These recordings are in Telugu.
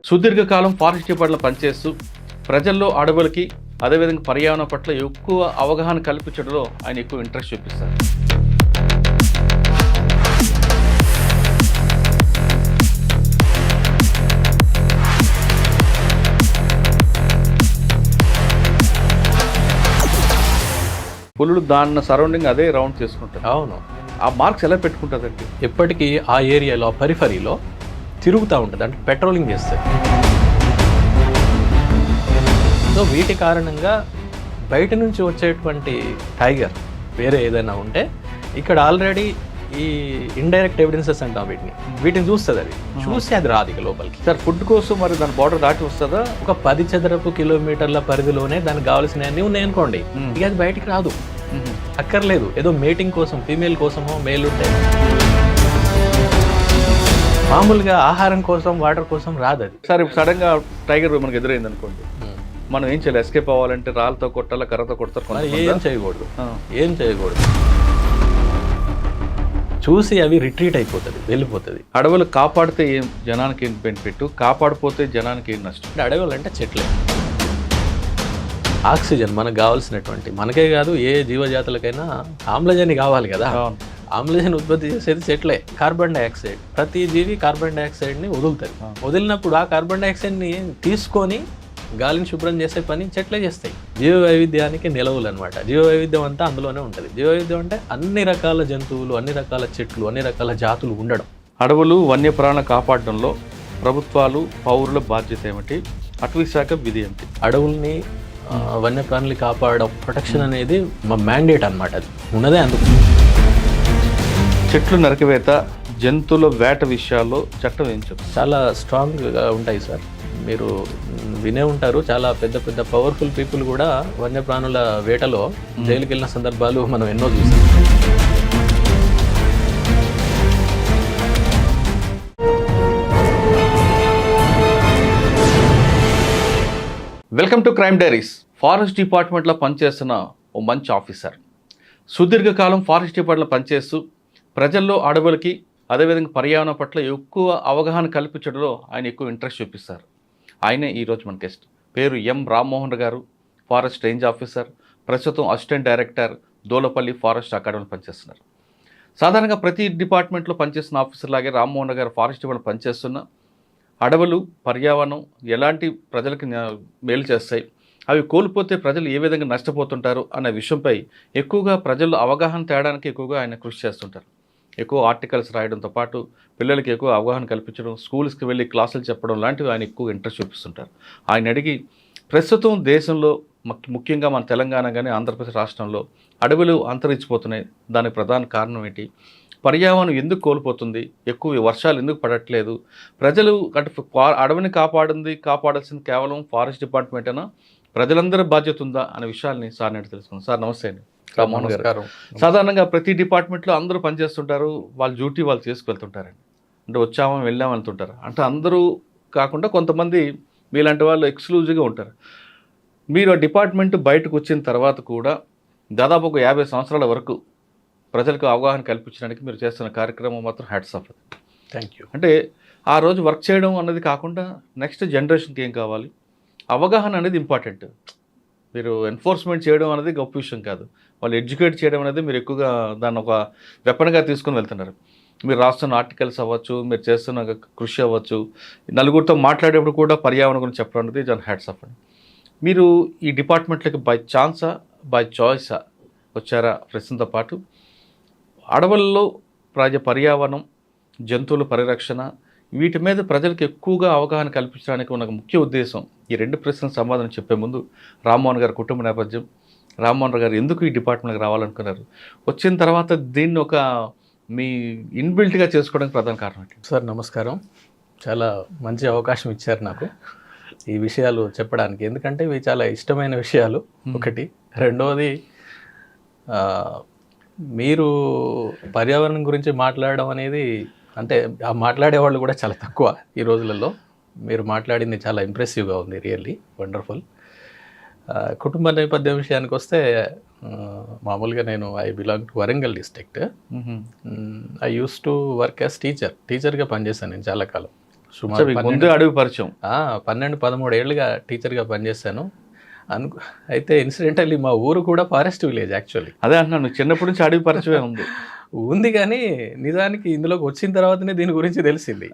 సుదీర్ఘకాలం ఫారెస్ట్ డిపార్ట్మెంట్లో పనిచేస్తూ ప్రజల్లో అడవులకి అదేవిధంగా పర్యావరణం పట్ల ఎక్కువ అవగాహన కల్పించడంలో ఆయన ఎక్కువ ఇంట్రెస్ట్ చూపిస్తారు. పులులు దాని సరౌండింగ్ అదే రౌండ్ చేసుకుంటారు. అవును, ఆ మార్క్స్ ఎలా పెట్టుకుంటుందండి? ఎప్పటికీ ఆ ఏరియాలో పరిఫరీలో తిరుగుతూ ఉంటుంది, అంటే పెట్రోలింగ్ చేస్తుంది. సో వీటి కారణంగా బయట నుంచి వచ్చేటువంటి టైగర్ వేరే ఏదైనా ఉంటే ఇక్కడ ఆల్రెడీ ఈ ఇండైరెక్ట్ ఎవిడెన్సెస్ అంటాం వీటిని చూస్తుంది. అది చూసి అది రాదు ఇక లోపలికి. సార్ ఫుడ్ కోసం మరి దాని బార్డర్ దాటి వస్తుందా? ఒక 10 చదరపు కిలోమీటర్ల పరిధిలోనే దానికి కావాల్సినవన్నీ ఉన్నాయనుకోండి, ఇక అది బయటికి రాదు. అక్కర్లేదు, ఏదో మేటింగ్ కోసం ఫీమేల్ కోసమో మేల్ ఉంటే మామూలుగా ఆహారం కోసం వాటర్ కోసం రాదు అది. సార్ ఇప్పుడు సడన్గా టైగర్ మనకు ఎదురైంది అనుకోండి, మనం ఏం చేయాలి? ఎస్కేప్ అవ్వాలంటే రాళ్ళతో కొట్టాలా, కర్రతో కొడతారు? ఏం చేయకూడదు, ఏం చేయకూడదు. చూసి అవి రిట్రీట్ అయిపోతుంది, వెళ్ళిపోతుంది. అడవులు కాపాడితే ఏం జనానికి ఏం బెనిఫిట్, కాపాడిపోతే జనానికి ఏం నష్టం? అంటే అడవులు అంటే చెట్లే. ఆక్సిజన్ మనకు కావాల్సినటువంటి, మనకే కాదు ఏ జీవజాతులకైనా ఆమ్లజని కావాలి కదా. ఆమ్లజన్ ఉత్పత్తి చేసేది చెట్లే. కార్బన్ డైఆక్సైడ్, ప్రతి జీవి కార్బన్ డైఆక్సైడ్ని వదులుతుంది. వదిలినప్పుడు ఆ కార్బన్ డైఆక్సైడ్ని తీసుకొని గాలిని శుభ్రం చేసే పని చెట్లే చేస్తాయి. జీవ వైవిధ్యానికి నిలవులు అనమాట. జీవ వైవిధ్యం అంతా అందులోనే ఉంటుంది. జీవ వైవిధ్యం అంటే అన్ని రకాల జంతువులు, అన్ని రకాల చెట్లు, అన్ని రకాల జాతులు ఉండడం. అడవులు వన్యప్రాణులను కాపాడడంలో ప్రభుత్వాలు పౌరుల బాధ్యత ఏమిటి? అటవీ శాఖ విధి ఏమిటి? అడవుల్ని వన్యప్రాణులు కాపాడడం, ప్రొటెక్షన్ అనేది మా మ్యాండేట్ అనమాట. అది ఉన్నదే అందుకు. చెట్లు నరికివేత, జంతువుల వేట విషయాల్లో చట్టం ఏం చెప్తుంది? చాలా స్ట్రాంగ్గా ఉంటాయి సార్. మీరు వినే ఉంటారు, చాలా పెద్ద పెద్ద పవర్ఫుల్ పీపుల్ కూడా వన్యప్రాణుల వేటలో జైలుకి వెళ్ళిన సందర్భాలు మనం ఎన్నో చూసాం. Welcome to crime diaries. Forest డిపార్ట్మెంట్లో పనిచేస్తున్న ఓ మంచి ఆఫీసర్ సుదీర్ఘకాలం ఫారెస్ట్ డిపార్ట్మెంట్లో పనిచేస్తూ ప్రజల్లో అడవులకి అదేవిధంగా పర్యావరణం పట్ల ఎక్కువ అవగాహన కల్పించడంలో ఆయన ఎక్కువ ఇంట్రెస్ట్ చూపిస్తారు. ఆయనే ఈరోజు మన గెస్ట్. పేరు ఎం రామ్మోహన్ గారు, ఫారెస్ట్ రేంజ్ ఆఫీసర్, ప్రస్తుతం అసిస్టెంట్ డైరెక్టర్ దోలపల్లి ఫారెస్ట్ అకాడమీలో పనిచేస్తున్నారు. సాధారణంగా ప్రతి డిపార్ట్మెంట్లో పనిచేస్తున్న ఆఫీసర్ లాగే రామ్మోహన్ గారు ఫారెస్ట్ డిపార్ట్మెంట్ పనిచేస్తున్న అడవులు, పర్యావరణం ఎలాంటి ప్రజలకి మేలు చేస్తాయి, అవి కోల్పోతే ప్రజలు ఏ విధంగా నష్టపోతుంటారు అనే విషయంపై ఎక్కువగా ప్రజల్లో అవగాహన తేడానికి ఎక్కువగా ఆయన కృషి చేస్తుంటారు. ఎక్కువ ఆర్టికల్స్ రాయడంతో పాటు పిల్లలకి ఎక్కువ అవగాహన కల్పించడం, స్కూల్స్కి వెళ్ళి క్లాసులు చెప్పడం లాంటివి ఆయన ఎక్కువ ఇంట్రెస్ట్ చూపిస్తుంటారు. ఆయన అడిగి ప్రస్తుతం దేశంలో ముఖ్యంగా మన తెలంగాణ కానీ ఆంధ్రప్రదేశ్ రాష్ట్రంలో అడవులు అంతరించిపోతున్నాయి, దానికి ప్రధాన కారణం ఏంటి, పర్యావరణం ఎందుకు కోల్పోతుంది, ఎక్కువ వర్షాలు ఎందుకు పడట్లేదు, ప్రజలు అంటే అడవిని కాపాడాల్సింది కేవలం ఫారెస్ట్ డిపార్ట్మెంట్ అయినా ప్రజలందరి బాధ్యత ఉందా అనే విషయాల్ని సార్ నేను తెలుసుకున్నాను. సార్ నమస్తే అండి. రామ్మోహన్ గారు, సాధారణంగా ప్రతి డిపార్ట్మెంట్లో అందరూ పనిచేస్తుంటారు, వాళ్ళ డ్యూటీ వాళ్ళు చేసుకువెళ్తుంటారండి. అంటే వచ్చామని వెళ్ళామని వెళ్తుంటారు. అంటే అందరూ కాకుండా కొంతమంది మీలాంటి వాళ్ళు ఎక్స్క్లూజివ్గా ఉంటారు. మీరు ఆ డిపార్ట్మెంట్ బయటకు వచ్చిన తర్వాత కూడా దాదాపు ఒక 50 సంవత్సరాల వరకు ప్రజలకు అవగాహన కల్పించడానికి మీరు చేస్తున్న కార్యక్రమం మాత్రం హ్యాట్స్ ఆఫ్. Thank you. అంటే ఆ రోజు వర్క్ చేయడం అన్నది కాకుండా నెక్స్ట్ జనరేషన్కి ఏం కావాలి, అవగాహన అనేది ఇంపార్టెంట్. మీరు ఎన్ఫోర్స్మెంట్ చేయడం అనేది గొప్ప విషయం కాదు, వాళ్ళు ఎడ్యుకేట్ చేయడం అనేది మీరు ఎక్కువగా దాన్ని ఒక వెపన్గా తీసుకుని వెళ్తున్నారు. మీరు రాస్తున్న ఆర్టికల్స్ అవ్వచ్చు, మీరు చేస్తున్న కృషి అవ్వచ్చు, నలుగురితో మాట్లాడేప్పుడు కూడా పర్యావరణం గురించి చెప్పడం అనేది దాని హ్యాట్స్ ఆఫ్ అండి. మీరు ఈ డిపార్ట్మెంట్లోకి బై ఛాన్సా బై చాయిసా వచ్చారా? ప్రశ్నతో పాటు అడవుల్లో పర్యావరణం, జంతువుల పరిరక్షణ, వీటి మీద ప్రజలకు ఎక్కువగా అవగాహన కల్పించడానికి ఉన్న ముఖ్య ఉద్దేశం. ఈ 2 ప్రశ్నలకు సమాధానం చెప్పే ముందు రామ్మోహన్ గారి కుటుంబ నేపథ్యం, రామ్మోహన్ గారు ఎందుకు ఈ డిపార్ట్మెంట్కి రావాలనుకున్నారు, వచ్చిన తర్వాత దీన్ని ఒక మీ ఇన్బిల్ట్గా చేసుకోవడానికి ప్రధాన కారణం ఏంటి? సార్ నమస్కారం, చాలా మంచి అవకాశం ఇచ్చారు నాకు ఈ విషయాలు చెప్పడానికి. ఎందుకంటే ఇవి చాలా ఇష్టమైన విషయాలు ఒకటి. రెండవది, మీరు పర్యావరణం గురించి మాట్లాడడం అనేది, అంటే ఆ మాట్లాడేవాళ్ళు కూడా చాలా తక్కువ ఈ రోజులలో. మీరు మాట్లాడింది చాలా ఇంప్రెసివ్గా ఉంది, రియల్లీ వండర్ఫుల్. కుటుంబ నేపథ్యం విషయానికి వస్తే, మామూలుగా నేను I belong to Warangal district. I use to work as టీచర్గా పనిచేశాను నేను చాలా కాలం. సుమారు మీకు ముందే అడవి పరిచయం. 12-13 ఏళ్ళుగా టీచర్గా పనిచేశాను. అయితే ఇన్సిడెంటల్లీ మా ఊరు కూడా ఫారెస్ట్ విలేజ్ యాక్చువల్లీ. అదే అంటున్నాను, చిన్నప్పటి నుంచి అడవి పరిచయం ఉంది. ఉంది కానీ నిజానికి ఇందులోకి వచ్చిన తర్వాతనే దీని గురించి తెలిసింది.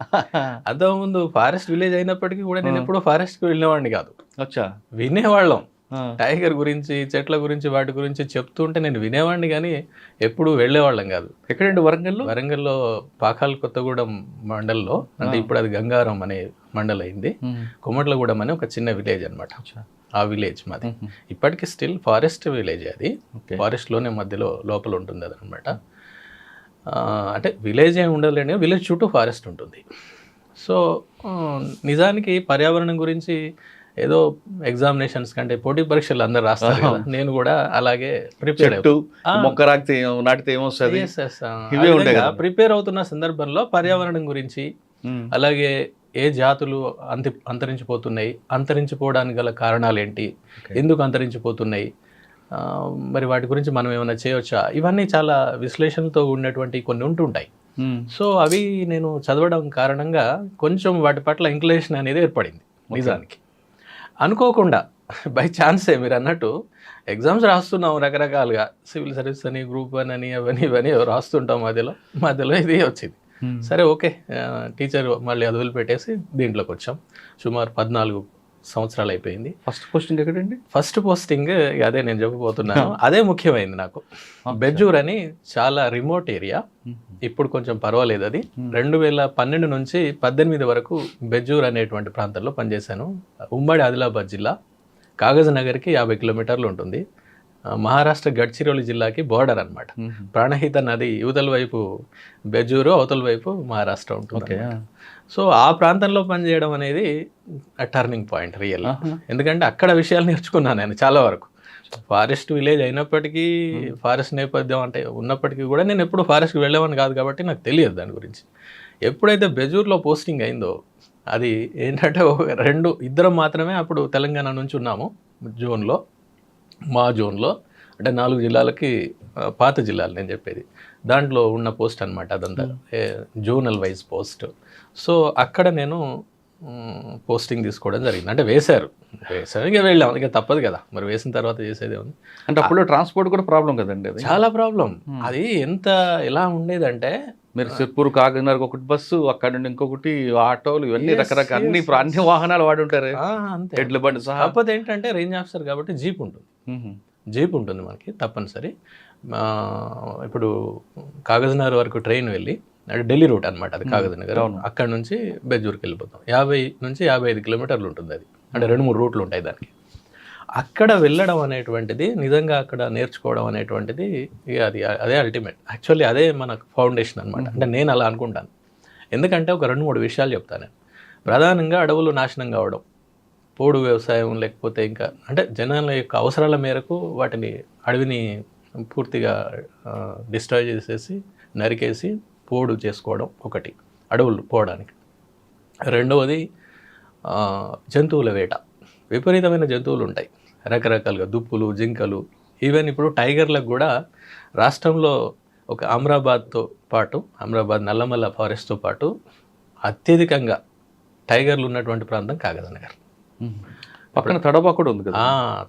అంతకుముందు ఫారెస్ట్ విలేజ్ అయినప్పటికీ కూడా నేను ఎప్పుడూ ఫారెస్ట్కి వెళ్ళేవాడిని కాదు. వచ్చా వినేవాళ్ళం టైగర్ గురించి, చెట్ల గురించి, వాటి గురించి చెప్తుంటే నేను వినేవాడిని కానీ ఎప్పుడు వెళ్ళేవాళ్ళం కాదు. ఎక్కడండి? వరంగల్లో పాకాల్ కొత్తగూడెం మండల్లో, అంటే ఇప్పుడు అది గంగారం అనే మండల్ అయింది. కుమట్లగూడెం అనే ఒక చిన్న విలేజ్ అనమాట. ఆ విలేజ్ మాది ఇప్పటికీ స్టిల్ ఫారెస్ట్ విలేజ్. అది ఫారెస్ట్లోనే మధ్యలో లోపల ఉంటుంది అది అనమాట. అంటే విలేజ్ ఏమి ఉండదులేండి, విలేజ్ చుట్టూ ఫారెస్ట్ ఉంటుంది. సో నిజానికి పర్యావరణం గురించి ఏదో ఎగ్జామినేషన్స్ కంటే పోటీ పరీక్షలు అందరు రాస్తారు కదా, నేను కూడా అలాగే ప్రిపేర్ అవుతున్న సందర్భంలో పర్యావరణం గురించి, అలాగే ఏ జాతులు అంతరించిపోతున్నాయి, అంతరించిపోవడానికి గల కారణాలు ఏంటి, ఎందుకు అంతరించిపోతున్నాయి, మరి వాటి గురించి మనం ఏమైనా చేయవచ్చా, ఇవన్నీ చాలా విశ్లేషణతో ఉన్నటువంటి కొన్ని ఉంటుంటాయి. సో అవి నేను చదవడం కారణంగా కొంచెం వాటి పట్ల ఇంక్లినేషన్ అనేది ఏర్పడింది. నిజానికి అనుకోకుండా బై ఛాన్సే మీరు అన్నట్టు ఎగ్జామ్స్ రాస్తున్నాం రకరకాలుగా, సివిల్ సర్వీస్ అని, గ్రూప్ 1 అని, ఇవన్నీ రాస్తుంటాం. మధ్యలో ఇది వచ్చింది. సరే ఓకే, టీచర్ మళ్ళీ అది వదిలిపెట్టేసి దీంట్లోకి వచ్చాం. సుమారు 14 సంవత్సరాలు అయిపోయింది. ఫస్ట్ పోస్టింగ్ ఎక్కడండి? ఫస్ట్ పోస్టింగ్ అదే నేను చెప్పబోతున్నాను. అదే ముఖ్యమైనది నాకు. బెజ్జూర్ అని చాలా రిమోట్ ఏరియా. ఇప్పుడు కొంచెం పర్వాలేదు. అది 2012 నుంచి 18 వరకు బెజ్జూర్ అనేటువంటి ప్రాంతంలో పనిచేశాను. ఉమ్మడి ఆదిలాబాద్ జిల్లా, కాగజ్ నగర్కి 50 కిలోమీటర్లు ఉంటుంది. మహారాష్ట్ర గడ్చిరోలి జిల్లాకి బోర్డర్ అనమాట. ప్రాణహిత నది యువతల వైపు బెజ్జూరు, అవతల వైపు మహారాష్ట్ర ఉంటుంది. సో ఆ ప్రాంతంలో పనిచేయడం అనేది టర్నింగ్ పాయింట్ రియల్. ఎందుకంటే అక్కడ విషయాలు నేర్చుకున్నాను నేను చాలా వరకు. ఫారెస్ట్ విలేజ్ అయినప్పటికీ, ఫారెస్ట్ నేపథ్యం అంటే ఉన్నప్పటికీ కూడా నేను ఎప్పుడు ఫారెస్ట్కి వెళ్ళేవాడిని కాదు కాబట్టి నాకు తెలియదు దాని గురించి. ఎప్పుడైతే బెజూర్లో పోస్టింగ్ అయిందో, అది ఏంటంటే ఇద్దరం మాత్రమే అప్పుడు తెలంగాణ నుంచి ఉన్నాము జోన్లో. మా జోన్లో అంటే 4 జిల్లాలకి, పాత జిల్లాలు నేను చెప్పేది, దాంట్లో ఉన్న పోస్ట్ అనమాట అదంతా, జోనల్ వైజ్ పోస్ట్. సో అక్కడ నేను పోస్టింగ్ తీసుకోవడం జరిగింది. అంటే వేశారు ఇక వెళ్ళాం, ఇక తప్పదు కదా, మరి వేసిన తర్వాత చేసేదే ఉంది. అంటే అప్పుడు ట్రాన్స్పోర్ట్ కూడా ప్రాబ్లం కదండి, అది చాలా ప్రాబ్లం. అది ఎలా ఉండేదంటే, మీరు సిర్పూర్ కాకినాడ ఒకటి బస్సు, అక్కడ నుండి ఇంకొకటి ఆటోలు, ఇవన్నీ రకరకాల అన్ని వాహనాలు వాడి ఉంటారు, ఎడ్ల బండి సహా. కాకపోతే ఏంటంటే రేంజ్ ఆఫీసర్ కాబట్టి జీప్ ఉంటుంది. జీప్ ఉంటుంది మనకి తప్పనిసరి. ఇప్పుడు కాగజ్నగర్ వరకు ట్రైన్ వెళ్ళి, అంటే ఢిల్లీ రూట్ అనమాట అది కాగజ్నగర్, అక్కడ నుంచి బెజ్జూర్కి వెళ్ళిపోతాం. 50 నుంచి 55 కిలోమీటర్లు ఉంటుంది అది. అంటే 2-3 రూట్లు ఉంటాయి దానికి. అక్కడ వెళ్ళడం అనేటువంటిది, నిజంగా అక్కడ నేర్చుకోవడం అనేటువంటిది, అదే అల్టిమేట్. యాక్చువల్లీ అదే మన ఫౌండేషన్ అనమాట. అంటే నేను అలా అనుకుంటాను. ఎందుకంటే ఒక 2-3 విషయాలు చెప్తాను నేను. ప్రధానంగా అడవులు నాశనం కావడం, పోడు వ్యవసాయం, లేకపోతే ఇంకా అంటే జనాల యొక్క అవసరాల మేరకు అడవిని పూర్తిగా డిస్ట్రాయ్ చేసేసి, నరికేసి పోడు చేసుకోవడం ఒకటి, అడవులు పోవడానికి. రెండవది జంతువుల వేట. విపరీతమైన జంతువులు ఉంటాయి రకరకాలుగా, దుప్పులు, జింకలు, ఈవెన్ ఇప్పుడు టైగర్లకు కూడా రాష్ట్రంలో ఒక అమరాబాద్తో పాటు, అమరాబాద్ నల్లమల్ల ఫారెస్ట్తో పాటు అత్యధికంగా టైగర్లు ఉన్నటువంటి ప్రాంతం కాగజ్నగర్. పక్కన తడోబా కూడా ఉంది కదా.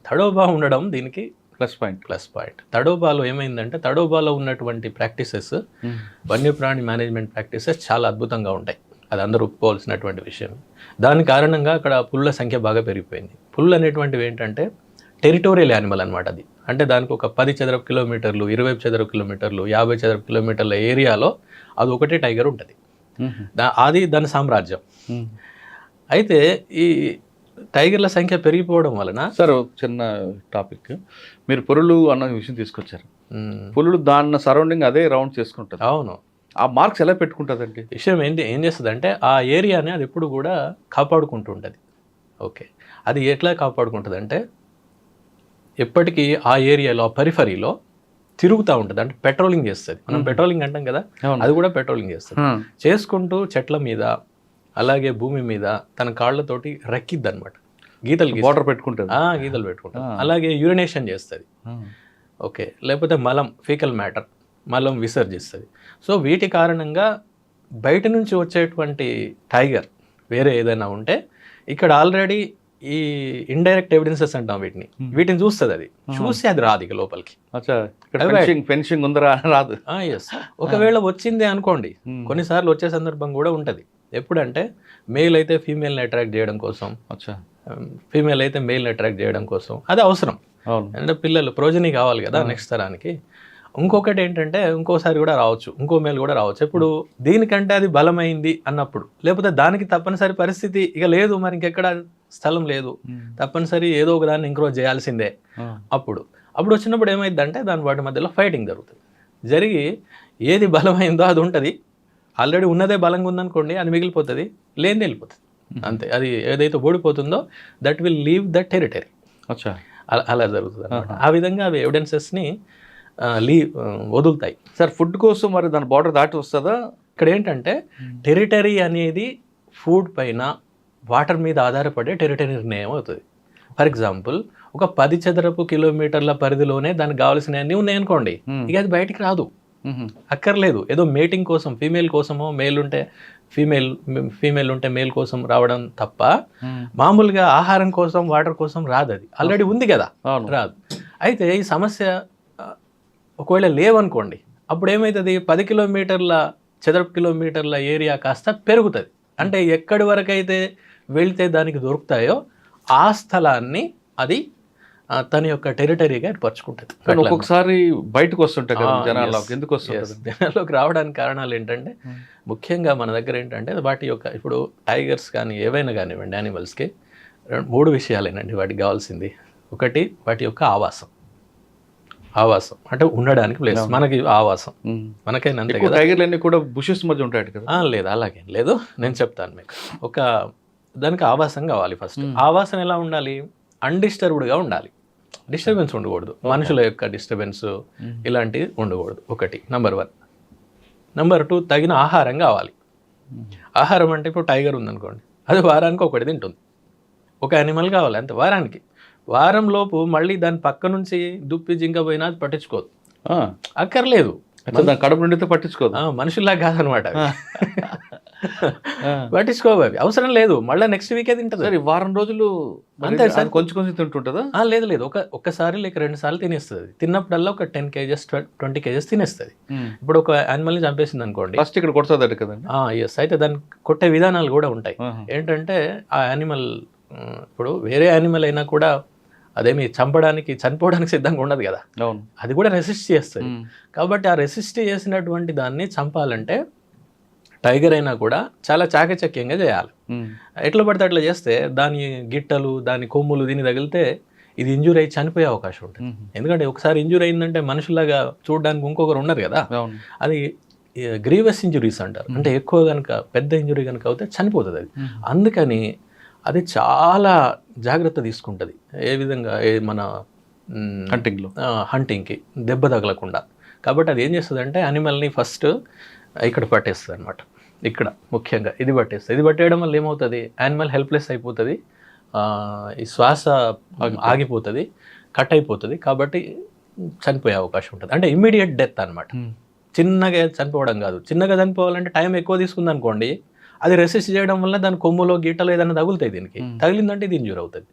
తడోబా ఉండడం దీనికి ప్లస్ పాయింట్. తడోబాలో ఏమైందంటే, తడోబాలో ఉన్నటువంటి ప్రాక్టీసెస్, వన్యప్రాణి మేనేజ్మెంట్ ప్రాక్టీసెస్ చాలా అద్భుతంగా ఉంటాయి. అది అందరూ ఒప్పుకోవాల్సినటువంటి విషయం. దాని కారణంగా అక్కడ పుల్ల సంఖ్య బాగా పెరిగిపోయింది. పుల్లు అనేటువంటివి ఏంటంటే టెరిటోరియల్ యానిమల్ అనమాట. అది అంటే దానికి ఒక 10 చదరపు కిలోమీటర్లు, 20 చదరపు కిలోమీటర్లు, 50 చదరపు కిలోమీటర్ల ఏరియాలో అది ఒకటే టైగర్ ఉంటుంది. అది దాని సామ్రాజ్యం. అయితే ఈ టైగర్ల సంఖ్య పెరిగిపోవడం వలన, సార్ చిన్న టాపిక్, మీరు పులులు అన్న విషయం తీసుకొచ్చారు. పులులు దాని సరౌండింగ్ అదే రౌండ్ చేసుకుంటుంది. అవును. ఆ మార్క్స్ ఎలా పెట్టుకుంటుందండి? విషయం ఏం చేస్తుందంటే, ఆ ఏరియాని అది ఎప్పుడు కూడా కాపాడుకుంటూ ఉంటుంది. ఓకే, అది ఎట్లా కాపాడుకుంటుంది అంటే, ఎప్పటికీ ఆ ఏరియాలో, ఆ పరిఫరీలో తిరుగుతూ ఉంటుంది. అంటే పెట్రోలింగ్ చేస్తుంది. మనం పెట్రోలింగ్ అంటాం కదా, అది కూడా పెట్రోలింగ్ చేస్తుంది. చేసుకుంటూ చెట్ల మీద, అలాగే భూమి మీద తన కాళ్ళతోటి రక్కిద్ది అనమాట. గీతలు వాటర్ పెట్టుకుంటుంది. గీతలు పెట్టుకుంటుంది. అలాగే యూరినేషన్ చేస్తుంది. ఓకే, లేకపోతే మలం, ఫీకల్ మ్యాటర్, మలం విసర్జిస్తుంది. సో వీటి కారణంగా బయట నుంచి వచ్చేటువంటి టైగర్ వేరే ఏదైనా ఉంటే ఇక్కడ ఆల్రెడీ ఈ ఇండైరెక్ట్ ఎవిడెన్సెస్ అంటాం వీటిని చూస్తుంది, అది చూసి అది రాదు ఇక లోపలికి. ఫెన్సింగ్ ఉందరా రాదు. ఎస్, ఒకవేళ వచ్చిందే అనుకోండి, కొన్నిసార్లు వచ్చే సందర్భం కూడా ఉంటుంది. ఎప్పుడంటే మేల్ అయితే ఫీమేల్ని అట్రాక్ట్ చేయడం కోసం, ఫీమేల్ అయితే మేల్ని అట్రాక్ట్ చేయడం కోసం, అది అవసరం. అంటే పిల్లలు ప్రోజనీ కావాలి కదా నెక్స్ట్ తరానికి. ఇంకొకటి ఏంటంటే ఇంకోసారి కూడా రావచ్చు, ఇంకో మేల్ కూడా రావచ్చు. ఇప్పుడు దీనికంటే అది బలమైంది అన్నప్పుడు, లేకపోతే దానికి తప్పనిసరి పరిస్థితి ఇక లేదు, మరి ఇంకెక్కడ స్థలం లేదు, తప్పనిసరి ఏదో ఒక దాన్ని ఇంక్రోజ్ చేయాల్సిందే. అప్పుడు వచ్చినప్పుడు ఏమైందంటే దాని వాటి మధ్యలో ఫైటింగ్ జరుగుతుంది. జరిగి ఏది బలమైందో అది ఉంటుంది, ఆల్రెడీ ఉన్నదే బలంగా ఉందనుకోండి అది మిగిలిపోతుంది, లేనిది వెళ్ళిపోతుంది అంతే. అది ఏదైతే ఓడిపోతుందో that will leave the territory. అలా జరుగుతుంది అన్నమాట. ఆ విధంగా అవి ఎవిడెన్సెస్ని వదులుతాయి. సార్ ఫుడ్ కోసం మరి దాని బార్డర్ దాటి వస్తుందా? ఇక్కడ ఏంటంటే టెరిటరీ అనేది ఫుడ్ పైన వాటర్ మీద ఆధారపడే టెరిటరీ నిర్ణయం అవుతుంది. ఫర్ ఎగ్జాంపుల్ ఒక 10 చదరపు కిలోమీటర్ల పరిధిలోనే దానికి కావాల్సినవన్నీ ఉన్నాయనుకోండి, ఇక అది బయటికి రాదు, అక్కర్లేదు. ఏదో మేటింగ్ కోసం ఫీమేల్ కోసమో, మేల్ ఉంటే ఫీమేల్ ఉంటే మేల్ కోసం రావడం తప్ప మామూలుగా ఆహారం కోసం వాటర్ కోసం రాదు, అది ఆల్రెడీ ఉంది కదా, రాదు. అయితే ఈ సమస్య ఒకవేళ లేవనుకోండి, అప్పుడు ఏమవుతుంది, 10 చదరపు కిలోమీటర్ల ఏరియా కాస్త పెరుగుతుంది. అంటే ఎక్కడి వరకు అయితే వెళ్తే దానికి దొరుకుతాయో ఆ స్థలాన్ని అది తన యొక్క టెరిటరీగా ఏర్పరచుకుంటుంది. ఒక్కొక్కసారి బయటకు వస్తుంటాయి కదా జనాల్లోకి, ఎందుకు వస్తుంది? జనాల్లోకి రావడానికి కారణాలు ఏంటంటే ముఖ్యంగా మన దగ్గర ఏంటంటే వాటి యొక్క, ఇప్పుడు టైగర్స్ కానీ ఏవైనా కానివ్వండి యానిమల్స్కి 3 విషయాలేనండి వాటికి కావాల్సింది. ఒకటి వాటి యొక్క ఆవాసం అంటే ఉండడానికి ప్లేస్, మనకి ఆవాసం మనకైనా అంతే కదా. టైగర్లన్నీ కూడా బుషెస్ మధ్య ఉంటాయి కదా? లేదు, అలాగేం లేదు, నేను చెప్తాను మీకు. దానికి ఆవాసం కావాలి. ఫస్ట్ ఆవాసం ఎలా ఉండాలి, అన్డిస్టర్బ్డ్గా ఉండాలి, డిస్టర్బెన్స్ ఉండకూడదు, మనుషుల యొక్క డిస్టర్బెన్స్ ఇలాంటివి ఉండకూడదు. ఒకటి నెంబర్ 1. నెంబర్ 2, తగిన ఆహారం కావాలి. ఆహారం అంటే ఇప్పుడు టైగర్ ఉందనుకోండి, అది వారానికి ఒకటి తింటుంది, ఒక యానిమల్ కావాలి అంతే వారానికి. వారం లోపు మళ్ళీ దాని పక్క నుంచి దుప్పి జింక పోయినా అది పట్టించుకోదు, అక్కర్లేదు, కడుపు నిండితే పట్టించుకోదు. మనుషుల్లా కాదనమాట, పట్టించుకోవు, అవి అవసరం లేదు, మళ్ళీ నెక్స్ట్ వీకే తింటుంది. వారం రోజులు అంతే సార్, కొంచెం తింటుంటుందా? లేదు, ఒక్కసారి లేక 2 సార్లు తినేస్తుంది. తిన్నప్పుడల్లా ఒక 10 kgs 20 kgs తినేస్తుంది. ఇప్పుడు ఒక యానిమల్ని చంపేసింది అనుకోండి, ఫస్ట్ ఇక్కడ కొడుతుంది కదండి. ఎస్, అయితే దాన్ని కొట్టే విధానాలు కూడా ఉంటాయి. ఏంటంటే ఆ యానిమల్, ఇప్పుడు వేరే యానిమల్ అయినా కూడా అదేమి చనిపోవడానికి సిద్ధంగా ఉండదు కదా, అది కూడా రెసిస్ట్ చేస్తుంది. కాబట్టి ఆ రెసిస్ట్ చేసినటువంటి దాన్ని చంపాలంటే టైగర్ అయినా కూడా చాలా చాకచక్యంగా చేయాలి. ఎట్లా పడితే అట్లా చేస్తే దాని గిట్టలు, దాని కొమ్ములు దీన్ని తగిలితే ఇది ఇంజూరీ అయ్యి చనిపోయే అవకాశం ఉంటుంది. ఎందుకంటే ఒకసారి ఇంజూరీ అయిందంటే మనుషులాగా చూడడానికి ఇంకొకరు ఉన్నారు కదా, అది గ్రీవస్ ఇంజురీస్ అంటారు. అంటే ఎక్కువ కనుక పెద్ద ఇంజురీ కనుక అవుతే చనిపోతుంది అది. అందుకని అది చాలా జాగ్రత్త తీసుకుంటుంది. ఏ విధంగా, మన హంటింగ్కి దెబ్బ తగలకుండా. కాబట్టి అది ఏం చేస్తుంది అంటే యానిమల్ని ఫస్ట్ ఇక్కడ పట్టేస్తుంది అనమాట. ఇక్కడ ముఖ్యంగా ఇది పట్టేస్తుంది. ఇది పట్టేయడం వల్ల ఏమవుతుంది, యానిమల్ హెల్ప్లెస్ అయిపోతుంది, ఈ శ్వాస ఆగిపోతుంది, కట్ అయిపోతుంది. కాబట్టి చనిపోయే అవకాశం ఉంటుంది. అంటే ఇమ్మీడియట్ డెత్ అనమాట. చిన్నగా చనిపోవడం కాదు. చిన్నగా చనిపోవాలంటే టైం ఎక్కువ తీసుకుంది అనుకోండి, అది రెసిస్ట్ చేయడం వల్ల దాని కొమ్ములో గీటలో ఏదైనా తగులుతాయి, దీనికి తగిలిందంటే ఇది ఇంజూర్ అవుతుంది.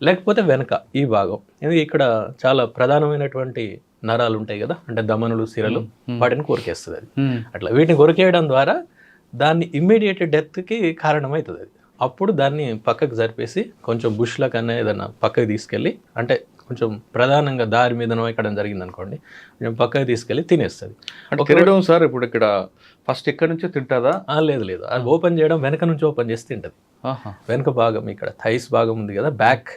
లేకపోతే వెనక ఈ భాగం, ఇక్కడ చాలా ప్రధానమైనటువంటి నరాలు ఉంటాయి కదా, అంటే దమనులు, సిరలు, వాటిని కొరికేస్తుంది అది. అట్లా వీటిని కొరికేయడం ద్వారా దాన్ని ఇమ్మీడియట్ డెత్కి కారణమవుతుంది అది. అప్పుడు దాన్ని పక్కకు జరిపేసి కొంచెం బుష్ల కన్నా ఏదైనా పక్కకి తీసుకెళ్ళి, అంటే కొంచెం ప్రధానంగా దారి మీదనో ఎక్కడం జరిగింది అనుకోండి, కొంచెం పక్కకి తీసుకెళ్ళి తినేస్తుంది. తినడం సార్ ఇప్పుడు ఇక్కడ ఫస్ట్ ఎక్కడి నుంచో తింటుందా? లేదు, అది ఓపెన్ చేయడం వెనక నుంచి ఓపెన్ చేసి తింటుంది. వెనక భాగం, ఇక్కడ థైస్ భాగం ఉంది కదా, బ్యాక్,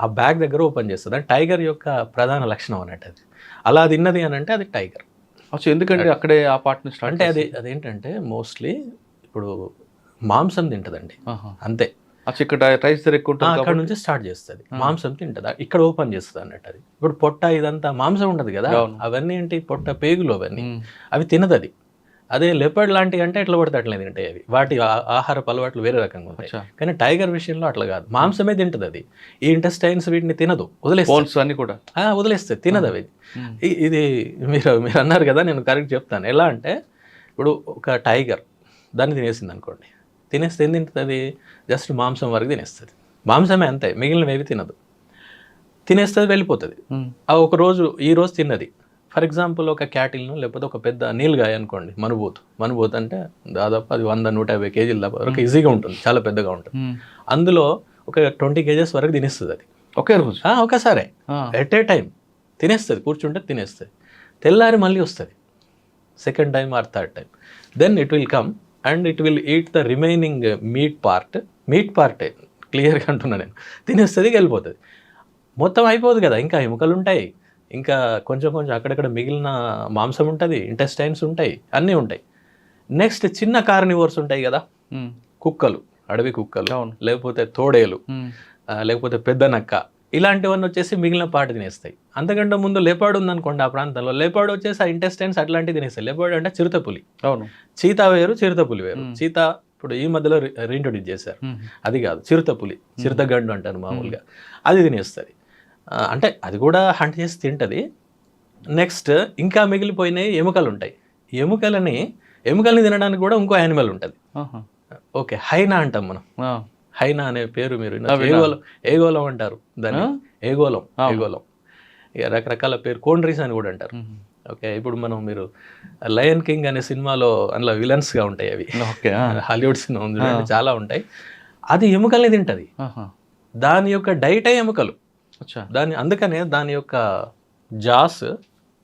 ఆ బ్యాక్ దగ్గర ఓపెన్ చేస్తుంది. అంటే టైగర్ యొక్క ప్రధాన లక్షణం అన్నట్టు అది. అలా తిన్నది అని అంటే అది టైగర్. ఎందుకంటే అక్కడే ఆ పార్ట్ నుంచి అంటే అదేంటంటే మోస్ట్లీ ఇప్పుడు మాంసం తింటదండి అంతే. అక్కడ నుంచి స్టార్ట్ చేస్తుంది, మాంసం తింటది, ఇక్కడ ఓపెన్ చేస్తుంది అన్నట్టు అది. ఇప్పుడు పొట్ట ఇదంతా మాంసం ఉండదు కదా, అవన్నీ ఏంటి పొట్ట, పేగులు, అవన్నీ అవి తినదు అది. అదే లెపర్డ్ లాంటివి అంటే ఎట్లా పడితే అట్లనే తింటాయి అవి, వాటి ఆహారపు అలవాట్లు వేరే రకంగా ఉంటాయి. కానీ టైగర్ విషయంలో అట్లా కాదు, మాంసమే తింటది అది. ఈ ఇంటెస్టైన్స్ వీటిని తినదు, వదిలేస్తుంది, తినదు అవి. ఇది మీరు అన్నారు కదా, నేను కరెక్ట్ చెప్తాను. ఎలా అంటే ఇప్పుడు ఒక టైగర్ దాన్ని తినేసింది అనుకోండి, తినేస్తే ఏం తింటుంది, జస్ట్ మాంసం వరకు తినేస్తుంది, మాంసమే అంతే, మిగిలినవి ఏవి తినదు, తినేస్తుంది వెళ్ళిపోతుంది. ఆ ఒక రోజు ఈ రోజు తిన్నది, ఫర్ ఎగ్జాంపుల్ ఒక క్యాటిల్ను లేకపోతే ఒక పెద్ద నీళ్ళగాయ అనుకోండి, మనుబోతు అంటే దాదాపు అది 100-150 కేజీల దాకా వరకు ఈజీగా ఉంటుంది, చాలా పెద్దగా ఉంటుంది. అందులో ఒక 20 కేజెస్ వరకు తినేస్తుంది అది ఒకే రోజు, ఒకసారి ఎట్ ఏ టైం తినేస్తుంది, కూర్చుంటే తినేస్తుంది. తెల్లారి మళ్ళీ వస్తుంది second time or third time, then it will come and it will eat the remaining meat పార్టే క్లియర్గా అంటున్నా నేను, తినేస్తుంది వెళ్ళిపోతుంది. మొత్తం అయిపోదు కదా, ఇంకా ఎముకలు ఉంటాయి, ఇంకా కొంచెం అక్కడక్కడ మిగిలిన మాంసం ఉంటుంది, ఇంటెస్టైన్స్ ఉంటాయి, అన్నీ ఉంటాయి. నెక్స్ట్ చిన్న కార్నివోర్స్ ఉంటాయి కదా, కుక్కలు, అడవి కుక్కలు, లేకపోతే తోడేలు, లేకపోతే పెద్ద నక్క, ఇలాంటివన్నీ వచ్చేసి మిగిలిన పార్ట్ తినేస్తాయి. అంతకంటే ముందు లేపాడు ఉందనుకోండి ఆ ప్రాంతంలో, లేపాడు వచ్చేసి ఆ ఇంటెస్టైన్స్ అట్లాంటివి తినేస్తాయి. లేపాడు అంటే చిరుతపులి, అవును, చీతా వేరు చిరుతపులి వేరు. చీతా ఇప్పుడు ఈ మధ్యలో రీఇంట్రొడ్యూస్ చేశారు, అది కాదు, చిరుతపులి, చిరుతగండు అంటారు మామూలుగా, అది తినేస్తుంది. అంటే అది కూడా హంట్ చేసి తింటుంది. నెక్స్ట్ ఇంకా మిగిలిపోయినాయి ఎముకలు ఉంటాయి, ఎముకల్ని తినడానికి కూడా ఇంకో యానిమల్ ఉంటుంది. ఓకే, హైనా అంటాం మనం, హైనా అనే పేరు మీరు ఏగోలం అంటారు దాన్ని, ఏగోలం ఇక రకరకాల పేరు, కోండ్రీస్ అని కూడా అంటారు. ఓకే, ఇప్పుడు మీరు లయన్ కింగ్ అనే సినిమాలో అందులో విలన్స్గా ఉంటాయి అవి, హాలీవుడ్ సినిమా ఉంది, చాలా ఉంటాయి. అది ఎముకల్ని తింటుంది, దాని యొక్క డైటే ఎముకలు. అందుకనే దాని యొక్క జాస్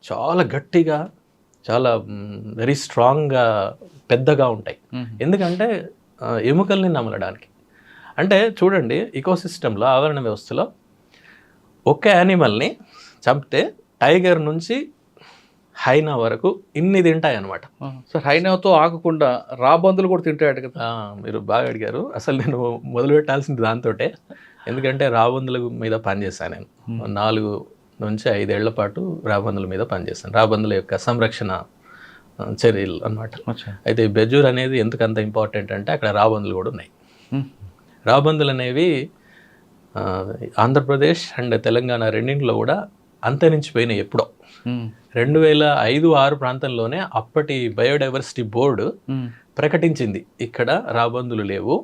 చాలా గట్టిగా, చాలా వెరీ స్ట్రాంగ్గా, పెద్దగా ఉంటాయి. ఎందుకంటే ఎముకల్ని నమలడానికి. అంటే చూడండి, ఇకోసిస్టంలో, ఆవరణ వ్యవస్థలో ఒక యానిమల్ని చంపితే టైగర్ నుంచి హైనా వరకు ఇన్ని తింటాయి అన్నమాట. సో హైనాతో ఆగకుండా రాబందులు కూడా తింటాయట కదా. మీరు బాగా అడిగారు. అసలు నేను మొదలు పెట్టాల్సింది దాంతోటే, ఎందుకంటే రాబందుల మీద పనిచేశాను నేను. 4 నుంచి 5 ఏళ్ల పాటు రాబందుల మీద పనిచేశాను, రాబందుల యొక్క సంరక్షణ చర్యలు అన్నమాట. అయితే బెజూర్ అనేది ఎందుకు అంత ఇంపార్టెంట్ అంటే అక్కడ రాబందులు కూడా ఉన్నాయి. రాబందులు అనేవి ఆంధ్రప్రదేశ్ అండ్ తెలంగాణ రెండింటిలో కూడా అంతరించిపోయినాయి ఎప్పుడో. 2005-6 ప్రాంతంలోనే అప్పటి బయోడైవర్సిటీ బోర్డు ప్రకటించింది ఇక్కడ రాబందులు లేవు,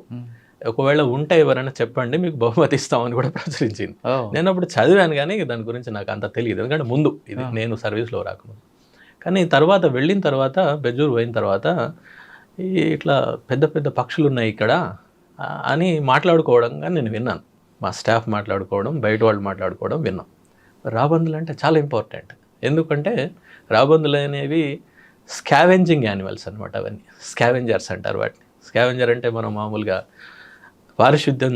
ఒకవేళ ఉంటే ఎవరైనా చెప్పండి మీకు బహుమతి ఇస్తామని కూడా ప్రచురించింది. నేను అప్పుడు చదివాను కానీ దాని గురించి నాకు అంత తెలియదు, ఎందుకంటే ముందు ఇది నేను సర్వీస్లో రాకముందు. కానీ తర్వాత వెళ్ళిన తర్వాత, బెజూర్ పోయిన తర్వాత, ఇట్లా పెద్ద పెద్ద పక్షులు ఉన్నాయి ఇక్కడ అని మాట్లాడుకోవడంగా నేను విన్నాను. మా స్టాఫ్ మాట్లాడుకోవడం, బయట వాళ్ళు మాట్లాడుకోవడం విన్నాం. రాబందులు అంటే చాలా ఇంపార్టెంట్, ఎందుకంటే రాబందులు అనేవి స్కావెంజింగ్ యానిమల్స్ అనమాట. అవన్నీ స్కావెంజర్స్ అంటారు వాటిని. స్కావెంజర్ అంటే మనం మామూలుగా పారిశుద్ధ్యం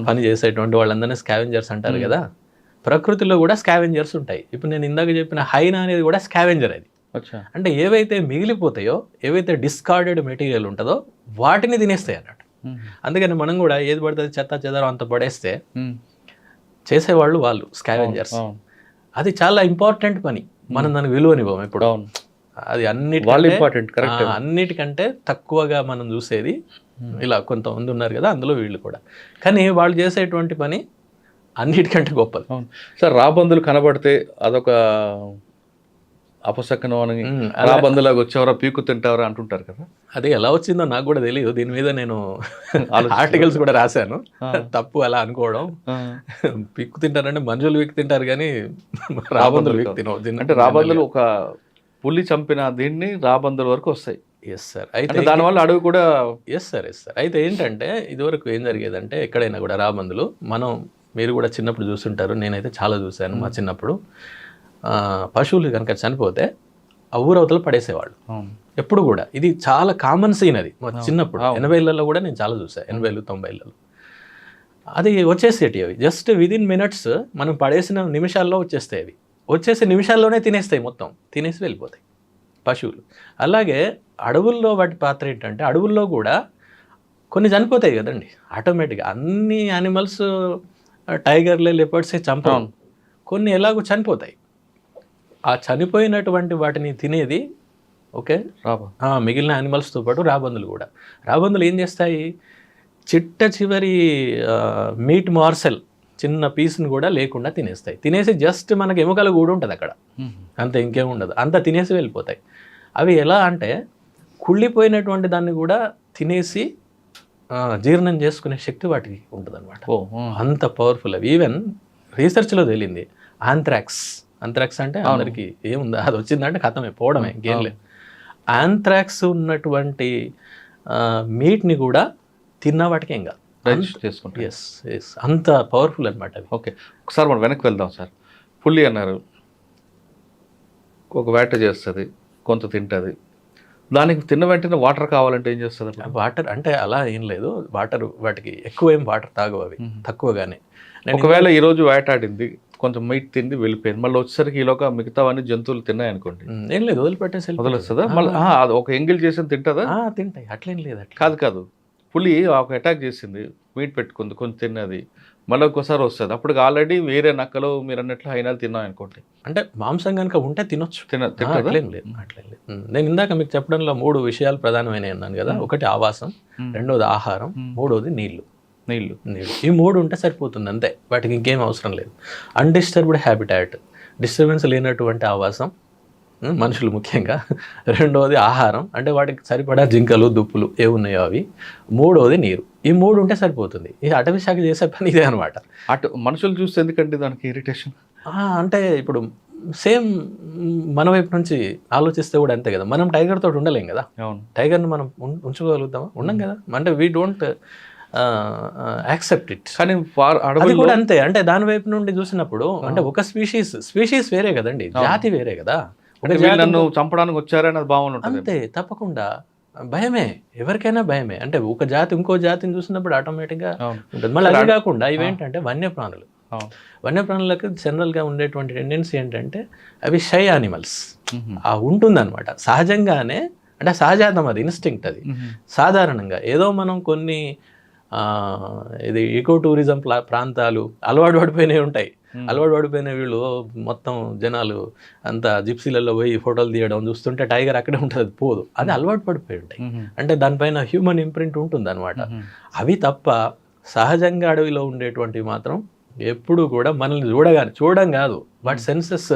పని చేసేటువంటి వాళ్ళందరినీ స్కావెంజర్స్ అంటారు కదా. ప్రకృతిలో కూడా స్కావెంజర్స్ ఉంటాయి. ఇప్పుడు నేను ఇందాక చెప్పిన హైనా అనేది కూడా స్కావెంజర్. అది అంటే ఏవైతే మిగిలిపోతాయో, ఏవైతే డిస్కార్డెడ్ మెటీరియల్ ఉంటుందో వాటిని తినేస్తాయి అన్నట్టు. అందుకని మనం కూడా ఏది పడుతుంది చెత్త చెదారం అంత పడేస్తే చేసేవాళ్ళు వాళ్ళు స్కావెంజర్స్. అది చాలా ఇంపార్టెంట్ పని, మనం దానికి విలువనివ్వం ఇప్పుడు. అది అన్నిటికంటే తక్కువగా మనం చూసేది ఇలా కొంతమంది ఉన్నారు కదా, అందులో వీళ్ళు కూడా. కానీ వాళ్ళు చేసేటువంటి పని అన్నిటికంటే గొప్పది. సార్, రాబందులు కనబడితే అదొక అపశకనం అని, రాబందులాగా వచ్చేవరా పీకు తింటావరా అంటుంటారు కదా. అది ఎలా వచ్చిందో నాకు కూడా తెలియదు. దీని మీద నేను ఆర్టికల్స్ కూడా రాశాను. తప్పు అలా అనుకోవడం. పీక్కు తింటారంటే మనుషులు పీక్కు తింటారు కానీ రాబందులు పీక్కు తినవు. అంటే రాబందులు ఒక పులి చంపిన దీన్ని రాబందుల వరకు వస్తాయి. Yes sir. అయితే దానివల్ల అడవి కూడా ఎస్ సార్. అయితే ఏంటంటే ఇదివరకు ఏం జరిగేదంటే ఎక్కడైనా కూడా రాబందులు, మీరు కూడా చిన్నప్పుడు చూస్తుంటారు, నేనైతే చాలా చూశాను మా చిన్నప్పుడు. పశువులు కనుక చనిపోతే ఆ ఊరవతలు పడేసేవాళ్ళు ఎప్పుడు కూడా. ఇది చాలా కామన్ సీన్ అది మా చిన్నప్పుడు. 80లలో కూడా నేను చాలా చూసాను, 80, 90లలో. అది వచ్చేసేటి అవి జస్ట్ విదిన్ మినిట్స్, మనం పడేసిన నిమిషాల్లో వచ్చేస్తాయి. అవి వచ్చేసి నిమిషాల్లోనే తినేస్తాయి, మొత్తం తినేసి వెళ్ళిపోతాయి పశువులు. అలాగే అడవుల్లో వాటి పాత్ర ఏంటంటే, అడవుల్లో కూడా కొన్ని చనిపోతాయి కదండి ఆటోమేటిక్గా. అన్ని యానిమల్స్ టైగర్లే, లెపర్డ్సే చంపడం, కొన్ని ఎలాగో చనిపోతాయి. ఆ చనిపోయినటువంటి వాటిని తినేది ఓకే మిగిలిన యానిమల్స్తో పాటు రాబందులు కూడా. రాబందులు ఏం చేస్తాయి, చిట్ట చివరి మీట్ మార్సెల్ చిన్న పీస్ని కూడా లేకుండా తినేస్తాయి. తినేసి జస్ట్ మనకి ఎముకల కూడా ఉంటుంది అక్కడ, అంత ఇంకేం ఉండదు, అంత తినేసి వెళ్ళిపోతాయి. అవి ఎలా అంటే కుళ్ళిపోయినటువంటి దాన్ని కూడా తినేసి జీర్ణం చేసుకునే శక్తి వాటికి ఉంటుంది అనమాట. ఓ అంత పవర్ఫుల్ అవి. ఈవెన్ రీసెర్చ్లో తేలింది ఆంథ్రాక్స్ అంటే అందరికి ఏముంది, అది వచ్చిందంటే కథమే, పోవడమే, ఇంకేం లేదు. ఆంథ్రాక్స్ ఉన్నటువంటి మీట్ని కూడా తిన్న వాటికి ఏం కాదు, చేసుకుంటాం. ఎస్ అంత పవర్ఫుల్ అనమాట అవి. ఓకే, ఒకసారి మనం వెనక్కి వెళ్దాం సార్. పులి అన్నారు, ఒక వేట చేస్తుంది, కొంత తింటుంది, దానికి తిన్న వెంటనే వాటర్ కావాలంటే ఏం చేస్తుంది? వాటర్ అంటే అలా ఏం లేదు, వాటర్ వాటికి ఎక్కువ ఏం వాటర్ తాగవు అవి, తక్కువగానే. ఒకవేళ ఈరోజు వేటాడింది, కొంచెం మీట్ తింది, వెళ్ళిపోయింది, మళ్ళీ వచ్చేసరికి ఈలోగా మిగతావన్నీ జంతువులు తిన్నాయి అనుకోండి, ఏం లేదు, వదిలిపెట్టేసి వదిలేస్తుందా? మళ్ళీ అది ఒక ఎంగిల్ చేసి తింటుందా? తింటాయి, అట్లేం లేదు. కాదు, పులి ఒక అటాక్ చేసింది, మీట్ పెట్టుకుంది, కొంచెం తిన్నది, మళ్ళీ ఒక్కోసారి వస్తుంది, అప్పుడు ఆల్రెడీ వేరే నక్కలు మీరు అన్నట్లు హైనాలు తిన్నాం అనుకోండి, అంటే మాంసం కనుక ఉంటే తినొచ్చు, అట్లేం లేదు. నేను ఇందాక మీకు చెప్పడంలో 3 విషయాలు ప్రధానమైనవి అన్నాను కదా. ఒకటి ఆవాసం, రెండోది ఆహారం, మూడోది నీళ్లు. ఈ 3 ఉంటే సరిపోతుంది అంతే, వాటికి ఇంకేం అవసరం లేదు. అన్డిస్టర్బ్డ్ హ్యాబిటాట్, డిస్టర్బెన్స్ లేనటువంటి ఆవాసం, మనుషులు ముఖ్యంగా. రెండోది ఆహారం, అంటే వాటికి సరిపడా జింకలు, దుప్పులు ఏమున్నాయో అవి. మూడోది నీరు. ఈ 3 ఉంటే సరిపోతుంది. ఈ అటవీ శాఖ చేసే పని ఇదే అనమాట. మనుషులు చూస్తే ఎందుకంటే దానికి ఇరిటేషన్ అంటే ఇప్పుడు సేమ్ మన వైపు నుంచి ఆలోచిస్తే కూడా అంతే కదా. మనం టైగర్ తోటి ఉండలేం కదా, టైగర్ని మనం ఉంచుకోగలుగుతామా? ఉండం కదా. అంటే వీ డోంట్ యాక్సెప్ట్ ఇట్. కానీ అది కూడా అంతే, అంటే దాని వైపు నుండి చూసినప్పుడు అంటే ఒక స్పీషీస్ వేరే కదండి, జాతి వేరే కదా. నన్ను చంపడానికి వచ్చారని అది బాగుంటుంది అంతే, తప్పకుండా భయమే, ఎవరికైనా భయమే. అంటే ఒక జాతి ఇంకో జాతిని చూసినప్పుడు ఆటోమేటిక్గా ఉంటుంది. మళ్ళీ అదే కాకుండా ఇవేంటంటే వన్యప్రాణులకు జనరల్గా ఉండేటువంటి టెండెన్సీ ఏంటంటే అవి షై యానిమల్స్ ఉంటుందన్నమాట సహజంగానే. అంటే సహజాతం, అది ఇన్స్టింక్ట్. అది సాధారణంగా ఏదో మనం కొన్ని ఇది ఈకో టూరిజం ప్రాంతాలు అలవాటు పడిపోయినవి ఉంటాయి. అలవాటు పడిపోయిన వీళ్ళు మొత్తం జనాలు అంతా జిప్సీలలో పోయి ఫోటోలు తీయడం చూస్తుంటే టైగర్ అక్కడే ఉంటుంది, అది పోదు. అది అలవాటు పడిపోయి ఉంటాయి, అంటే దానిపైన హ్యూమన్ ఇంప్రింట్ ఉంటుంది అనమాట. అవి తప్ప సహజంగా అడవిలో ఉండేటువంటివి మాత్రం ఎప్పుడు కూడా మనల్ని చూడడం కాదు, వాటి సెన్సెస్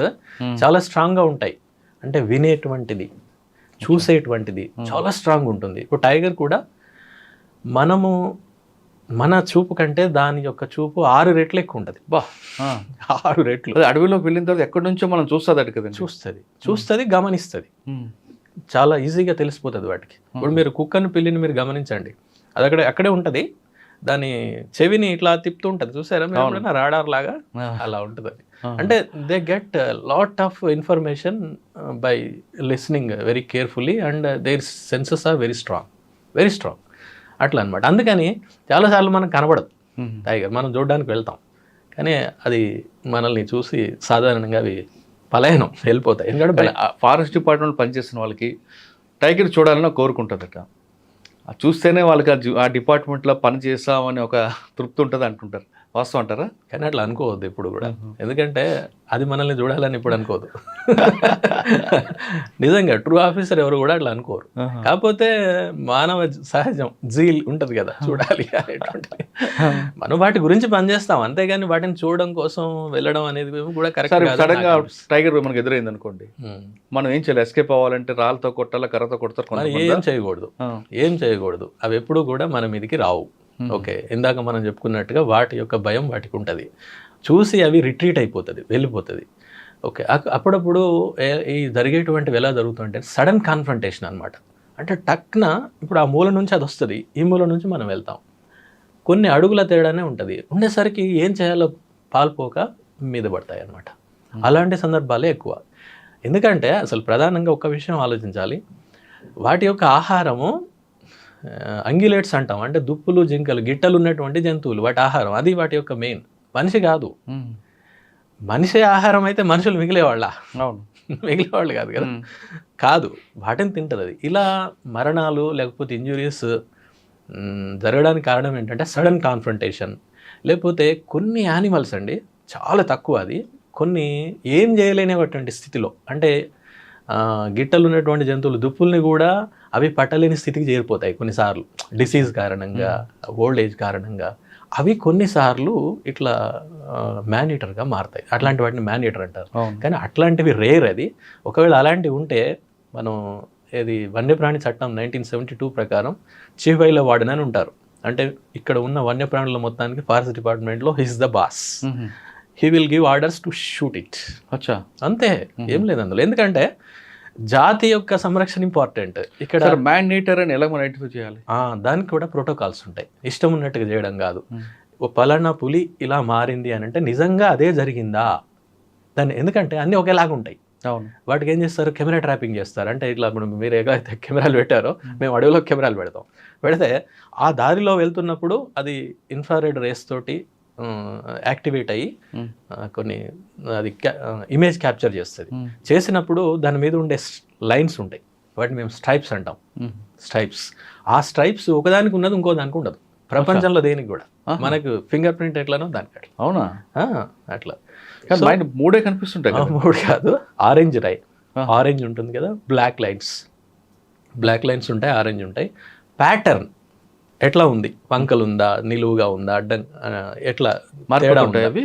చాలా స్ట్రాంగ్గా ఉంటాయి. అంటే వినేటువంటిది, చూసేటువంటిది చాలా స్ట్రాంగ్ ఉంటుంది. ఇప్పుడు టైగర్ కూడా మన చూపు కంటే దాని యొక్క చూపు 6 రెట్లు ఎక్కువ ఉంటుంది. 6 రెట్లు. అడవిలోకి వెళ్ళిన తర్వాత ఎక్కడి నుంచో మనం చూస్తుంది, గమనిస్తుంది, చాలా ఈజీగా తెలిసిపోతుంది వాటికి. ఇప్పుడు మీరు కుక్కను, పిల్లిని మీరు గమనించండి, అది అక్కడే ఉంటుంది, దాని చెవిని ఇట్లా తిప్పుతూ ఉంటుంది, చూసారా మీరు? రాడార్ లాగా అలా ఉంటుంది అది. అంటే they get lot of information by listening very carefully and their senses are very strong అట్లా అనమాట. అందుకని చాలాసార్లు మనకు కనబడదు టైగర్, మనం చూడడానికి వెళ్తాం, కానీ అది మనల్ని చూసి సాధారణంగా అవి పలాయనం వెళ్ళిపోతాయి. ఎందుకంటే ఫారెస్ట్ డిపార్ట్మెంట్ పనిచేసిన వాళ్ళకి టైగర్ చూడాలని కోరుకుంటుందట, చూస్తేనే వాళ్ళకి ఆ డిపార్ట్మెంట్లో పని చేస్తామని ఒక తృప్తి ఉంటుంది అంటుంటారు. వాస్తవం అంటారా? కానీ అట్లా అనుకోవద్దు ఇప్పుడు కూడా, ఎందుకంటే అది మనల్ని చూడాలని ఇప్పుడు అనుకోదు. నిజంగా ట్రూ ఆఫీసర్ ఎవరు కూడా అట్లా అనుకోరు. కాకపోతే మానవ సహజం జీల్ ఉంటుంది కదా, చూడాలి అనేటువంటి. మనం వాటి గురించి పనిచేస్తాం, అంతేగాని వాటిని చూడడం కోసం వెళ్ళడం అనేది కూడా కరెక్ట్. సడన్ గా టైగర్ మనకు ఎదురైంది అనుకోండి, మనం ఏం చేయాలి? ఎస్కేప్ అవ్వాలంటే రాళ్ళతో కొట్టాలా, కర్రతో కొడతారు? ఏం చేయకూడదు. అవి ఎప్పుడు కూడా మన మీదకి రావు. ఓకే, ఇందాక మనం చెప్పుకున్నట్టుగా వాటి యొక్క భయం వాటికి ఉంటుంది, చూసి అవి రిట్రీట్ అయిపోతుంది, వెళ్ళిపోతుంది. ఓకే, అప్పుడప్పుడు ఈ జరిగేటువంటివి ఎలా జరుగుతుంటే సడన్ కాన్ఫ్రంటేషన్ అనమాట. అంటే టక్న ఇప్పుడు ఆ మూల నుంచి అది వస్తుంది, ఈ మూల నుంచి మనం వెళ్తాం, కొన్ని అడుగుల తేడానే ఉంటుంది. ఉండేసరికి ఏం చేయాలో పాల్పోక మీద పడతాయి అన్నమాట. అలాంటి సందర్భాలే ఎక్కువ. ఎందుకంటే అసలు ప్రధానంగా ఒక విషయం ఆలోచించాలి, వాటి యొక్క ఆహారము అంగిలేట్స్ అంటాం, అంటే దుప్పులు, జింకలు, గిట్టలు ఉన్నటువంటి జంతువులు, వాటి ఆహారం అది వాటి యొక్క మెయిన్. మనిషి కాదు, మనిషి ఆహారం అయితే మనుషులు మిగిలేవాళ్ళ? మిగిలేవాళ్ళు కాదు కదా, కాదు, వాటిని తింటుంది అది. ఇలా మరణాలు లేకపోతే ఇంజురీస్ జరగడానికి కారణం ఏంటంటే సడన్ కాన్ఫ్రంటేషన్. లేకపోతే కొన్ని యానిమల్స్ అండి చాలా తక్కువ, అది కొన్ని ఏం చేయలేనటువంటి స్థితిలో, అంటే గిట్టలు ఉన్నటువంటి జంతువులు, దుప్పుల్ని కూడా అవి పట్టలేని స్థితికి చేరిపోతాయి కొన్నిసార్లు, డిసీజ్ కారణంగా, ఓల్డ్ ఏజ్ కారణంగా. అవి కొన్నిసార్లు ఇట్లా మ్యాన్-ఈటర్గా మారుతాయి. అట్లాంటి వాటిని మ్యాన్-ఈటర్ అంటారు. కానీ అట్లాంటివి రేర్. అది ఒకవేళ అలాంటివి ఉంటే మనం వన్యప్రాణి చట్టం 1972 ప్రకారం చీఫ్ వైల్డ్ వార్డెన్ అని ఉంటారు. అంటే ఇక్కడ ఉన్న వన్యప్రాణుల మొత్తానికి ఫారెస్ట్ డిపార్ట్మెంట్లో his the boss. He will give orders to shoot it. అచ్చా, అంతే, ఏం లేదు అందులో. ఎందుకంటే జాతి యొక్క సంరక్షణ ఇంపార్టెంట్. ఇక్కడ మ్యాన్ ఈటర్ అని ఎలా మనం ఐడెంటిఫై చేయాలి? దానికి కూడా ప్రోటోకాల్స్ ఉంటాయి. ఇష్టం ఉన్నట్టుగా చేయడం కాదు. ఓ పలానా పులి ఇలా మారింది అని అంటే నిజంగా అదే జరిగిందా దాన్ని, ఎందుకంటే అన్నీ ఒకేలాగా ఉంటాయి. అవును. వాటికి ఏం చేస్తారు, కెమెరా ట్రాపింగ్ చేస్తారు. అంటే ఇట్లా ఇప్పుడు మీరు ఎలాగైతే కెమెరాలు పెట్టారో మేము అడవిలో కెమెరాలు పెడితే ఆ దారిలో వెళ్తున్నప్పుడు అది ఇన్ఫ్రారెడ్ రేస్ తోటి యాక్టివేట్ అయ్యి కొన్ని అది ఇమేజ్ క్యాప్చర్ చేస్తుంది. చేసినప్పుడు దాని మీద ఉండే లైన్స్ ఉంటాయి, వాటిని మేము స్ట్రైప్స్ అంటాం. స్ట్రైప్స్, ఆ స్ట్రైప్స్ ఒకదానికి ఉన్నది ఇంకో దానికి ఉండదు ప్రపంచంలో దేనికి కూడా. మనకు ఫింగర్ ప్రింట్ ఎట్లానో దానికి అట్లా. అవునా? అట్లా మూడే కనిపిస్తుంటాయి. మూడు కాదు, ఆరెంజ్ ఆరెంజ్ ఉంటుంది కదా, బ్లాక్ లైన్స్ ఉంటాయి, ఆరెంజ్ ఉంటాయి. ప్యాటర్న్ ఎట్లా ఉంది, వంకలు ఉందా, నిలువుగా ఉందా, అడ్డం ఎట్లా తేడా ఉంటాయి అవి.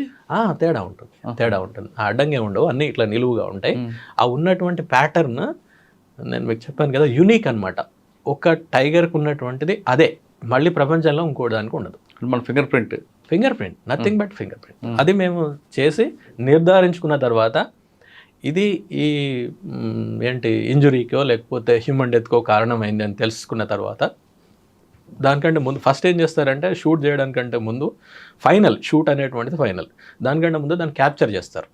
తేడా ఉంటుంది. ఆ అడ్డంగా ఉండవు, అన్నీ ఇట్లా నిలువుగా ఉంటాయి. ఆ ఉన్నటువంటి ప్యాటర్న్ నేను మీకు చెప్పాను కదా, యూనిక్ అనమాట. ఒక టైగర్కి ఉన్నటువంటిది అదే, మళ్ళీ ప్రపంచంలో ఇంకోటి దానికి ఉండదు. మన finger print nothing but finger print. అది మేము చేసి నిర్ధారించుకున్న తర్వాత ఇది ఈ ఏంటి ఇంజురీకో లేకపోతే హ్యూమన్ డెత్కో కారణమైంది అని తెలుసుకున్న తర్వాత దానికంటే ముందు ఫస్ట్ ఏం చేస్తారంటే షూట్ చేయడానికంటే ముందు షూట్ అనేటువంటిది ఫైనల్. దానికంటే ముందు దాన్ని క్యాప్చర్ చేస్తారు.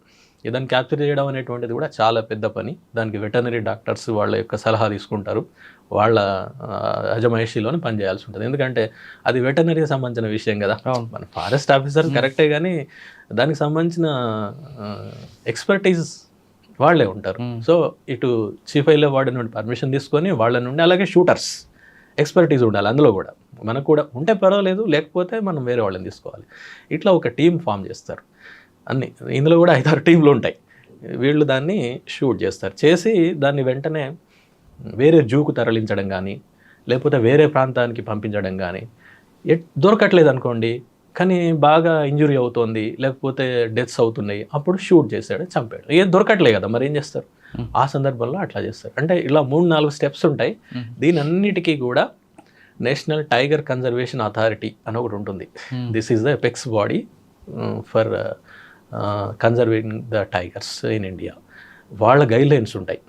దాన్ని క్యాప్చర్ చేయడం అనేటువంటిది కూడా చాలా పెద్ద పని. దానికి వెటర్నరీ డాక్టర్స్ వాళ్ళ యొక్క సలహా తీసుకుంటారు, వాళ్ళ అజమాయిషీలోనే పనిచేయాల్సి ఉంటుంది. ఎందుకంటే అది వెటర్నరీకి సంబంధించిన విషయం కదా. మన ఫారెస్ట్ ఆఫీసర్ కరెక్టే, కానీ దానికి సంబంధించిన ఎక్స్పర్టీస్ వాళ్ళే ఉంటారు. సో ఇటు చీఫ్ వైల్డ్ లైఫ్ వార్డెన్ నుండి పర్మిషన్ తీసుకొని వాళ్ళ నుండి, అలాగే షూటర్స్ ఎక్స్పర్టీస్ ఉండాలి అందులో కూడా. మనకు కూడా ఉంటే పర్వాలేదు, లేకపోతే మనం వేరే వాళ్ళని తీసుకోవాలి. ఇట్లా ఒక టీం ఫామ్ చేస్తారు. అన్నీ ఇందులో కూడా 5-6 టీంలు ఉంటాయి. వీళ్ళు దాన్ని షూట్ చేస్తారు. చేసి దాన్ని వెంటనే వేరే జూకు తరలించడం కానీ లేకపోతే వేరే ప్రాంతానికి పంపించడం కానీ, దొరకట్లేదు అనుకోండి, కానీ బాగా ఇంజురీ అవుతోంది లేకపోతే డెత్స్ అవుతున్నాయి, అప్పుడు షూట్ చేశాడు, చంపాడు. ఏం దొరకట్లే కదా, మరి ఏం చేస్తారు? ఆ సందర్భంలో అట్లా చేస్తారు. అంటే ఇలా 3-4 స్టెప్స్ ఉంటాయి. దీని అన్నిటికీ కూడా నేషనల్ టైగర్ కన్జర్వేషన్ అథారిటీ అని ఒకటి ఉంటుంది. This is the apex body for conserving the tigers in India. వాళ్ళ గైడ్లైన్స్ ఉంటాయి.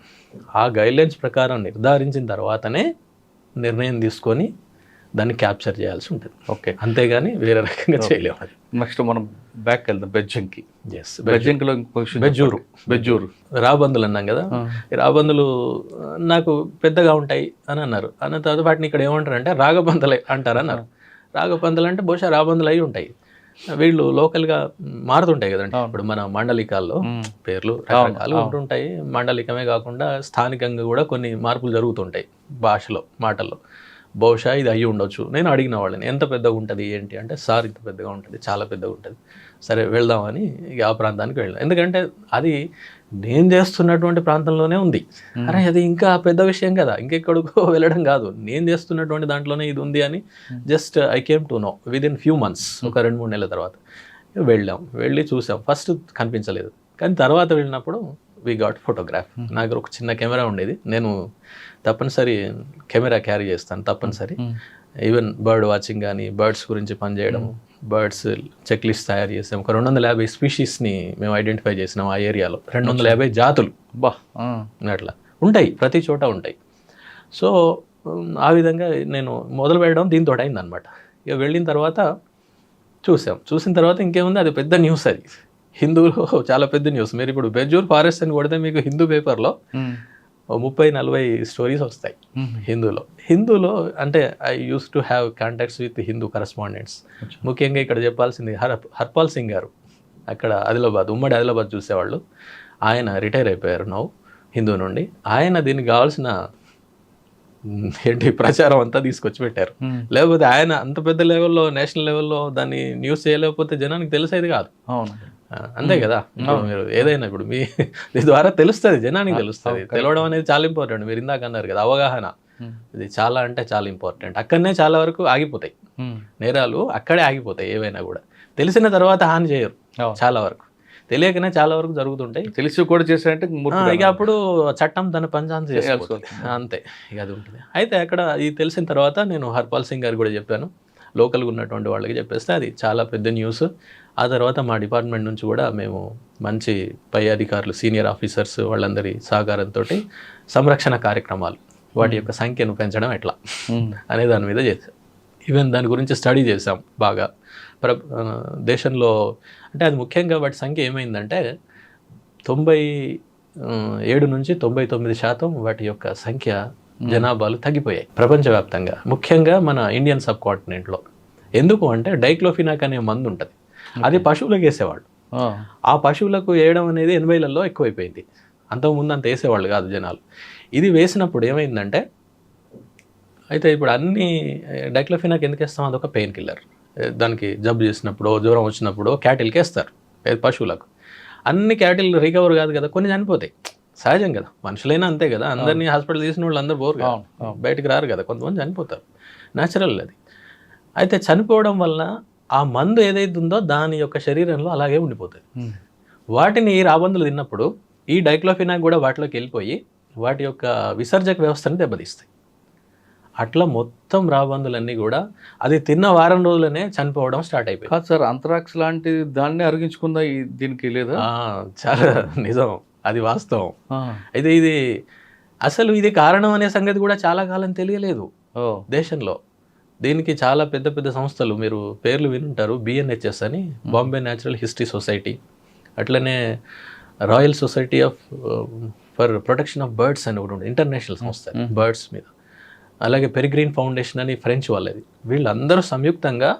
ఆ గైడ్లైన్స్ ప్రకారం నిర్ధారించిన తర్వాతనే నిర్ణయం తీసుకొని దాన్ని క్యాప్చర్ చేయాల్సి ఉంటుంది. ఓకే, అంతేగాని వేరే రకంగా చేయలేము. అది నెక్స్ట్ మనం బ్యాక్ వెళ్దాం బెజ్జంకి. బెజ్జంకిలో బెజ్జూరు రాబందులు అన్నాం కదా. ఈ రాబందులు నాకు పెద్దగా ఉంటాయి అని అన్నారు. అన్న తర్వాత వాటిని ఇక్కడ ఏమంటారు అంటే రాగబందులే అంటారు అన్నారు. రాగబందులు అంటే బహుశా రాబందులు అయి ఉంటాయి. వీళ్ళు లోకల్గా మారుతుంటాయి కదండి. ఇప్పుడు మన మండలికాల్లో పేర్లు రకరకాలు ఉంటుంటాయి. మండలికమే కాకుండా స్థానికంగా కూడా కొన్ని మార్పులు జరుగుతుంటాయి భాషలో, మాటల్లో. బహుశా ఇది అయ్యి ఉండొచ్చు. నేను అడిగిన వాళ్ళని ఎంత పెద్దగా ఉంటుంది ఏంటి అంటే, సార్ ఇంత పెద్దగా ఉంటుంది, చాలా పెద్దగా ఉంటుంది. సరే వెళ్దామని ఇక ఆ ప్రాంతానికి వెళ్ళాం. ఎందుకంటే అది నేను చేస్తున్నటువంటి ప్రాంతంలోనే ఉంది. అరే అది ఇంకా పెద్ద విషయం కదా, ఇంకెక్కడికో వెళ్ళడం కాదు, నేను చేస్తున్నటువంటి దాంట్లోనే ఇది ఉంది అని just I came to know within few months. ఒక 2-3 నెలల తర్వాత వెళ్ళి చూసాం. ఫస్ట్ కనిపించలేదు, కానీ తర్వాత వెళ్ళినప్పుడు వి గాట్ ఫోటోగ్రాఫ్. నాకు ఒక చిన్న కెమెరా ఉండేది, నేను తప్పనిసరి కెమెరా క్యారీ చేస్తాను తప్పనిసరి. ఈవెన్ బర్డ్ వాచింగ్ కానీ, బర్డ్స్ గురించి పనిచేయడం, బర్డ్స్ చెక్ లిస్ట్ తయారు చేసాం. ఒక 250 స్పీషీస్ని మేము ఐడెంటిఫై చేసినాం ఆ ఏరియాలో. 250 జాతులు అట్లా ఉంటాయి, ప్రతి చోట ఉంటాయి. సో ఆ విధంగా నేను మొదలు పెట్టడం దీంతో అయిందనమాట. ఇక వెళ్ళిన తర్వాత చూసిన తర్వాత ఇంకేముంది, అది పెద్ద న్యూస్. అది హిందూలో చాలా పెద్ద న్యూస్. మీరు ఇప్పుడు బెజ్జూర్ ఫారెస్ట్ అని కొడితే మీకు హిందూ పేపర్లో 30-40 స్టోరీస్ వస్తాయి హిందూలో. అంటే I use to have contacts with Hindu correspondents. ముఖ్యంగా ఇక్కడ చెప్పాల్సింది హర్పాల్ సింగ్ గారు, అక్కడ ఉమ్మడి ఆదిలాబాద్ చూసేవాళ్ళు. ఆయన రిటైర్ అయిపోయారు నౌ హిందూ నుండి. ఆయన దీనికి కావాల్సిన ప్రచారం అంతా తీసుకొచ్చి పెట్టారు. లేకపోతే ఆయన అంత పెద్ద లెవెల్లో, నేషనల్ లెవెల్లో దాన్ని న్యూస్ చేయలేకపోతే జనానికి తెలిసేది కాదు. అంతే కదా. మీరు ఏదైనా ఇప్పుడు మీ ద్వారా తెలుస్తుంది, జనానికి తెలుస్తుంది. తెలవడం అనేది చాలా ఇంపార్టెంట్. మీరు ఇందాక అన్నారు కదా, అవగాహన, ఇది చాలా అంటే చాలా ఇంపార్టెంట్. అక్కడనే చాలా వరకు ఆగిపోతాయి నేరాలు, అక్కడే ఆగిపోతాయి. ఏవైనా కూడా తెలిసిన తర్వాత హాని చేయరు, చాలా వరకు తెలియకనే చాలా వరకు జరుగుతుంటాయి. తెలిసి కూడా చేశారంటే ఇక అప్పుడు చట్టం తన పంచాంతం చేసుకోవాలి, అంతే. ఇక అది ఉంటుంది. అయితే అక్కడ ఇది తెలిసిన తర్వాత నేను హర్పాల్ సింగ్ గారు కూడా చెప్పాను, లోకల్గా ఉన్నటువంటి వాళ్ళకి చెప్పేస్తే అది చాలా పెద్ద న్యూస్. ఆ తర్వాత మా డిపార్ట్మెంట్ నుంచి కూడా మేము మంచి పై అధికారులు, సీనియర్ ఆఫీసర్స్ వాళ్ళందరి సహకారంతో సంరక్షణ కార్యక్రమాలు, వాటి యొక్క సంఖ్యను పెంచడం ఎట్లా అనే దాని మీద చేసాం. ఈవెన్ దాని గురించి స్టడీ చేసాం బాగా. దేశంలో అంటే అది ముఖ్యంగా వాటి సంఖ్య ఏమైందంటే 97 నుంచి 99% వాటి యొక్క సంఖ్య జనాభాలు తగ్గిపోయాయి ప్రపంచవ్యాప్తంగా, ముఖ్యంగా మన ఇండియన్ సబ్ కాంటినెంట్లో. ఎందుకు అంటే డైక్లోఫినాక్ అనే మందు ఉంటుంది, అది పశువులకు వేసేవాళ్ళు. ఆ పశువులకు వేయడం అనేది 80లలో ఎక్కువైపోయింది. అంతకుముందు అంత వేసేవాళ్ళు కాదు జనాలు. ఇది వేసినప్పుడు ఏమైందంటే, అయితే ఇప్పుడు అన్ని డైక్లోఫినాక్ ఎందుకు వేస్తాం, అదొక పెయిన్ కిల్లర్. దానికి జబ్బు చేసినప్పుడు, జ్వరం వచ్చినప్పుడు క్యాటిల్కి వేస్తారు, పశువులకు. అన్ని క్యాటిల్ రికవర్ కాదు కదా, కొన్ని చనిపోతాయి, సహజం కదా. మనుషులైనా అంతే కదా, అందరినీ హాస్పిటల్ తీసిన వాళ్ళు అందరూ పోరు కదా, బయటికి రారు కదా, కొంతమంది చనిపోతారు, న్యాచురల్ అది. అయితే చనిపోవడం వల్ల ఆ మందు ఏదైతే ఉందో దాని యొక్క శరీరంలో అలాగే ఉండిపోతుంది. వాటిని ఈ రాబందులు తిన్నప్పుడు ఈ డైక్లోఫినాక్ కూడా వాటిలోకి వెళ్ళిపోయి వాటి యొక్క విసర్జక వ్యవస్థను దెబ్బతీస్తాయి. అట్లా మొత్తం రాబందులన్నీ కూడా అది తిన్న వారం రోజులనే చనిపోవడం స్టార్ట్ అయిపోయింది. కాదు సార్, అంతరాక్స్ లాంటి దాన్ని అరిగించుకుందా దీనికి లేదా? చాలా నిజం, అది వాస్తవం. అయితే ఇది అసలు ఇది కారణం అనే సంగతి కూడా చాలా కాలం తెలియలేదు దేశంలో. దీనికి చాలా పెద్ద పెద్ద సంస్థలు, మీరు పేర్లు వినుంటారు, BNHS అని, బాంబే న్యాచురల్ హిస్టరీ సొసైటీ, అట్లనే royal society for protection of birds అని ఒకటి ఉంటుంది, ఇంటర్నేషనల్ సంస్థ బర్డ్స్ మీద. అలాగే పెరిగ్రీన్ ఫౌండేషన్ అని ఫ్రెంచ్ వాళ్ళది. వీళ్ళందరూ సంయుక్తంగా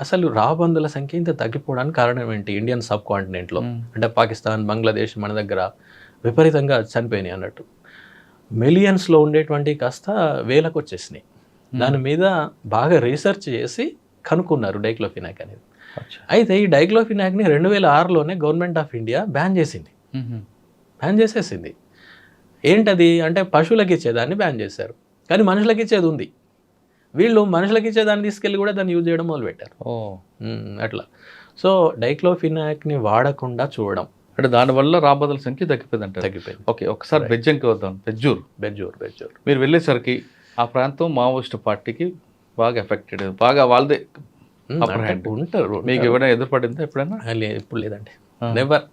అసలు రాబందుల సంఖ్య ఇంత తగ్గిపోవడానికి కారణం ఏంటి ఇండియన్ సబ్ కాంటినెంట్లో, అంటే పాకిస్తాన్, బంగ్లాదేశ్ మన దగ్గర విపరీతంగా చనిపోయినాయి అన్నట్టు. మిలియన్స్లో ఉండేటువంటి కాస్త వేలకు వచ్చేసినాయి. దాని మీద బాగా రీసెర్చ్ చేసి కనుక్కున్నారు డైక్లోఫినాక్ అనేది. అయితే ఈ డైక్లోఫినాక్ని 2006లోనే గవర్నమెంట్ ఆఫ్ ఇండియా బ్యాన్ చేసింది, బ్యాన్ చేసేసింది. ఏంటది అంటే పశువులకి ఇచ్చేదాన్ని బ్యాన్ చేశారు, కానీ మనుషులకి ఇచ్చేది ఉంది. వీళ్ళు మనుషులకి ఇచ్చేదాన్ని తీసుకెళ్ళి కూడా దాన్ని యూజ్ చేయడం మొదలుపెట్టారు. అట్లా. సో డైక్లోఫినాక్ని వాడకుండా చూడడం, అంటే దానివల్ల రాబందుల సంఖ్య తగ్గిపోయింది. ఓకే, ఒకసారి బెజ్జంకి వద్దాం. బెజ్జూర్ మీరు వెళ్ళేసరికి ఆ ప్రాంతం మావోయిస్ట్ పార్టీకి బాగా ఎఫెక్టెడ్, బాగా వాళ్ళదే ఉంటారు. మీకు ఏమైనా ఎదురుపడిందా ఎప్పుడైనా? ఎప్పుడు లేదండి, నెవర్.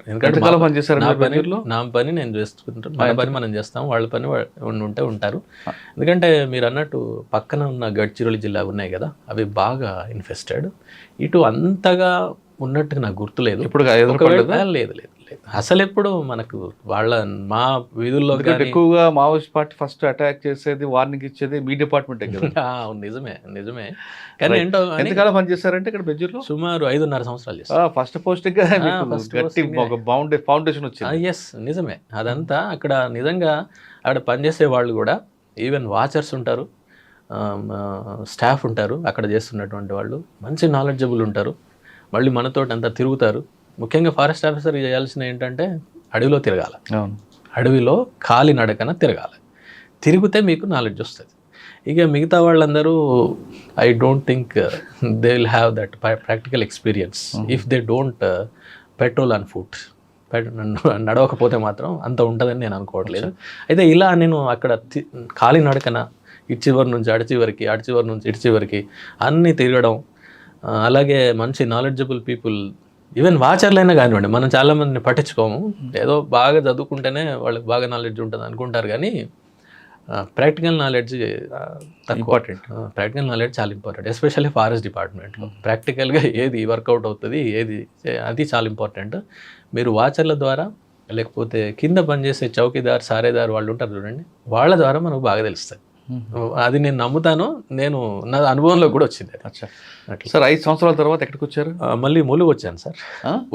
ఎందుకంటే నా పని నేను చేసుకుంటాను, మన పని మనం చేస్తాం, వాళ్ళ పని ఉంటే ఉంటారు. ఎందుకంటే మీరు అన్నట్టు పక్కన ఉన్న గడ్చిరోలి జిల్లా ఉన్నాయి కదా, అవి బాగా ఇన్ఫెస్టెడ్. ఇటు అంతగా ఉన్నట్టుగా నాకు గుర్తులేదు. ఇప్పుడు లేదు అసలు ఎప్పుడు మనకు మా వీధుల్లో ఎక్కువగా మావోయిస్ట్ పార్టీ ఫస్ట్ అటాక్ చేసేది, వార్నింగ్ ఇచ్చేది మీ డిపార్ట్మెంటే కదా? నిజమే. కానీ ఏంటో ఎంతకాలం పనిచేస్తారంటే ఇక్కడ బెజ్జూర్లో? సుమారు 5.5 సంవత్సరాలు చేస్తారు. ఫస్ట్ పోస్టింగ్ ఫౌండేషన్ వచ్చింది. ఎస్, నిజమే. అదంతా అక్కడ నిజంగా అక్కడ పనిచేసే వాళ్ళు కూడా, ఈవెన్ వాచర్స్ ఉంటారు, స్టాఫ్ ఉంటారు, అక్కడ చేస్తున్నటువంటి వాళ్ళు మంచి నాలెడ్జబుల్ ఉంటారు. మళ్ళీ మనతోటి అంతా తిరుగుతారు. ముఖ్యంగా ఫారెస్ట్ ఆఫీసర్ చేయాల్సిన ఏంటంటే అడవిలో తిరగాలి, అడవిలో కాలినడకన తిరగాలి. తిరిగితే మీకు నాలెడ్జ్ వస్తుంది. ఇక మిగతా వాళ్ళందరూ I don't think they will have that practical experience if they don't patrol on foot. నడవకపోతే మాత్రం అంత ఉంటుందని నేను అనుకోవట్లేదు. అయితే ఇలా నేను అక్కడ కాలినడకన ఇటు చివరి నుంచి అటు చివరికి, అటు చివరి నుంచి ఇటు చివరికి అన్నీ తిరగడం. అలాగే మంచి నాలెడ్జబుల్ పీపుల్, ఈవెన్ వాచర్లైనా కానివ్వండి, మనం చాలామందిని పట్టించుకోము, ఏదో బాగా చదువుకుంటేనే వాళ్ళకి బాగా నాలెడ్జ్ ఉంటుంది అనుకుంటారు, కానీ practical knowledge important. Practical knowledge చాలా ఇంపార్టెంట్, ఎస్పెషల్లీ ఫారెస్ట్ డిపార్ట్మెంట్లో. ప్రాక్టికల్గా ఏది వర్కౌట్ అవుతుంది, అది చాలా ఇంపార్టెంట్. మీరు వాచర్ల ద్వారా, లేకపోతే కింద పనిచేసే చౌకీదార్, సారేదార్ వాళ్ళు ఉంటారు చూడండి, వాళ్ళ ద్వారా మనకు బాగా తెలుస్తుంది. అది నేను నమ్ముతాను, నా అనుభవంలో కూడా వచ్చింది. సార్ 5 సంవత్సరాల తర్వాత ఎక్కడికి వచ్చారు? మళ్ళీ ములుగు వచ్చాను సార్,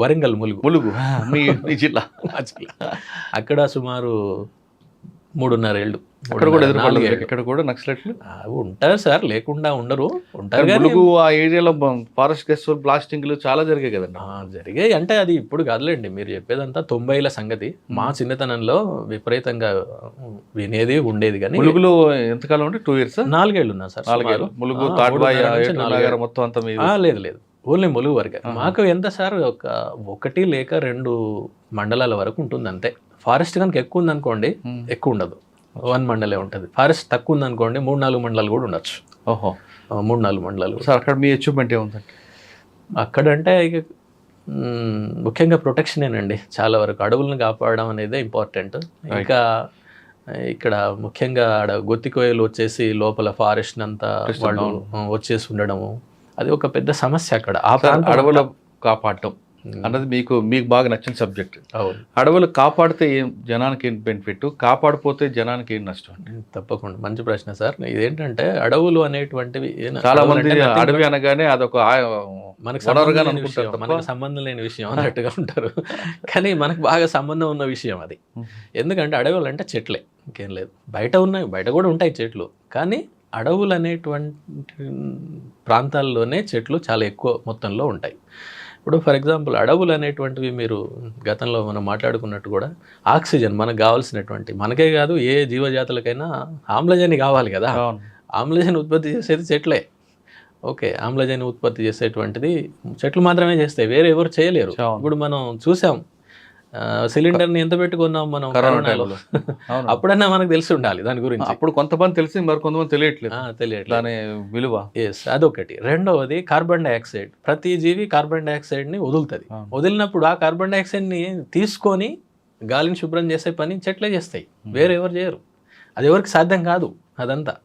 వరంగల్ ములుగు మీ జిల్లా. అక్కడ సుమారు 3.5 ఏళ్ళు. ఇక్కడ కూడా నక్సలైట్లు ఉంటారు సార్, లేకుండా ఉండరు, ఉంటారు. ములుగు ఆ ఏరియాలో ఫారెస్ట్ గెస్ట్ బ్లాస్టింగ్లు చాలా జరిగాయి కదండి? జరిగాయి. అంటే అది ఇప్పుడు కాదులేండి, మీరు చెప్పేదంతా 90ల సంగతి. మా చిన్నతనంలో విపరీతంగా వినేది ఉండేది. కానీ ములుగులో ఎంతకాలం ఉంటే 2 years? 4 ఏళ్ళు ఉన్నా సార్. 4 ఏళ్ళు ములుగు మొత్తం అంతా? లేదు, ఓన్లీ ములుగు వరకే. మాకు ఎంత సార్, 1 లేక 2 మండలాల వరకు ఉంటుంది అంతే. ఫారెస్ట్ కనుక ఎక్కువ ఉందనుకోండి, ఎక్కువ ఉండదు, 1 మండలే ఉంటుంది. ఫారెస్ట్ తక్కువ ఉందనుకోండి, 3-4 మండలాలు కూడా ఉండొచ్చు. 3-4 మండలాలు. సార్ అక్కడ మీ అచీవ్మెంట్ ఏముందండి? అక్కడంటే ఇక ముఖ్యంగా ప్రొటెక్షనేనండి. చాలా వరకు అడవులను కాపాడడం అనేదే ఇంపార్టెంట్. ఇంకా ఇక్కడ ముఖ్యంగా ఆడ గొత్తికోయలు వచ్చేసి లోపల ఫారెస్ట్ అంతా వాళ్ళు వచ్చేసి ఉండడము, అది ఒక పెద్ద సమస్య అక్కడ. ఆ ప్రాంతం అడవులు కాపాడటం అన్నది మీకు బాగా నచ్చిన సబ్జెక్ట్. అడవులు కాపాడితే ఏం జనానికి ఏం బెనిఫిట్, కాపాడిపోతే జనానికి ఏం నష్టం? తప్పకుండా మంచి ప్రశ్న సార్. ఇదేంటంటే అడవులు అనేటువంటివి చాలా మంది అడవి అనగానే అదొక మనకు సంబంధం లేని విషయం అన్నట్టుగా ఉంటారు, కానీ మనకు బాగా సంబంధం ఉన్న విషయం అది. ఎందుకంటే అడవులు అంటే చెట్లే, ఇంకేం లేదు. బయట ఉన్నాయి, బయట కూడా ఉంటాయి చెట్లు, కానీ అడవులు అనేటువంటి ప్రాంతాల్లోనే చెట్లు చాలా ఎక్కువ మొత్తంలో ఉంటాయి. ఇప్పుడు ఫర్ ఎగ్జాంపుల్ అడవులు అనేటువంటివి మీరు గతంలో మనం మాట్లాడుకున్నట్టు కూడా ఆక్సిజన్ మనకు కావాల్సినటువంటి, మనకే కాదు ఏ జీవజాతులకైనా ఆమ్లజని కావాలి కదా. ఆమ్లజని ఉత్పత్తి చేసేది చెట్లే. ఓకే, ఆమ్లజని ఉత్పత్తి చేసేటువంటిది చెట్లు మాత్రమే చేస్తాయి, వేరే ఎవరు చేయలేరు. ఇప్పుడు మనం చూసాం సిలిండర్ని ఎంత పెట్టుకున్నాం మనం కరోనాలో. అప్పుడన్నా మనకు తెలిసి ఉండాలి దాని గురించి. అప్పుడు కొంతమంది తెలిసి మరి కొంతమంది తెలియట్లేదు దాని విలువ. ఎస్, అదొకటి. రెండవది కార్బన్ డైఆక్సైడ్. ప్రతి జీవి కార్బన్ డైఆక్సైడ్ని వదులుతుంది. వదిలినప్పుడు ఆ కార్బన్ డైఆక్సైడ్ని తీసుకొని గాలిని శుభ్రం చేసే పని చెట్లే చేస్తాయి, వేరే ఎవరు చేయరు. అది ఎవరికి సాధ్యం కాదు అదంతా.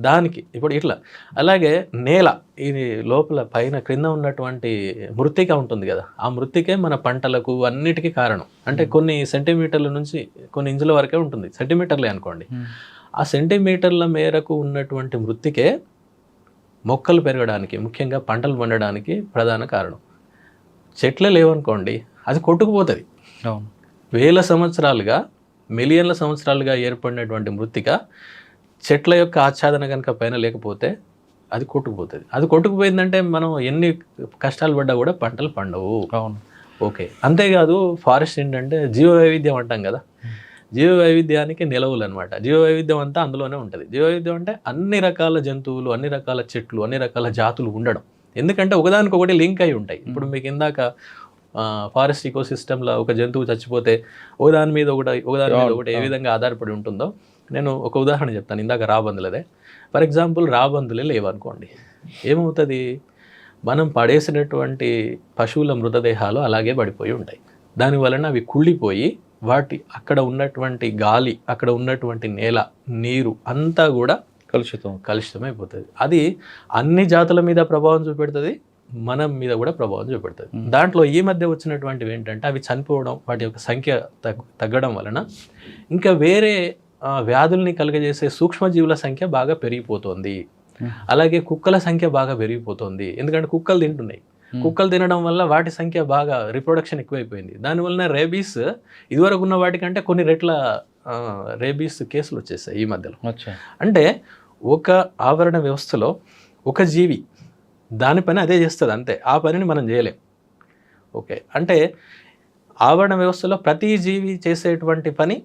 దానికి ఇప్పుడు ఇట్లా అలాగే నేల, ఇది లోపల పైన క్రింద ఉన్నటువంటి మృత్తిక ఉంటుంది కదా, ఆ మృత్తికే మన పంటలకు అన్నిటికీ కారణం. అంటే కొన్ని సెంటీమీటర్ల నుంచి కొన్ని ఇంచుల వరకే ఉంటుంది, సెంటీమీటర్లే అనుకోండి. ఆ సెంటీమీటర్ల మేరకు ఉన్నటువంటి మృత్తికే మొక్కలు పెరగడానికి, ముఖ్యంగా పంటలు పండడానికి ప్రధాన కారణం. చెట్లే లేవనుకోండి, అది కొట్టుకుపోతుంది. వేల సంవత్సరాలుగా, మిలియన్ల సంవత్సరాలుగా ఏర్పడినటువంటి మృత్తిక చెట్ల యొక్క ఆచ్ఛాదన కనుక పైన లేకపోతే అది కొట్టుకుపోతుంది. అది కొట్టుకుపోయిందంటే మనం ఎన్ని కష్టాలు పడ్డా కూడా పంటలు పండవు. ఓకే, అంతేకాదు ఫారెస్ట్ ఏంటంటే జీవ వైవిధ్యం అంటాం కదా, జీవ వైవిధ్యానికి నిలవులు అనమాట. జీవ వైవిధ్యం అంతా అందులోనే ఉంటుంది. జీవ వైవిధ్యం అంటే అన్ని రకాల జంతువులు, అన్ని రకాల చెట్లు, అన్ని రకాల జాతులు ఉండడం. ఎందుకంటే ఒకదానికొకటి లింక్ అయి ఉంటాయి. ఇప్పుడు మీకు ఇందాక ఫారెస్ట్ ఈకోసిస్టంలో ఒక జంతువు చచ్చిపోతే ఒకదాని మీద ఒకటి ఏ విధంగా ఆధారపడి ఉంటుందో, నేను ఒక ఉదాహరణ చెప్తాను. ఇందాక రాబందులదే. ఫర్ ఎగ్జాంపుల్ రాబందులే లేవనుకోండి, ఏమవుతుంది? మనం పడేసినటువంటి పశువుల మృతదేహాలు అలాగే పడిపోయి ఉంటాయి. దానివలన అవి కుళ్ళిపోయి వాటి అక్కడ ఉన్నటువంటి గాలి, అక్కడ ఉన్నటువంటి నేల, నీరు అంతా కూడా కలుషితమైపోతుంది. అది అన్ని జాతుల మీద ప్రభావం చూపెడుతుంది, మనం మీద కూడా ప్రభావం చూపెడుతుంది. దాంట్లో ఈ మధ్య వచ్చినటువంటివి ఏంటంటే అవి చనిపోవడం, వాటి యొక్క సంఖ్య తగ్గడం వలన ఇంకా వేరే వ్యాధుల్ని కలుగజేసే సూక్ష్మజీవుల సంఖ్య బాగా పెరిగిపోతుంది. అలాగే కుక్కల సంఖ్య బాగా పెరిగిపోతుంది. ఎందుకంటే కుక్కలు తింటున్నాయి. కుక్కలు తినడం వల్ల వాటి సంఖ్య బాగా రిప్రొడక్షన్ ఎక్కువైపోయింది. దానివల్ల రేబీస్ ఇదివరకు ఉన్న వాటికంటే కొన్ని రెట్ల రేబీస్ కేసులు వచ్చేసాయి ఈ మధ్యలో. అంటే ఒక ఆవరణ వ్యవస్థలో ఒక జీవి దాని పని అదే చేస్తుంది, అంతే. ఆ పనిని మనం చేయలేం. ఓకే, అంటే ఆవరణ వ్యవస్థలో ప్రతి జీవి చేసేటువంటి పని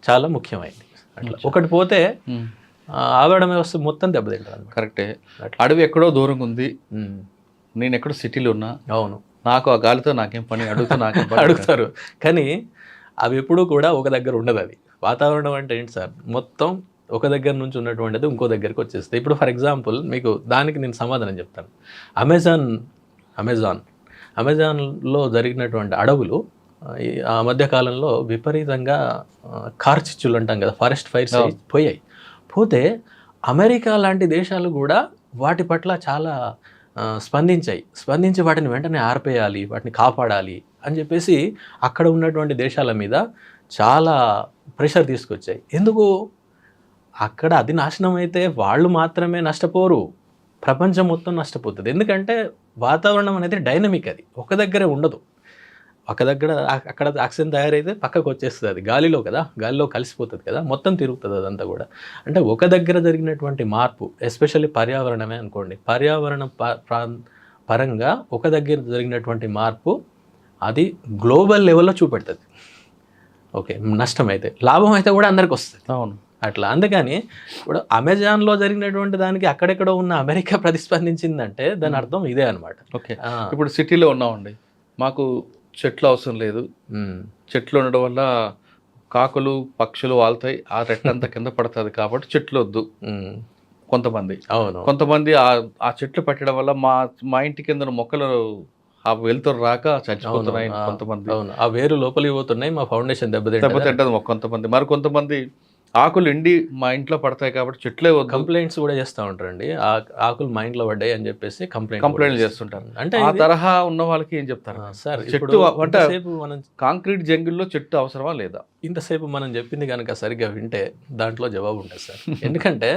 చాలా ముఖ్యమైనది. అట్లా ఒకటి పోతే ఆవరణ వ్యవస్థ మొత్తం దెబ్బతింటుంది. కరెక్టే. అడవి ఎక్కడో దూరంగా ఉంది, నేను ఎక్కడో సిటీలో ఉన్నా. అవును, నాకు ఆ గాలితో నాకేం పని, అడుగుతారు. కానీ అవి ఎప్పుడూ కూడా ఒక దగ్గర ఉండదు. అది వాతావరణం అంటే ఏంటి సార్, మొత్తం ఒక దగ్గర నుంచి ఉన్నటువంటిది ఇంకో దగ్గరికి వచ్చేస్తుంది. ఇప్పుడు ఫర్ ఎగ్జాంపుల్ మీకు దానికి నేను సమాధానం చెప్తాను. అమెజాన్లో జరిగినటువంటి అడవులు ఆ మధ్యకాలంలో విపరీతంగా కార్చిచ్చులు అంటాం కదా, ఫారెస్ట్ ఫైర్స్ పోతే అమెరికా లాంటి దేశాలు కూడా వాటి పట్ల చాలా స్పందించి వాటిని వెంటనే ఆర్పేయాలి, వాటిని కాపాడాలి అని చెప్పేసి అక్కడ ఉన్నటువంటి దేశాల మీద చాలా ప్రెషర్ తీసుకొచ్చాయి. ఎందుకు? అక్కడ అది నాశనం అయితే వాళ్ళు మాత్రమే నష్టపోరు, ప్రపంచం మొత్తం నష్టపోతుంది. ఎందుకంటే వాతావరణం అనేది డైనమిక్, అది ఒక దగ్గరే ఉండదు. అక్కడ ఆక్సిజన్ తయారైతే పక్కకు వచ్చేస్తుంది, అది గాలిలో కదా, గాలిలో కలిసిపోతుంది కదా, మొత్తం తిరుగుతుంది అదంతా కూడా. అంటే ఒక దగ్గర జరిగినటువంటి మార్పు, ఎస్పెషల్లీ పర్యావరణమే అనుకోండి, పర్యావరణ పరంగా ఒక దగ్గర జరిగినటువంటి మార్పు అది గ్లోబల్ లెవెల్లో చూపెడుతుంది. ఓకే, నష్టం అయితే, లాభం అయితే కూడా అందరికి వస్తుంది. అవును, అట్లా. అందుకని ఇప్పుడు అమెజాన్లో జరిగినటువంటి దానికి అక్కడెక్కడో ఉన్న అమెరికా ప్రతిస్పందించిందంటే దాని అర్థం ఇదే అనమాట. ఓకే, ఇప్పుడు సిటీలో ఉన్నామండి, మాకు చెట్లు అవసరం లేదు, చెట్లు ఉండడం వల్ల కాకులు పక్షులు వాళ్తాయి, ఆ రెట్టంతా కింద పడుతుంది కాబట్టి చెట్లు వద్దు. కొంతమంది. అవును. కొంతమంది ఆ చెట్లు పెట్టడం వల్ల మా ఇంటి కింద మొక్కలు ఆ వెలుతురు రాక చచ్చిపోతున్నాయి కొంతమంది. అవును. ఆ వేరు లోపలికి పోతున్నాయి, మా ఫౌండేషన్ దెబ్బతింటది. దెబ్బతింటది కొంతమంది. మరి కొంతమంది ఆకులు ఎండి మా ఇంట్లో పడతాయి కాబట్టి చెట్లే వద్దు కంప్లైంట్స్ కూడా చేస్తూ ఉంటారండి. ఆకులు మా ఇంట్లో పడ్డాయి అని చెప్పేసి కంప్లైంట్లు చేస్తుంటారు. అంటే ఆ తరహా ఉన్న వాళ్ళకి ఏం చెప్తారు సార్? చెట్టు అంటే ఇంతసేపు మనం కాంక్రీట్ జంగిల్లో చెట్టు అవసరమా లేదా? ఇంతసేపు మనం చెప్పింది కనుక సరిగ్గా వింటే దాంట్లో జవాబు ఉంటుంది సార్. ఎందుకంటే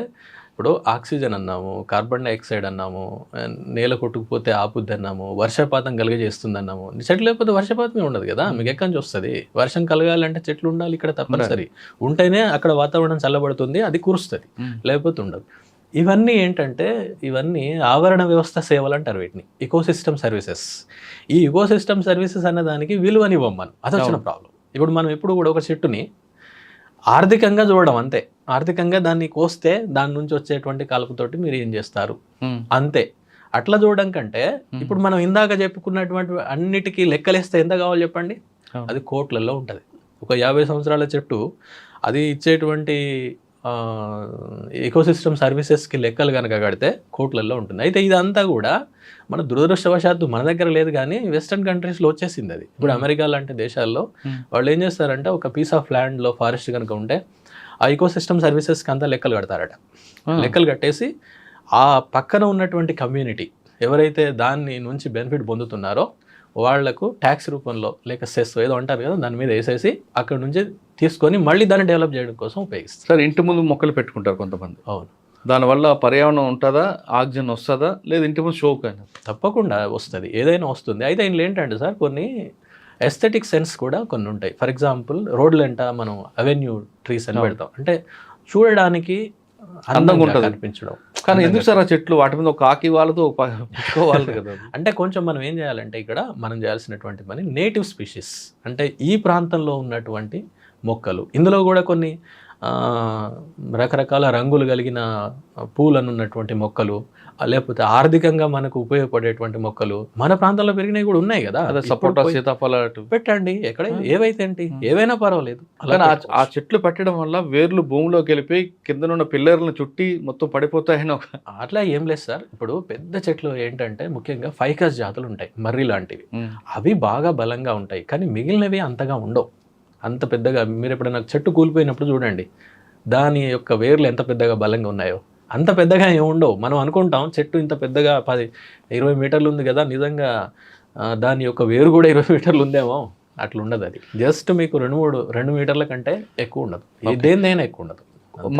ఇప్పుడు ఆక్సిజన్ అన్నాము, కార్బన్ డైఆక్సైడ్ అన్నాము, నేల కొట్టుకుపోతే ఆపుద్ది అన్నాము, వర్షపాతం కలుగజేస్తుంది అన్నాము. చెట్లు లేకపోతే వర్షపాతమే ఉండదు కదా, మీకు ఎక్కడి నుంచి వస్తుంది? వర్షం కలగాలంటే చెట్లు ఉండాలి ఇక్కడ తప్పనిసరి. ఉంటేనే అక్కడ వాతావరణం చల్లబడుతుంది, అది కురుస్తుంది, లేకపోతే ఉండదు. ఇవన్నీ ఏంటంటే ఇవన్నీ ఆవరణ వ్యవస్థ సేవలు అంటారు వీటిని, ఇకోసిస్టమ్ సర్వీసెస్. ఈ ఇకోసిస్టమ్ సర్వీసెస్ అనే దానికి విలువనివ్వం మనం, అది వచ్చిన ప్రాబ్లం. ఇప్పుడు మనం ఎప్పుడు కూడా ఒక చెట్టుని ఆర్థికంగా చూడడం అంతే. ఆర్థికంగా దాన్ని కోస్తే దాని నుంచి వచ్చేటువంటి కలుపుతోటి మీరు ఏం చేస్తారు అంతే. అట్లా చూడడం కంటే ఇప్పుడు మనం ఇందాక చెప్పుకున్నటువంటి అన్నిటికీ లెక్కలేస్తే ఎంత కావాలి చెప్పండి? అది కోట్లలో ఉంటుంది. ఒక 50 సంవత్సరాల చెట్టు అది ఇచ్చేటువంటి ఎకోసిస్టమ్ సర్వీసెస్కి లెక్కలు కనుక కడితే కోట్లలో ఉంటుంది. అయితే ఇదంతా కూడా మన దురదృష్టవశాత్తు మన దగ్గర లేదు, కానీ వెస్టర్న్ కంట్రీస్లో వచ్చేసింది అది. ఇప్పుడు అమెరికా లాంటి దేశాల్లో వాళ్ళు ఏం చేస్తారంటే ఒక పీస్ ఆఫ్ ల్యాండ్లో ఫారెస్ట్ కనుక ఉంటే ఆ ఎకోసిస్టమ్ సర్వీసెస్కి అంతా లెక్కలు కడతారట. లెక్కలు కట్టేసి ఆ పక్కన ఉన్నటువంటి కమ్యూనిటీ ఎవరైతే దాన్ని నుంచి బెనిఫిట్ పొందుతున్నారో వాళ్లకు ట్యాక్స్ రూపంలో లేక సెస్ ఏదో అంటారు కదా, దాని మీద వేసేసి అక్కడ నుంచి తీసుకొని మళ్ళీ దాన్ని డెవలప్ చేయడం కోసం ఉపయోగిస్తారు. సార్, ఇంటి ముందు మొక్కలు పెట్టుకుంటారు కొంతమంది. అవును. దానివల్ల పర్యావరణం ఉంటుందా, ఆక్సిజన్ వస్తుందా, లేదు ఇంటి ముందు షోక్ అయినా? తప్పకుండా వస్తుంది, ఏదైనా వస్తుంది. అయితే ఇందులో ఏంటంటే సార్ కొన్ని ఎస్థెటిక్ సెన్స్ కూడా కొన్ని ఉంటాయి. ఫర్ ఎగ్జాంపుల్ రోడ్లు వెంట మనం అవెన్యూ ట్రీస్ అని పెడతాం, అంటే చూడడానికి అందంగా ఉంటుంది అనిపించడం. కానీ ఎందుకు సార్ ఆ చెట్లు వాటి మీద ఒక ఆకి వాళ్ళతో పెట్టుకోవాలి కదా? అంటే కొంచెం మనం ఏం చేయాలంటే ఇక్కడ మనం చేయాల్సినటువంటి పని నేటివ్ స్పీషీస్, అంటే ఈ ప్రాంతంలో ఉన్నటువంటి మొక్కలు. ఇందులో కూడా కొన్ని రకరకాల రంగులు కలిగిన పూలను ఉన్నటువంటి మొక్కలు, లేకపోతే ఆర్థికంగా మనకు ఉపయోగపడేటువంటి మొక్కలు మన ప్రాంతంలో పెరిగినవి కూడా ఉన్నాయి కదా. సపోటా, సీతాఫల పెట్టండి, ఎక్కడ ఏవైతే ఏంటి, ఏవైనా పర్వాలేదు. ఆ చెట్లు పెట్టడం వల్ల వేర్లు భూమిలోకి వెళ్ళిపోయి కింద ఉన్న పిల్లర్లను చుట్టి మొత్తం పడిపోతాయని అట్లా ఏం లేదు సార్. ఇప్పుడు పెద్ద చెట్లు ఏంటంటే ముఖ్యంగా ఫైకస్ జాతులు ఉంటాయి, మర్రి లాంటివి, అవి బాగా బలంగా ఉంటాయి. కానీ మిగిలినవి అంతగా ఉండవు, అంత పెద్దగా. మీరు ఎప్పుడైనా చెట్టు కూలిపోయినప్పుడు చూడండి దాని యొక్క వేర్లు ఎంత పెద్దగా బలంగా ఉన్నాయో, అంత పెద్దగా ఏమి ఉండవు. మనం అనుకుంటాం చెట్టు ఇంత పెద్దగా 10-20 మీటర్లు ఉంది కదా, నిజంగా దాని యొక్క వేరు కూడా 20 మీటర్లు ఉందేమో, అట్లా ఉండదు. అది జస్ట్ మీకు 2 మీటర్ల కంటే ఎక్కువ ఉండదు, దేనిదైనా ఎక్కువ ఉండదు.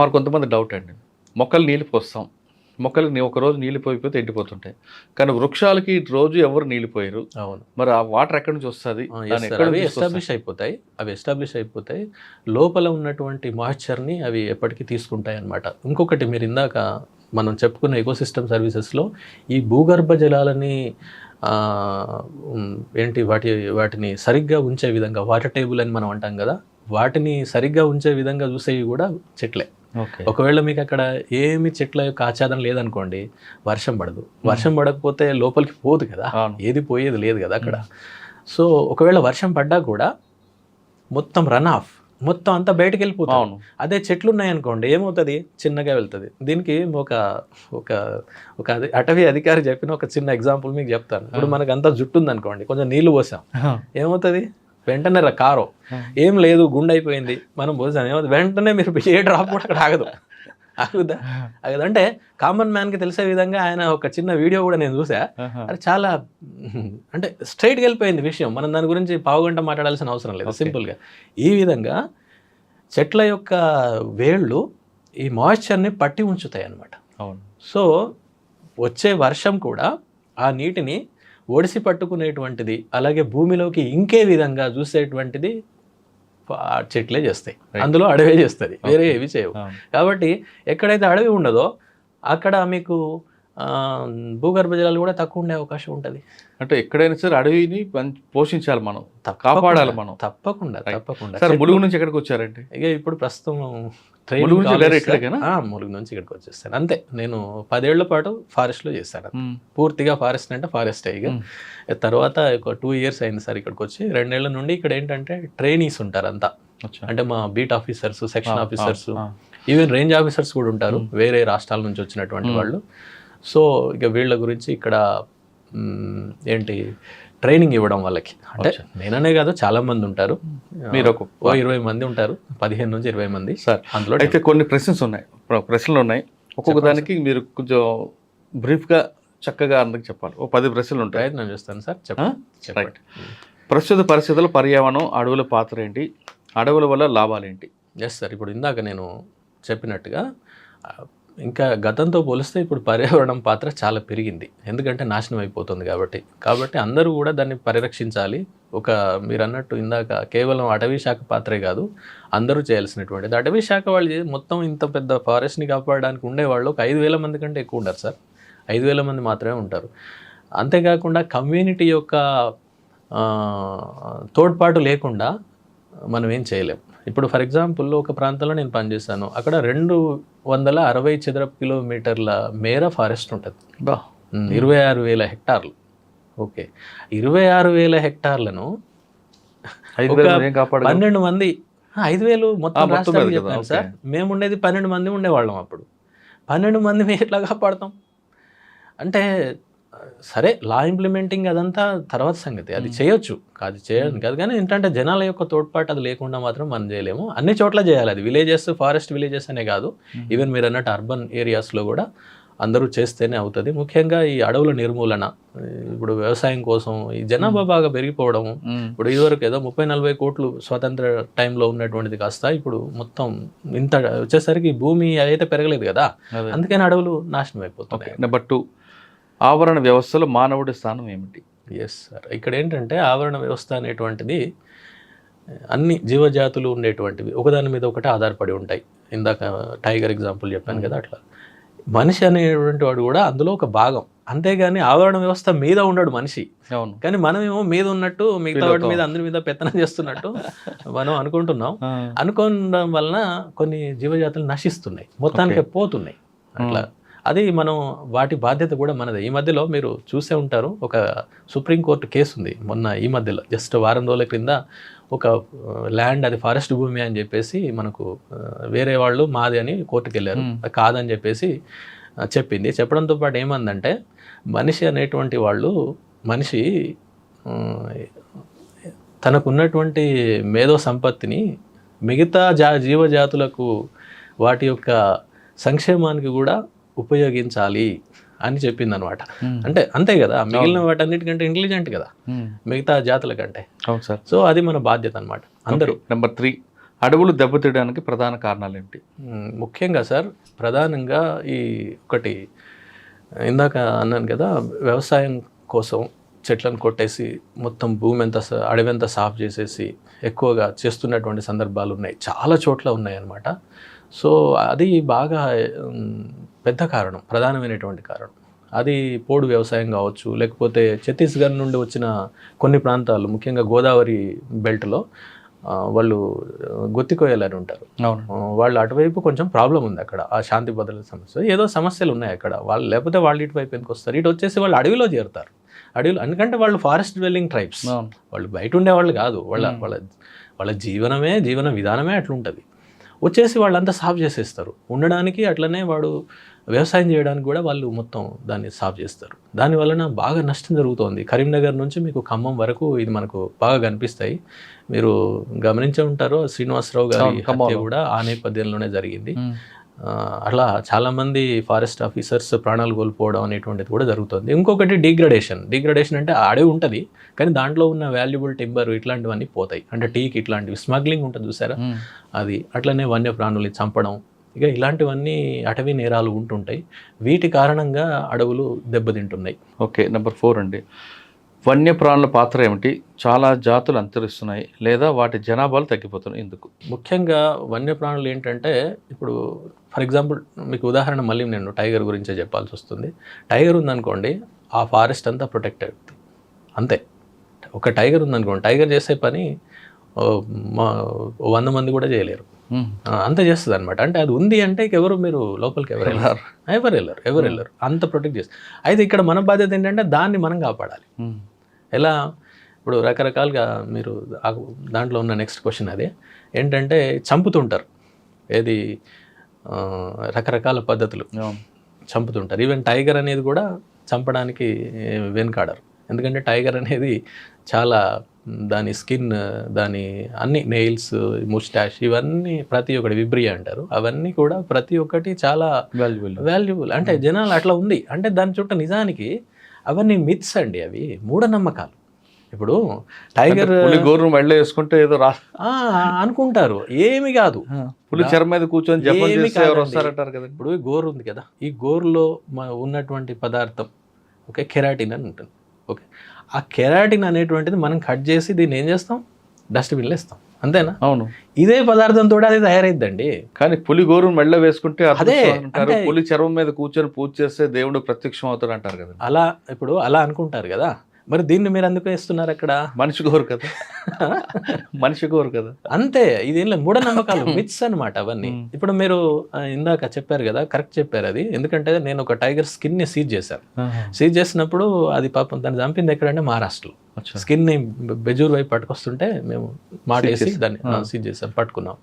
మరి కొంతమంది డౌట్ అండి, మొక్కలు నీళ్ళు పోస్తాం, మొక్కలకి ఒక రోజు నీళ్ళు పోయిపోతే ఎండిపోతుంటాయి, కానీ వృక్షాలకి రోజు ఎవరు నీళ్ళు పోయారు. అవును. మరి ఆ వాటర్ ఎక్కడి నుంచి వస్తుంది? అవి ఎస్టాబ్లిష్ అయిపోతాయి లోపల ఉన్నటువంటి మాయిశ్చర్ని అవి ఎప్పటికీ తీసుకుంటాయి అన్నమాట. ఇంకొకటి మీరు ఇందాక మనం చెప్పుకున్న ఎకోసిస్టమ్ సర్వీసెస్లో ఈ భూగర్భ జలాలని వాటిని సరిగ్గా ఉంచే విధంగా, వాటర్ టేబుల్ అని మనం అంటాం కదా, వాటిని సరిగ్గా ఉంచే విధంగా చూసేవి కూడా చెట్లే. ఒకవేళ మీకు అక్కడ ఏమి చెట్ల యొక్క ఆచ్ఛాదన లేదనుకోండి, వర్షం పడదు. వర్షం పడకపోతే లోపలికి పోదు కదా, ఏది పోయేది లేదు కదా అక్కడ. సో ఒకవేళ వర్షం పడ్డా కూడా మొత్తం రన్ ఆఫ్, మొత్తం అంతా బయటకు వెళ్ళిపోతాం. అదే చెట్లు ఉన్నాయనుకోండి ఏమవుతుంది, చిన్నగా వెళ్తుంది. దీనికి ఒక అటవీ అధికారి చెప్పిన ఒక చిన్న ఎగ్జాంపుల్ మీకు చెప్తాను. ఇప్పుడు మనకు అంతా జుట్టు ఉందనుకోండి, కొంచెం నీళ్లు పోసాం, ఏమవుతుంది? వెంటనే కారో ఏం లేదు గుండె అయిపోయింది, మనం పోసాం, ఏమవుతుంది? వెంటనే మీరు ఏ డ్రాప్ కూడా అక్కడ ఆగుదా? అంటే కామన్ మ్యాన్కి తెలిసే విధంగా ఆయన ఒక చిన్న వీడియో కూడా నేను చూసా. అది చాలా అంటే స్ట్రైట్గా వెళ్ళిపోయింది విషయం. మనం దాని గురించి పావుగంట మాట్లాడాల్సిన అవసరం లేదు, సింపుల్గా. ఈ విధంగా చెట్ల యొక్క వేళ్ళు ఈ మాయిశ్చర్ని పట్టి ఉంచుతాయి అన్నమాట. అవును. సో వచ్చే వర్షం కూడా ఆ నీటిని ఒడిసి పట్టుకునేటువంటిది, అలాగే భూమిలోకి ఇంకే విధంగా చూసేటువంటిది చెట్లే చేస్తాయి. అందులో అడవే చేస్తుంది, వేరే ఏవి చేయవు. కాబట్టి ఎక్కడైతే అడవి ఉండదో అక్కడ మీకు భూగర్భ జలాలు కూడా తక్కువ ఉండే అవకాశం ఉంటుంది. అంటే ఎక్కడైనా సరే అడవిని పోషించాలి, మనం కాపాడాలి మనం. తప్పకుండా. సార్, ములుగు నుంచి ఎక్కడికి వచ్చారంటే? ఇక ఇప్పుడు ప్రస్తుతం ములుగు నుంచి ఇక్కడికి వచ్చేస్తాను అంతే. నేను 10 ఏళ్ల పాటు ఫారెస్ట్లో చేశాను, పూర్తిగా ఫారెస్ట్ అంటే ఫారెస్టే. ఇక తర్వాత ఒక 2 ఇయర్స్ అయింది సార్ ఇక్కడికి వచ్చి. 2 ఏళ్ల నుండి ఇక్కడ ఏంటంటే ట్రైనీస్ ఉంటారు అంతా, అంటే మా beat officers, section officers, even range officers కూడా ఉంటారు, వేరే రాష్ట్రాల నుంచి వచ్చినటువంటి వాళ్ళు. సో ఇక వీళ్ళ గురించి ఇక్కడ ఏంటి ట్రైనింగ్ ఇవ్వడం వాళ్ళకి, అంటే నేననే కాదు చాలా మంది ఉంటారు, మీరు 20 మంది ఉంటారు, 15 నుంచి 20 మంది సార్. అందులో అయితే కొన్ని ప్రశ్నలు ఉన్నాయి, ఒక్కొక్క దానికి మీరు కొంచెం బ్రీఫ్గా చక్కగా అందరికి చెప్పాలి. 10 ప్రశ్నలు ఉంటాయి, ప్రయత్నం చేస్తాను సార్. చెప్పండి. ప్రస్తుత పరిస్థితుల్లో పర్యావరణం, అడవుల పాత్ర ఏంటి, అడవుల వల్ల లాభాలేంటి? ఎస్ సార్, ఇప్పుడు ఇందాక నేను చెప్పినట్టుగా ఇంకా గతంతో పోలిస్తే ఇప్పుడు పర్యావరణం పాత్ర చాలా పెరిగింది, ఎందుకంటే నాశనం అయిపోతుంది కాబట్టి అందరూ కూడా దాన్ని పరిరక్షించాలి. మీరు అన్నట్టు ఇందాక కేవలం అటవీ శాఖ పాత్రే కాదు, అందరూ చేయాల్సినటువంటిది. అటవీ శాఖ వాళ్ళు మొత్తం ఇంత పెద్ద ఫారెస్ట్ని కాపాడడానికి ఉండేవాళ్ళు ఒక 5,000 మంది కంటే ఎక్కువ ఉండరు సార్, 5,000 మంది మాత్రమే ఉంటారు. అంతేకాకుండా కమ్యూనిటీ యొక్క తోడ్పాటు లేకుండా మనం ఏం చేయలేం. ఇప్పుడు ఫర్ ఎగ్జాంపుల్ ఒక ప్రాంతంలో నేను పనిచేశాను, అక్కడ 260 చదరపు కిలోమీటర్ల మేర ఫారెస్ట్ ఉంటుంది, 26,000 హెక్టార్లు. ఓకే, 26,000 హెక్టార్లను 12 మంది, 5,000 మొత్తం రాష్ట్రానికి చెప్పాను సార్. మేము ఉండేది 12 మంది ఉండేవాళ్ళం అప్పుడు. 12 మంది మేము ఎట్లా కాపాడతాం అంటే, సరే లా ఇంప్లిమెంటింగ్ అదంతా తర్వాత సంగతి, అది చేయొచ్చు, అది చేయడం కాదు, కానీ ఏంటంటే జనాల యొక్క తోడ్పాటు అది లేకుండా మాత్రం మనం చేయలేము. అన్ని చోట్ల చేయాలి అది, విలేజెస్, ఫారెస్ట్ విలేజెస్ అనే కాదు, ఈవెన్ మీరు అన్నట్టు అర్బన్ ఏరియాస్లో కూడా అందరూ చేస్తేనే అవుతుంది. ముఖ్యంగా ఈ అడవుల నిర్మూలన, ఇప్పుడు వ్యవసాయం కోసం ఈ జనాభా బాగా పెరిగిపోవడం, ఇప్పుడు ఇదివరకు ఏదో 30-40 కోట్లు స్వతంత్ర టైంలో ఉన్నటువంటిది కాస్త ఇప్పుడు మొత్తం ఇంత వచ్చేసరికి భూమి అయితే పెరగలేదు కదా, అందుకని అడవులు నాశనం అయిపోతున్నాయి. నెంబర్ 2, ఆవరణ వ్యవస్థలో మానవుడి స్థానం ఏమిటి? ఎస్ సార్, ఇక్కడ ఏంటంటే ఆవరణ వ్యవస్థ అనేటువంటిది అన్ని జీవజాతులు ఉండేటువంటివి ఒకదాని మీద ఒకటి ఆధారపడి ఉంటాయి. ఇందాక టైగర్ ఎగ్జాంపుల్ చెప్పాను కదా, అట్లా మనిషి అనేటువంటి వాడు కూడా అందులో ఒక భాగం. అంతేగాని ఆవరణ వ్యవస్థ మీద ఉండడు మనిషి, కానీ మనమేమో మీద ఉన్నట్టు మిగతా వాటి మీద అందరి మీద పెత్తనం చేస్తున్నట్టు మనం అనుకుంటున్నాం. అనుకోవడం వలన కొన్ని జీవజాతులు నశిస్తున్నాయి, మొత్తానికి పోతున్నాయి. అట్లా అది మనం వాటి బాధ్యత కూడా మనదే. ఈ మధ్యలో మీరు చూసే ఉంటారు, ఒక సుప్రీంకోర్టు కేసు ఉంది మొన్న ఈ మధ్యలో, జస్ట్ వారం రోజుల క్రింద. ఒక ల్యాండ్ అది ఫారెస్ట్ భూమి అని చెప్పేసి మనకు వేరే వాళ్ళు మాది అని కోర్టుకు వెళ్ళారు, కాదని చెప్పేసి చెప్పింది. చెప్పడంతో పాటు ఏమందంటే, మనిషి అనేటువంటి వాళ్ళు, మనిషి తనకున్నటువంటి మేధో సంపత్తిని మిగతా జీవజాతులకు వాటి యొక్క సంక్షేమానికి కూడా ఉపయోగించాలి అని చెప్పింది అనమాట. అంటే అంతే కదా, మిగిలిన వాటన్నిటికంటే ఇంటెలిజెంట్ కదా మిగతా జాతుల కంటే. సో అది మన బాధ్యత అనమాట అందరూ. నెంబర్ 3, అడవులు దెబ్బతీయడానికి ప్రధాన కారణాలు ఏంటి? ముఖ్యంగా సార్, ప్రధానంగా ఈ ఒకటి ఇందాక అన్నాను కదా, వ్యవసాయం కోసం చెట్లను కొట్టేసి మొత్తం భూమి అంతా, అడవి అంతా సాఫ్ చేసేసి ఎక్కువగా చేస్తున్నటువంటి సందర్భాలు ఉన్నాయి, చాలా చోట్ల ఉన్నాయి అన్నమాట. సో అది బాగా పెద్ద కారణం, ప్రధానమైనటువంటి కారణం. అది పోడు వ్యవసాయం కావచ్చు, లేకపోతే ఛత్తీస్గఢ్ నుండి వచ్చిన కొన్ని ప్రాంతాలు, ముఖ్యంగా గోదావరి బెల్ట్లో వాళ్ళు గుత్తికోయాలని ఉంటారు, వాళ్ళు అటువైపు కొంచెం ప్రాబ్లం ఉంది అక్కడ, ఆ శాంతి భద్రత సమస్య, ఏదో సమస్యలు ఉన్నాయి అక్కడ. వాళ్ళు లేకపోతే వాళ్ళు ఇటువైపు ఎందుకు వస్తారు, ఇటు వచ్చేసి వాళ్ళు అడవిలో చేరుతారు. అడవిలో ఎందుకంటే వాళ్ళు ఫారెస్ట్ డ్వెల్లింగ్ ట్రైబ్స్, వాళ్ళు బయట ఉండేవాళ్ళు కాదు, వాళ్ళ జీవన విధానమే అట్లుంటుంది. వచ్చేసి వాళ్ళంతా సాఫ్ చేసేస్తారు ఉండడానికి, అట్లనే వాడు వ్యవసాయం చేయడానికి కూడా వాళ్ళు మొత్తం దాన్ని సాఫ్ చేస్తారు. దానివలన బాగా నష్టం జరుగుతోంది. కరీంనగర్ నుంచి మీకు ఖమ్మం వరకు ఇది మనకు బాగా కనిపిస్తాయి. మీరు గమనించే ఉంటారు, శ్రీనివాసరావు గారి హత్య కూడా ఆ నేపథ్యంలోనే జరిగింది. అట్లా చాలామంది ఫారెస్ట్ ఆఫీసర్స్ ప్రాణాలు కోల్పోవడం అనేటువంటిది కూడా జరుగుతుంది. ఇంకొకటి డిగ్రడేషన్ అంటే అడవి ఉంటుంది కానీ దాంట్లో ఉన్న వాల్యుబుల్ టింబర్ ఇట్లాంటివన్నీ పోతాయి. అంటే టీకి ఇట్లాంటివి స్మగ్లింగ్ ఉంటుంది చూసారా, అది అట్లనే వన్యప్రాణులు చంపడం, ఇక ఇలాంటివన్నీ అటవీ నేరాలు ఉంటుంటాయి. వీటి కారణంగా అడవులు దెబ్బతింటున్నాయి. ఓకే, నెంబర్ 4 అండి, వన్యప్రాణుల పాత్ర ఏమిటి? చాలా జాతులు అంతరిస్తున్నాయి లేదా వాటి జనాభాలు తగ్గిపోతున్నాయి, ఎందుకు? ముఖ్యంగా వన్యప్రాణులు ఏంటంటే, ఇప్పుడు ఫర్ ఎగ్జాంపుల్ మీకు ఉదాహరణ మళ్ళీ నేను టైగర్ గురించే చెప్పాల్సి వస్తుంది. టైగర్ ఉందనుకోండి, ఆ ఫారెస్ట్ అంతా ప్రొటెక్ట్ అవుతుంది అంతే. ఒక టైగర్ ఉందనుకోండి, టైగర్ చేసే పని 100 మంది కూడా చేయలేరు, అంత చేస్తుంది అనమాట. అంటే అది ఉంది అంటే ఎవరు, మీరు లోపలికి ఎవరు వెళ్ళరు, అంత ప్రొటెక్ట్ చేస్తారు. అయితే ఇక్కడ మన బాధ్యత ఏంటంటే దాన్ని మనం కాపాడాలి. ఎలా? ఇప్పుడు రకరకాలుగా మీరు దాంట్లో ఉన్న నెక్స్ట్ క్వశ్చన్ అదే ఏంటంటే, చంపుతుంటారు. ఏది రకరకాల పద్ధతులు చంపుతుంటారు. ఈవెన్ టైగర్ అనేది కూడా చంపడానికి వెనుకాడరు. ఎందుకంటే టైగర్ అనేది చాలా దాని స్కిన్, దాని అన్ని నెయిల్స్, ముస్టాష్, ఇవన్నీ ప్రతి ఒక్కటి విబ్రియా అంటారు, అవన్నీ కూడా ప్రతి ఒక్కటి చాలా వాల్యుబుల్. అంటే జనాలు అట్లా ఉంది. అంటే దాని చుట్టూ నిజానికి అవన్నీ మిత్స్ అండి, అవి మూఢనమ్మకాలు. ఇప్పుడు టైగర్ గోరు మెళ్ళ వేసుకుంటే ఏదో అనుకుంటారు, ఏమి కాదు, పులి చర్మ మీద కూర్చొని జపం చేస్తే ఎవరు వస్తారంటారు కదా. ఇప్పుడు గోరు ఉంది కదా, ఈ గోరులో ఉన్నటువంటి పదార్థం ఓకే కెరాటిన్ అని ఉంటుంది. ఓకే, ఆ కెరాటిన్ అనేటువంటిది మనం కట్ చేసి దీన్ని ఏం చేస్తాం, డస్ట్బిన్లో ఇస్తాం, అంతేనా? అవును, ఇదే పదార్థంతో అది తయారైద్దండి. కానీ పులి గోరు మెళ్ళ వేసుకుంటే అదే అంటారు, పులి చర్మం మీద కూర్చొని పూజ చేస్తే దేవుడు ప్రత్యక్షం అవుతాడు అంటారు కదా. అలా ఇప్పుడు అలా అనుకుంటారు కదా, మరి దీన్ని మీరు అందుకు వేస్తున్నారు అక్కడ. మనిషి గోరు కదా, మనిషి గోరు కదా, అంతే. ఇది మూఢనమ్మకాలు, మిత్స్ అనమాట అవన్నీ. ఇప్పుడు మీరు ఇందాక చెప్పారు కదా, కరెక్ట్ చెప్పారు అది. ఎందుకంటే నేను ఒక టైగర్ స్కిన్ ని సీజ్ చేశాను. సీజ్ చేసినప్పుడు అది పాపం దాన్ని చంపింది ఎక్కడంటే మహారాష్ట్రలో. స్కిన్ ని బెజూర్ వైపు పట్టుకొస్తుంటే మేము మాటేసి దాన్ని సీజ్ చేసాం, పట్టుకున్నాం.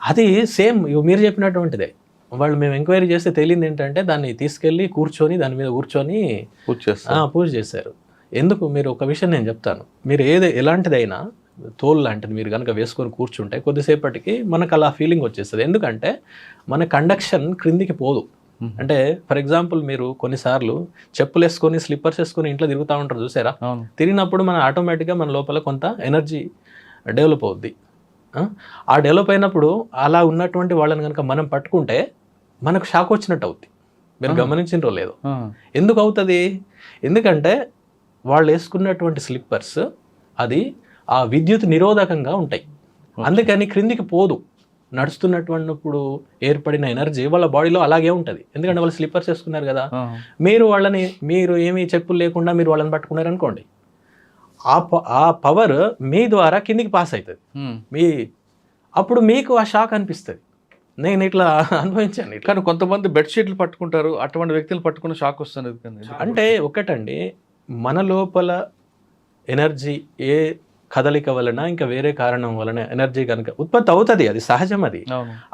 అది సేమ్ మీరు చెప్పినటువంటిదే. వాళ్ళు మేము ఎంక్వైరీ చేస్తే తెలియదు ఏంటంటే దాన్ని తీసుకెళ్ళి కూర్చొని దాని మీద కూర్చొని పూజ చేశారు. ఎందుకు, మీరు ఒక విషయం నేను చెప్తాను. మీరు ఎలాంటిదైనా తోలు లాంటిది మీరు కనుక వేసుకొని కూర్చుంటే కొద్దిసేపటికి మనకు అలా ఫీలింగ్ వచ్చేస్తుంది. ఎందుకంటే మన కండక్షన్ క్రిందికి పోదు. అంటే ఫర్ ఎగ్జాంపుల్ మీరు కొన్నిసార్లు చెప్పులు వేసుకొని స్లిప్పర్స్ వేసుకొని ఇంట్లో తిరుగుతూ ఉంటారు చూసారా, తిరిగినప్పుడు మన ఆటోమేటిక్గా మన లోపల కొంత ఎనర్జీ డెవలప్ అవుద్ది. ఆ డెవలప్ అయినప్పుడు అలా ఉన్నటువంటి వాళ్ళని కనుక మనం పట్టుకుంటే మనకు షాక్ వచ్చినట్టు అవుద్ది. మీరు గమనించినరో లేదో. ఎందుకు అవుతుంది, ఎందుకంటే వాళ్ళు వేసుకున్నటువంటి స్లిప్పర్స్ అది ఆ విద్యుత్ నిరోధకంగా ఉంటాయి, అందుకని క్రిందికి పోదు. నడుస్తున్నటువంటిప్పుడు ఏర్పడిన ఎనర్జీ వాళ్ళ బాడీలో అలాగే ఉంటుంది, ఎందుకంటే వాళ్ళు స్లిప్పర్స్ వేసుకున్నారు కదా. మీరు ఏమీ చెప్పులు లేకుండా మీరు వాళ్ళని పట్టుకున్నారు అనుకోండి, ఆ పవర్ మీ ద్వారా కిందికి పాస్ అవుతుంది. అప్పుడు మీకు ఆ షాక్ అనిపిస్తుంది. నేను ఇట్లా అనుభవించాను. కానీ కొంతమంది బెడ్షీట్లు పట్టుకుంటారు, అటువంటి వ్యక్తులు పట్టుకున్న షాక్ వస్తుంది. అంటే ఒకటండి, మన లోపల ఎనర్జీ ఏ కదలిక వలన ఇంకా వేరే కారణం వలన ఎనర్జీ కనుక ఉత్పత్తి అవుతుంది, అది సహజం. అది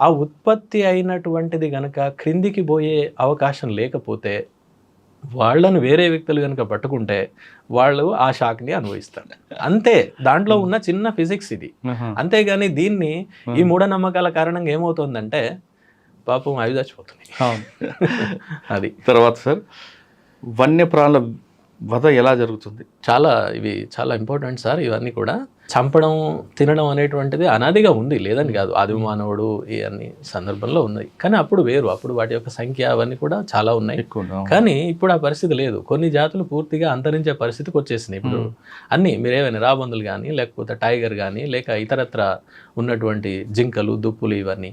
ఆ ఉత్పత్తి అయినటువంటిది కనుక క్రిందికి పోయే అవకాశం లేకపోతే వాళ్ళను వేరే వ్యక్తులు కనుక పట్టుకుంటే వాళ్ళు ఆ షాక్ని అనుభవిస్తారు. అంతే, దాంట్లో ఉన్న చిన్న ఫిజిక్స్ ఇది. అంతేగాని దీన్ని ఈ మూఢనమ్మకాల కారణంగా ఏమవుతుందంటే పాపం అవి చచ్చిపోతున్నాయి. అది తర్వాత సార్, వన్యప్రాణుల వధ ఎలా జరుగుతుంది? ఇవి చాలా ఇంపార్టెంట్ సార్. ఇవన్నీ కూడా చంపడం, తినడం అనేటువంటిది అనాదిగా ఉంది, లేదని కాదు. ఆది మానవుడు ఈ అన్ని సందర్భంలో ఉన్నాయి, కానీ అప్పుడు వేరు. అప్పుడు వాటి యొక్క సంఖ్య అవన్నీ కూడా చాలా ఉన్నాయి. కానీ ఇప్పుడు ఆ పరిస్థితి లేదు. కొన్ని జాతులు పూర్తిగా అంతరించే పరిస్థితికి వచ్చేసినాయి. ఇప్పుడు అన్నీ మీరేమైనా రాబందులు కానీ, లేకపోతే టైగర్ కానీ, లేక ఇతరత్ర ఉన్నటువంటి జింకలు, దుప్పులు, ఇవన్నీ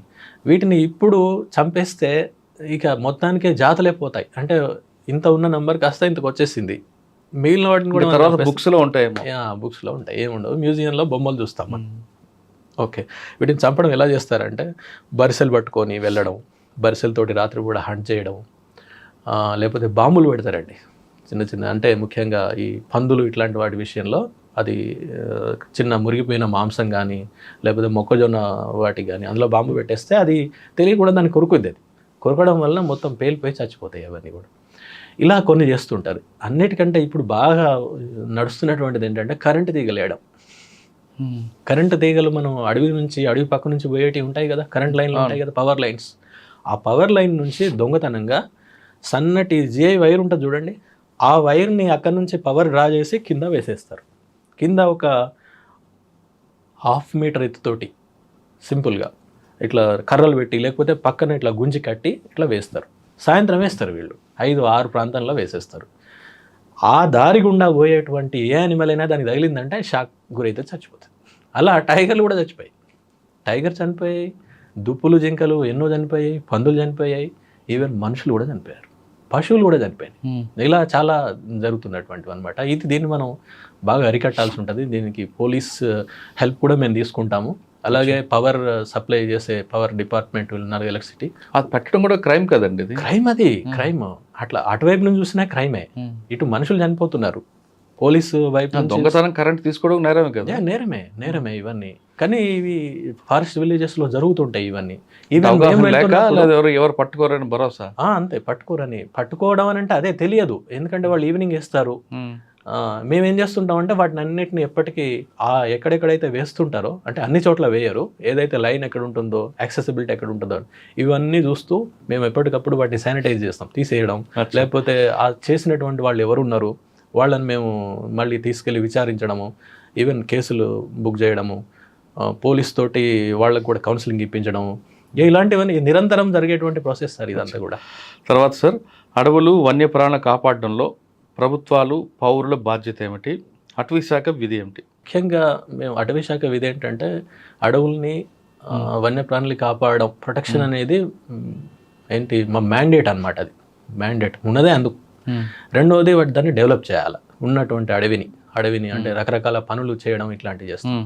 వీటిని ఇప్పుడు చంపేస్తే ఇక మొత్తానికే జాతులే పోతాయి. అంటే ఇంత ఉన్న నంబర్ కాస్త ఇంతకు వచ్చేసింది. మిగిలిన వాటిని కూడా తర్వాత బుక్స్లో ఉంటాయి, బుక్స్లో ఉంటాయి, ఏముండవు. మ్యూజియంలో బొమ్మలు చూస్తాం మనం. ఓకే, వీటిని చంపడం ఎలా చేస్తారంటే బరిసెలు పట్టుకొని వెళ్ళడం, బరిసెలతోటి రాత్రి కూడా హంట్ చేయడం, లేకపోతే బాంబులు పెడతారండి చిన్న చిన్న. అంటే ముఖ్యంగా ఈ పందులు ఇట్లాంటి వాటి విషయంలో అది చిన్న మురిగిపోయిన మాంసం కానీ, లేకపోతే మొక్కజొన్న వాటి కానీ అందులో బాంబు పెట్టేస్తే అది తెలియకుండా దాన్ని కొరుకుద్ది. అది కొరకడం వల్ల మొత్తం పేలిపోయి చచ్చిపోతాయి అవన్నీ కూడా. ఇలా కొన్ని చేస్తుంటారు. అన్నిటికంటే ఇప్పుడు బాగా నడుస్తున్నటువంటిది ఏంటంటే కరెంటు తీగలు వేయడం. కరెంటు తీగలు మనం అడవి పక్క నుంచి పోయేటివి ఉంటాయి కదా, కరెంట్ లైన్లు ఉంటాయి కదా, పవర్ లైన్స్. ఆ పవర్ లైన్ నుంచి దొంగతనంగా సన్నటి జిఐ వైర్ ఉంటుంది చూడండి, ఆ వైర్ని అక్కడి నుంచి పవర్ డ్రా చేసి కింద వేసేస్తారు. కింద ఒక 1/2 మీటర్ ఎత్తుతోటి సింపుల్గా ఇట్లా కర్రలు పెట్టి, లేకపోతే పక్కన ఇట్లా గుంజి కట్టి ఇట్లా వేస్తారు. సాయంత్రం వేస్తారు వీళ్ళు, 5-6 ప్రాంతంలో వేసేస్తారు. ఆ దారి గుండా పోయేటువంటి ఏ యానిమల్ అయినా దానికి తగిలిందంటే షాక్ గురైతే చచ్చిపోతుంది. అలా టైగర్లు కూడా చచ్చిపోయాయి, టైగర్ చనిపోయాయి, దుప్పులు, జింకలు ఎన్నో చనిపోయాయి, పందులు చనిపోయాయి, ఈవెన్ మనుషులు కూడా చనిపోయారు, పశువులు కూడా చనిపోయాయి. ఇలా చాలా జరుగుతున్నటువంటివి అనమాట. దీన్ని మనం బాగా అరికట్టాల్సి ఉంటుంది. దీనికి పోలీస్ హెల్ప్ కూడా మేము తీసుకుంటాము. అలాగే పవర్ సప్లై చేసే పవర్ డిపార్ట్మెంట్, ఎలక్ట్రిసిటీ, అది పెట్టడం కూడా క్రైమ్ కదండి. క్రైమ్, అది క్రైమ్. అట్లా అటువైపు నుంచి చూసినా క్రైమే. ఇటు మనుషులు చనిపోతున్నారు, పోలీసు వైపు నుంచి దొంగతనం కరెంట్ తీసుకోవడం నేరమే కదా. నేరమే ఇవన్నీ. కానీ ఇవి ఫారెస్ట్ విలేజెస్ లో జరుగుతుంటాయి ఇవన్నీ. ఈవెన్ అవగాహన లేక లేదా ఎవరు పట్టుకోరని భరోసా. అంతే, పట్టుకోవడం అని అంటే అదే తెలియదు. ఎందుకంటే వాళ్ళు ఈవినింగ్ వేస్తారు. మేమేం చేస్తుంటామంటే వాటిని అన్నిటిని ఎప్పటికీ ఎక్కడెక్కడైతే వేస్తుంటారో, అంటే అన్ని చోట్ల వేయరు, ఏదైతే లైన్ ఎక్కడ ఉంటుందో, యాక్సెసిబిలిటీ ఎక్కడ ఉంటుందో ఇవన్నీ చూస్తూ మేము ఎప్పటికప్పుడు వాటిని శానిటైజ్ చేస్తాం, తీసేయడం. లేకపోతే ఆ చేసినటువంటి వాళ్ళు ఎవరున్నారు వాళ్ళని మేము మళ్ళీ తీసుకెళ్ళి విచారించడము, ఈవెన్ కేసులు బుక్ చేయడము, పోలీస్ తోటి వాళ్ళకు కూడా కౌన్సిలింగ్ ఇప్పించడము, ఇలాంటివన్నీ నిరంతరం జరిగేటువంటి ప్రాసెస్ సార్ ఇదంతా కూడా. తర్వాత సార్, అడవులు వన్యప్రాణుల కాపాడడంలో ప్రభుత్వాలు పౌరుల బాధ్యత ఏమిటి, అటవీ శాఖ విధి ఏమిటి? ముఖ్యంగా మేము అటవీ శాఖ విధి ఏంటంటే అడవుల్ని వన్యప్రాణులు కాపాడడం, ప్రొటెక్షన్ అనేది ఏంటి మా మ్యాండేట్ అనమాట. అది మ్యాండేట్ ఉన్నదే అందుకు. రెండవది దాన్ని డెవలప్ చేయాలి, ఉన్నటువంటి అడవిని అంటే రకరకాల పనులు చేయడం ఇట్లాంటివి చేస్తాం.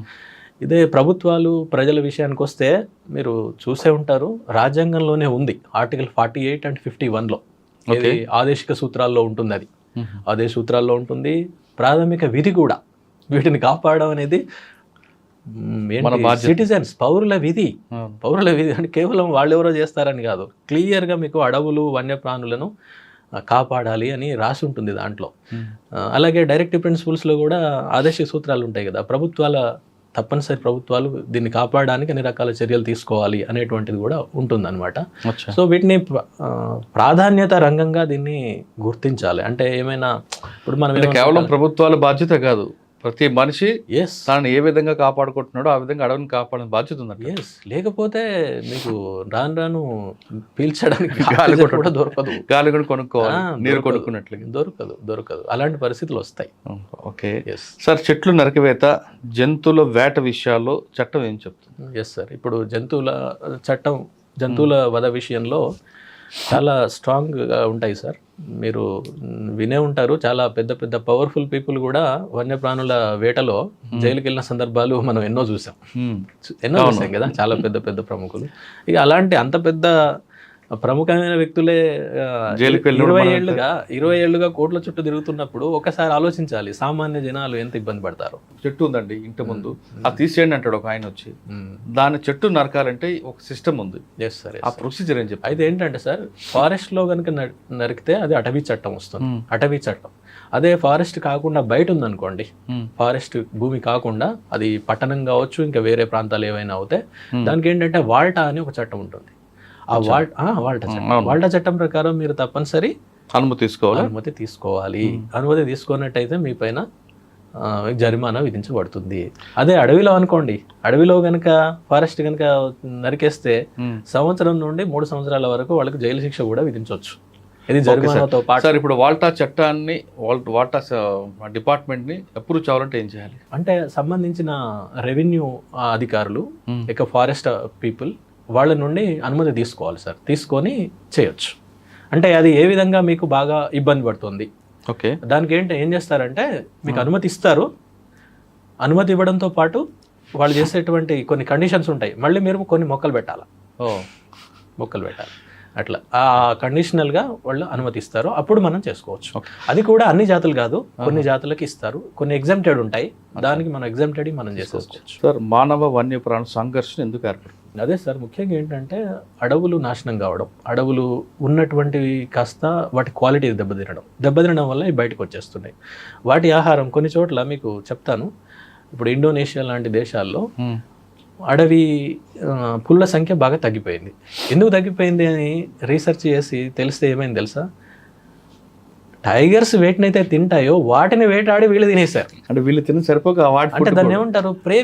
ఇదే ప్రభుత్వాలు ప్రజల విషయానికి వస్తే మీరు చూసే ఉంటారు, రాజ్యాంగంలోనే ఉంది ఆర్టికల్ 48 and 51లో, ఆదేశిక సూత్రాల్లో ఉంటుంది. అది ఆదేశ సూత్రాల్లో ఉంటుంది. ప్రాథమిక విధి కూడా వీటిని కాపాడడం అనేది సిటిజన్స్, పౌరుల విధి అంటే కేవలం వాళ్ళెవరో చేస్తారని కాదు, క్లియర్గా మీకు అడవులు వన్యప్రాణులను కాపాడాలి అని రాసి ఉంటుంది దాంట్లో. అలాగే డైరెక్టివ్ ప్రిన్సిపల్స్లో కూడా ఆదేశిక సూత్రాలు ఉంటాయి కదా, తప్పనిసరి ప్రభుత్వాలు దీన్ని కాపాడడానికి అన్ని రకాల చర్యలు తీసుకోవాలి అనేటువంటిది కూడా ఉంటుందన్నమాట. సో వీటిని ప్రాధాన్యత రంగంగా దీన్ని గుర్తించాలి. అంటే ఏమైనా ఇప్పుడు మనం కేవలం ప్రభుత్వాల బాధ్యత కాదు, ప్రతి మనిషి తనని ఏ విధంగా కాపాడుకుంటున్నాడో ఆ విధంగా అడవిని కాపాడే బాధ్యత ఉంది. లేకపోతే మీకు రాను పీల్చడానికి కూడా దొరకదు, గాలి కూడా కొనుక్కోవాలి, నీరు కొనుక్కున్నట్లు దొరకదు. అలాంటి పరిస్థితులు వస్తాయి. ఓకే సార్, చెట్లు నరికివేత, జంతువుల వేట విషయాల్లో చట్టం ఏం చెప్తుంది? ఎస్ సార్, ఇప్పుడు జంతువుల వధ విషయంలో చాలా స్ట్రాంగ్గా ఉంటాయి సార్. మీరు వినే ఉంటారు, చాలా పెద్ద పెద్ద పవర్ఫుల్ పీపుల్ కూడా వన్యప్రాణుల వేటలో జైలుకి వెళ్ళిన సందర్భాలు మనం ఎన్నో చూసాం కదా, చాలా పెద్ద పెద్ద ప్రముఖులు. ఇక అలాంటి అంత పెద్ద ప్రముఖమైన వ్యక్తులే 20 ఏళ్ళుగా కోట్ల చుట్టూ తిరుగుతున్నప్పుడు ఒకసారి ఆలోచించాలి, సామాన్య జనాలు ఎంత ఇబ్బంది పడతారు. చెట్టు ఉందండి ఇంటి ముందు, అది తీసేయండి అంటాడు ఒక ఆయన వచ్చి, దాని చెట్టు నరకాలంటే ఒక సిస్టమ్ ఉంది. ఆ ప్రొసీజర్ ఏం చెప్పి అయితే ఏంటంటే సార్, ఫారెస్ట్ లో కనుక నరికితే అది అటవీ చట్టం వస్తుంది, అటవీ చట్టం. అదే ఫారెస్ట్ కాకుండా బయట ఉందనుకోండి, ఫారెస్ట్ భూమి కాకుండా అది పట్టణం కావచ్చు, ఇంకా వేరే ప్రాంతాలు ఏవైనా అవుతే దానికి ఏంటంటే వాల్టా అని ఒక చట్టం ఉంటుంది. ఆ వాల్టా చట్టం ప్రకారం మీరు తప్పనిసరి అనుమతి తీసుకోవాలి. అనుమతి తీసుకున్నట్టయితే మీ పైన జరిమానా విధించబడుతుంది. అదే అడవిలో అనుకోండి, అడవిలో కనుక ఫారెస్ట్ కనుక నరికేస్తే సంవత్సరం నుండి 3 సంవత్సరాల వరకు వాళ్ళకి జైలు శిక్ష కూడా విధించవచ్చు. ఇది జరిమానాతో పాటు. సార్, ఇప్పుడు వాల్టా చట్టాన్ని వాల్టా డిపార్ట్మెంట్ని అప్రూవ్ చేయాలంటే ఏం చేయాలి? అంటే సంబంధించిన రెవెన్యూ అధికారులు ఇక ఫారెస్ట్ పీపుల్ వాళ్ళ నుండి అనుమతి తీసుకోవాలి సార్, తీసుకొని చేయొచ్చు. అంటే అది ఏ విధంగా మీకు బాగా ఇబ్బంది పడుతుంది, ఓకే, దానికి ఏం చేస్తారంటే మీకు అనుమతి ఇస్తారు. అనుమతి ఇవ్వడంతో పాటు వాళ్ళు చేసేటువంటి కొన్ని కండిషన్స్ ఉంటాయి, మళ్ళీ మీరు కొన్ని మొక్కలు పెట్టాలి. అట్లా ఆ కండిషనల్గా వాళ్ళు అనుమతిస్తారు, అప్పుడు మనం చేసుకోవచ్చు. అది కూడా అన్ని జాతులు కాదు, కొన్ని జాతులకి ఇస్తారు, కొన్ని ఎగ్జామ్టెడ్ ఉంటాయి, దానికి మనం ఎగ్జామ్టెడ్ మనం చేసుకోవచ్చు. సార్, మానవ వన్యప్రాణ సంఘర్షణ ఎందుకు ఏర్పడుతుంది? అదే సార్, ముఖ్యంగా ఏంటంటే అడవులు నాశనం కావడం, అడవులు ఉన్నటువంటివి కాస్త వాటి క్వాలిటీ దెబ్బతినడం వల్ల ఇవి బయటకు వచ్చేస్తున్నాయి. వాటి ఆహారం కొన్ని చోట్ల మీకు చెప్తాను, ఇప్పుడు ఇండోనేషియా లాంటి దేశాల్లో అడవి పుల్ల సంఖ్య బాగా తగ్గిపోయింది. ఎందుకు తగ్గిపోయింది అని రీసెర్చ్ చేసి తెలిస్తే ఏమైంది తెలుసా? టైగర్స్ వేటినైతే తింటాయో వాటిని వేటాడి వీళ్ళు తినేశారు. అంటే వీళ్ళు తిని సరిపోక అంటే దాన్ని ఏమంటారు, ప్రే